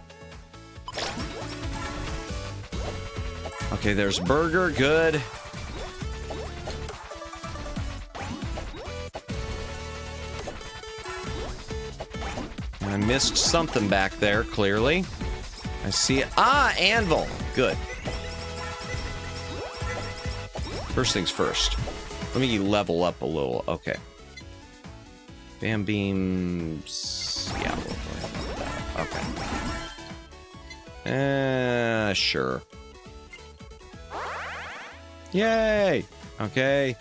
Okay, there's Burger. Good. I missed something back there, clearly. I see it. Anvil. Good. First things first. Let me level up a little. Okay. Bam beams. Yeah, we'll go ahead with that. Okay. Sure. Yay. Okay.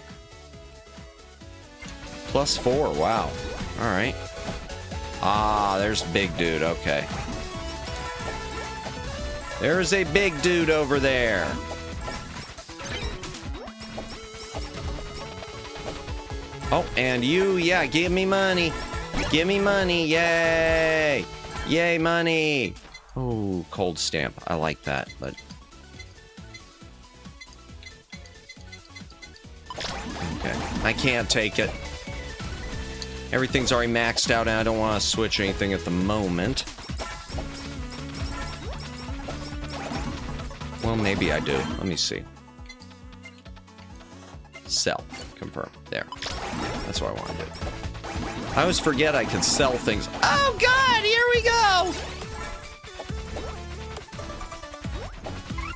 +4. Wow. All right. There's big dude. Okay. There's a big dude over there. Oh, and you, yeah, give me money. Give me money. Yay. Yay, money. Oh, cold stamp. I like that, but... Okay. I can't take it. Everything's already maxed out, and I don't want to switch anything at the moment. Well, maybe I do. Let me see. Sell. Confirm. There. That's what I want to do. I always forget I can sell things. Oh, God! Here we go!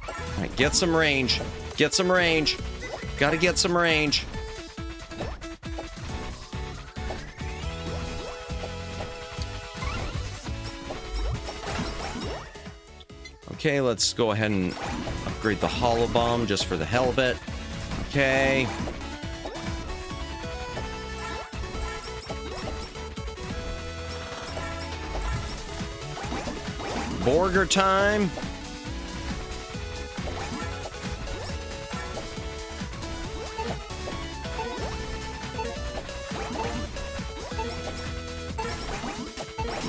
All right, get some range. Get some range. Gotta get some range. Okay, let's go ahead and upgrade the hollow bomb just for the hell of it. Okay. Burger time.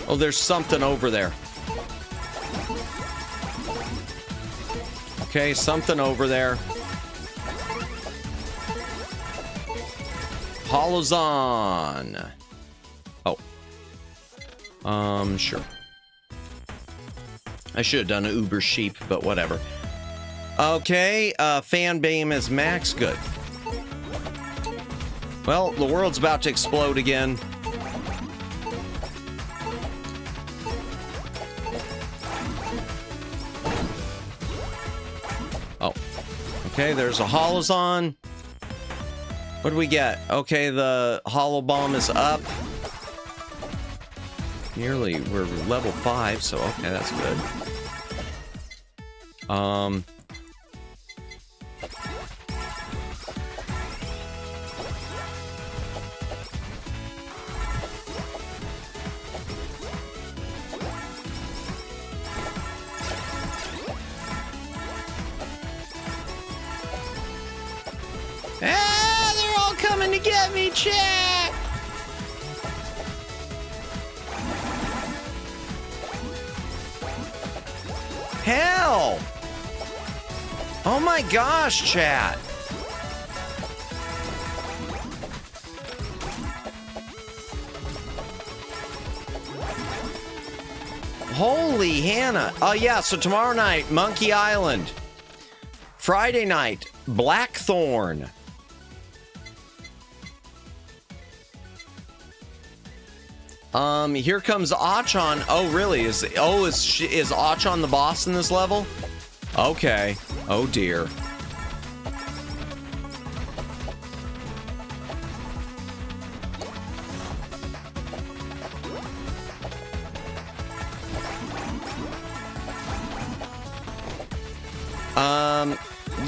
Oh, there's something over there. Okay, something over there. Hollows on. Oh. Sure. I should have done an Uber sheep, but whatever. Okay, fan beam is max. Good. Well, the world's about to explode again. Oh. Okay, there's a hollows on. What do we get? Okay, the hollow bomb is up. Nearly, we're level 5, so okay, that's good. They're all coming to get me, chat! Hell! Oh my gosh, chat! Holy Hannah. Oh, yeah. So tomorrow night, Monkey Island. Friday night, Blackthorn. Here comes Achan. Oh, really? Is Achan the boss in this level? Okay. Oh, dear.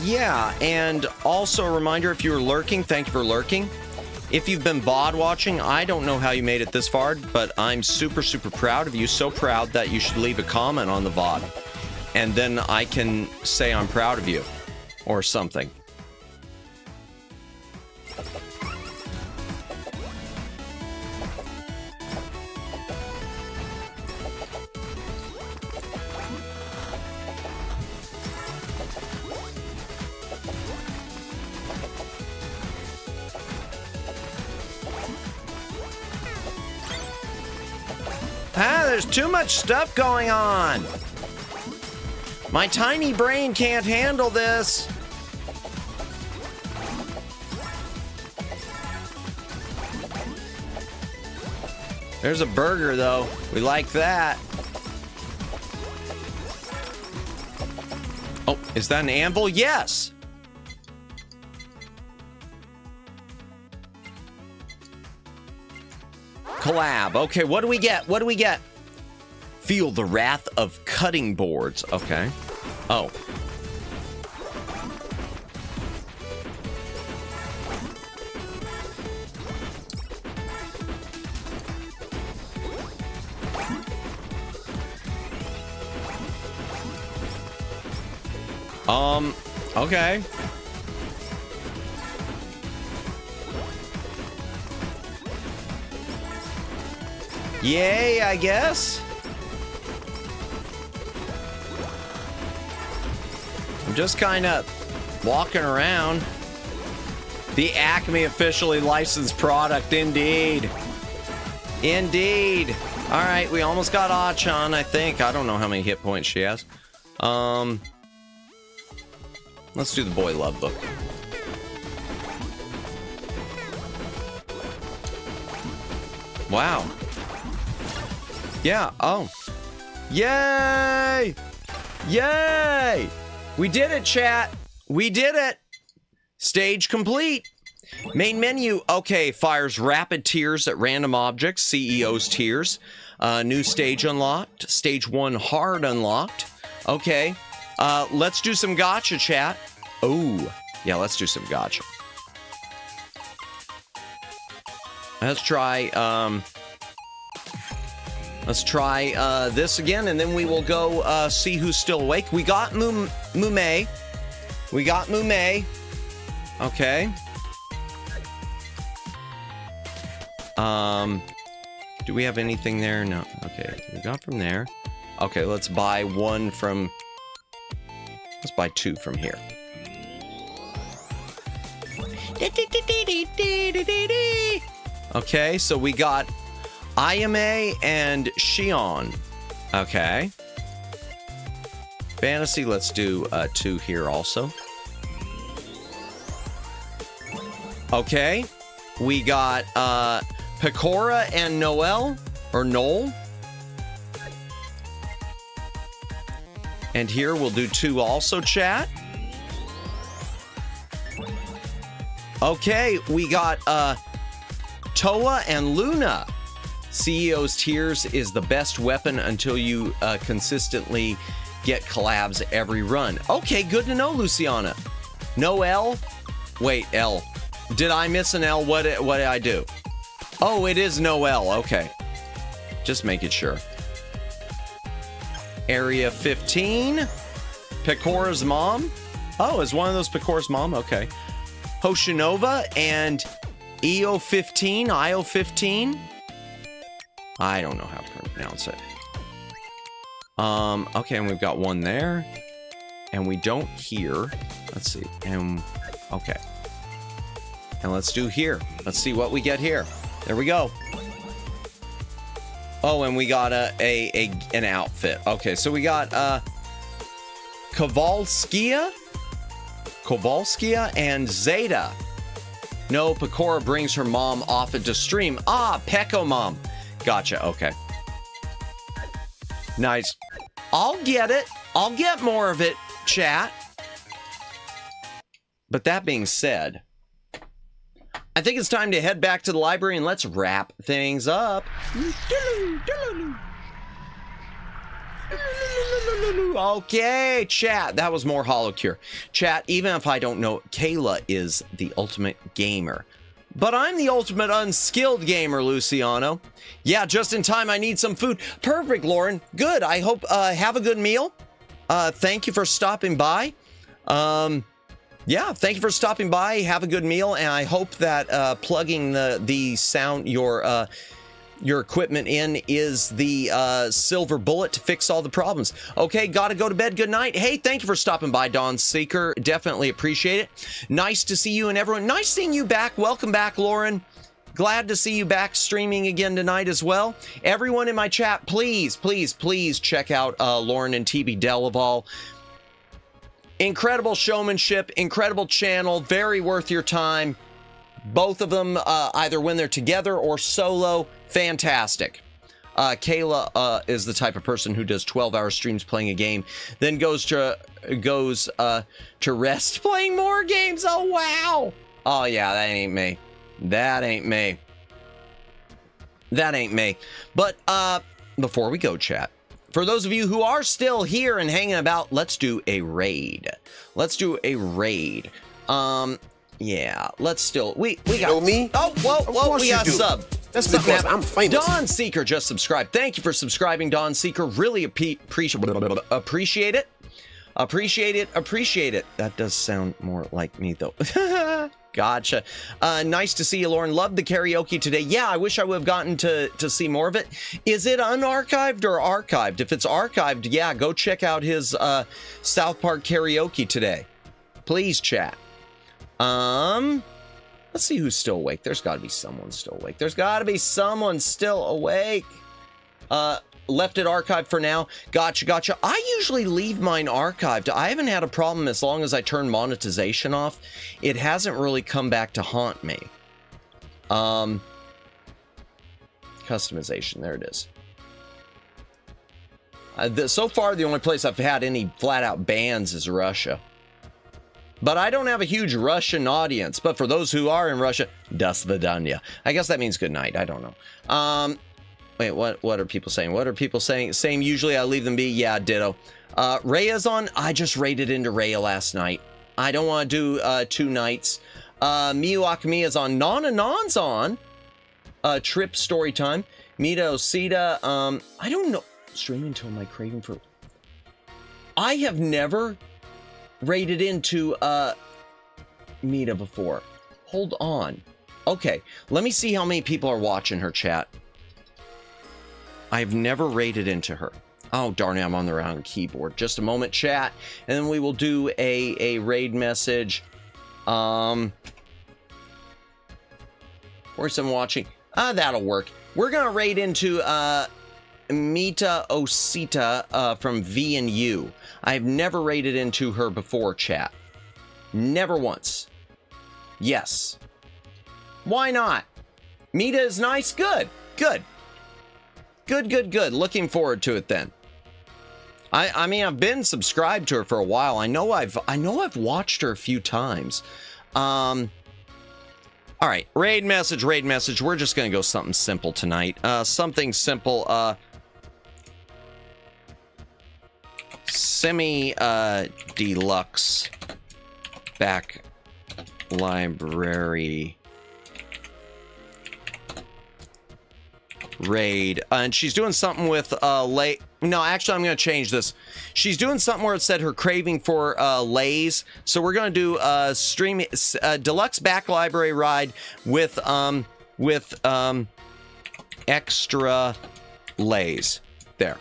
Yeah, and also a reminder, if you were lurking, thank you for lurking. If you've been VOD watching, I don't know how you made it this far, but I'm super, super proud of you. So proud that you should leave a comment on the VOD. And then I can say I'm proud of you. Or something. There's too much stuff going on. My tiny brain can't handle this. There's a burger, though. We like that. Oh, is that an anvil? Yes. Collab. Okay, what do we get? What do we get? Feel the wrath of cutting boards. Okay. Oh. Okay. Yay, I guess. I'm just kind of walking around. The Acme officially licensed product, indeed. Indeed. All right, we almost got Achan, I think. I don't know how many hit points she has. Let's do the boy love book. Wow. Yeah, oh. Yay! Yay! We did it, chat. We did it. Stage complete. Main menu. Okay, fires rapid tears at random objects. CEO's tears. New stage unlocked. Stage 1 hard unlocked. Okay. Let's do some gacha, chat. Oh, yeah, let's do some gacha. Let's try this again, and then we will go see who's still awake. We got Mume. We got Mume. Okay. Do we have anything there? No. Okay, we got from there. Okay, let's buy one from... Let's buy two from here. Okay, so we got Ayame and Shion. Okay. Fantasy, let's do two here also. Okay. We got Pecora and Noel, or Noel. And here we'll do two also, chat. Okay, we got Toa and Luna. CEO's Tears is the best weapon until you consistently get collabs every run. Okay, good to know, Luciana. No L? Wait, L. Did I miss an L? What did I do? Oh, it is no L. Okay. Just making sure. Area 15. Pecora's mom. Oh, is one of those Pecora's mom? Okay. Hoshinova and EO15, IO15. I don't know how to pronounce it. Okay, and we've got one there. And we don't here. Let's see. And okay. And let's do here. Let's see what we get here. There we go. Oh, and we got an outfit. Okay, so we got Kowalskia and Zeta. No, Pecora brings her mom off it to stream. Ah, Pecco mom. Gotcha, okay. Nice. I'll get it. I'll get more of it, chat. But that being said, I think it's time to head back to the library and let's wrap things up. Okay, chat. That was more HoloCure. Chat, even if I don't know, Kayla is the ultimate gamer. But I'm the ultimate unskilled gamer, Luciano. Yeah, just in time. I need some food. Perfect, Lauren. Good. I hope, have a good meal. Thank you for stopping by. Yeah, thank you for stopping by. Have a good meal, and I hope that plugging the sound your equipment in is the silver bullet to fix all the problems. Okay, gotta go to bed. Good night. Hey, thank you for stopping by, Dawn Seeker. Definitely appreciate it. Nice to see you and everyone. Nice seeing you back. Welcome back, Lauren. Glad to see you back streaming again tonight as well. Everyone in my chat, please, please, please check out Lauren and TB Delaval. Incredible showmanship, incredible channel, very worth your time. Both of them, either when they're together or solo, fantastic. Kayla is the type of person who does 12-hour streams playing a game, then goes to rest playing more games. Oh, wow. Oh, yeah, that ain't me. That ain't me. That ain't me. But before we go, chat, for those of you who are still here and hanging about, let's do a raid. Let's do a raid. Yeah, let's still... We got... You know me? Oh, whoa, we got a sub. That's because I'm famous. Dawn Seeker just subscribed. Thank you for subscribing, Dawn Seeker. Really appreciate it. Appreciate it. That does sound more like me, though. Gotcha. Nice to see you, Lauren. Loved the karaoke today. Yeah, I wish I would have gotten to see more of it. Is it unarchived or archived? If it's archived, yeah, go check out his South Park karaoke today. Please, chat. Let's see who's still awake. There's got to be someone still awake. There's got to be someone still awake. Left it archived for now. Gotcha. I usually leave mine archived. I haven't had a problem as long as I turn monetization off. It hasn't really come back to haunt me. Customization. There it is. So far, the only place I've had any flat-out bans is Russia. But I don't have a huge Russian audience. But for those who are in Russia, do svidaniya. I guess that means good night. I don't know. Wait, what are people saying? What are people saying? Same usually, I leave them be. Yeah, ditto. Rhea's on. I just raided into Rhea last night. I don't want to do 2 nights. Miyu Akamiya's on. Non's on. Trip story time. Mita Osita. I don't know. Stream until my craving for... I have never raided into Mita before. Hold on. Okay, let me see how many people are watching her chat. I've never raided into her. Oh, darn it, I'm on the wrong keyboard. Just a moment, chat, and then we will do a raid message. Or some watching. That'll work. We're gonna raid into Mita Osita from V&U. I've never raided into her before, chat. Never once. Yes. Why not? Mita is nice? Good. Good. Looking forward to it then. I mean, I've been subscribed to her for a while. I know I've watched her a few times. All right, raid message. We're just gonna go something simple tonight. Something simple. Semi deluxe back library raid, and she's doing something with no, actually I'm gonna change this. She's doing something where it said her craving for lays, so we're gonna do stream deluxe back library ride with extra lays. There,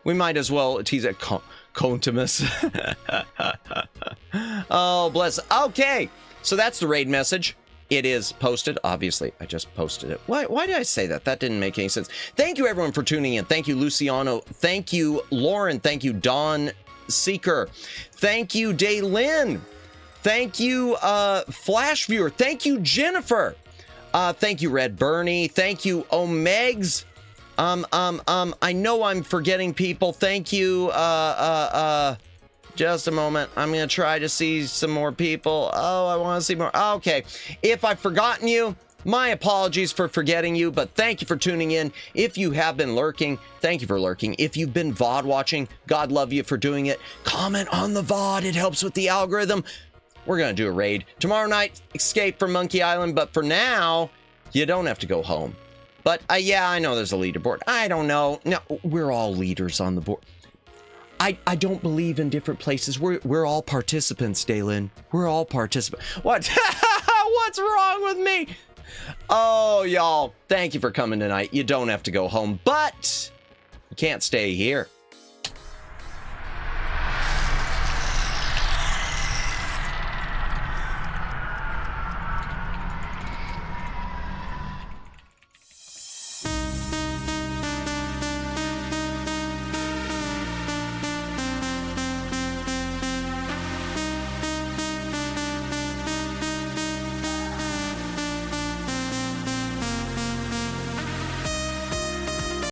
we might as well tease it. Contimus. Oh, bless. Okay, so that's the raid message. It is posted. Obviously, I just posted it. Why did I say that? That didn't make any sense. Thank you, everyone, for tuning in. Thank you, Luciano. Thank you, Lauren. Thank you, Don Seeker. Thank you, Daylin. Thank you, Flash Viewer. Thank you, Jennifer. Thank you, Red Bernie. Thank you, Omegs. I know I'm forgetting people. Thank you, just a moment. I'm going to try to see some more people. Oh, I want to see more. Okay. If I've forgotten you, my apologies for forgetting you, but thank you for tuning in. If you have been lurking, thank you for lurking. If you've been VOD watching, God love you for doing it. Comment on the VOD. It helps with the algorithm. We're going to do a raid. Tomorrow night, escape from Monkey Island, but for now, you don't have to go home. But yeah, I know there's a leaderboard. I don't know. No, we're all leaders on the board. I don't believe in different places. We're all participants, Daylin. We're all participants. What? What's wrong with me? Oh, y'all, thank you for coming tonight. You don't have to go home, but you can't stay here.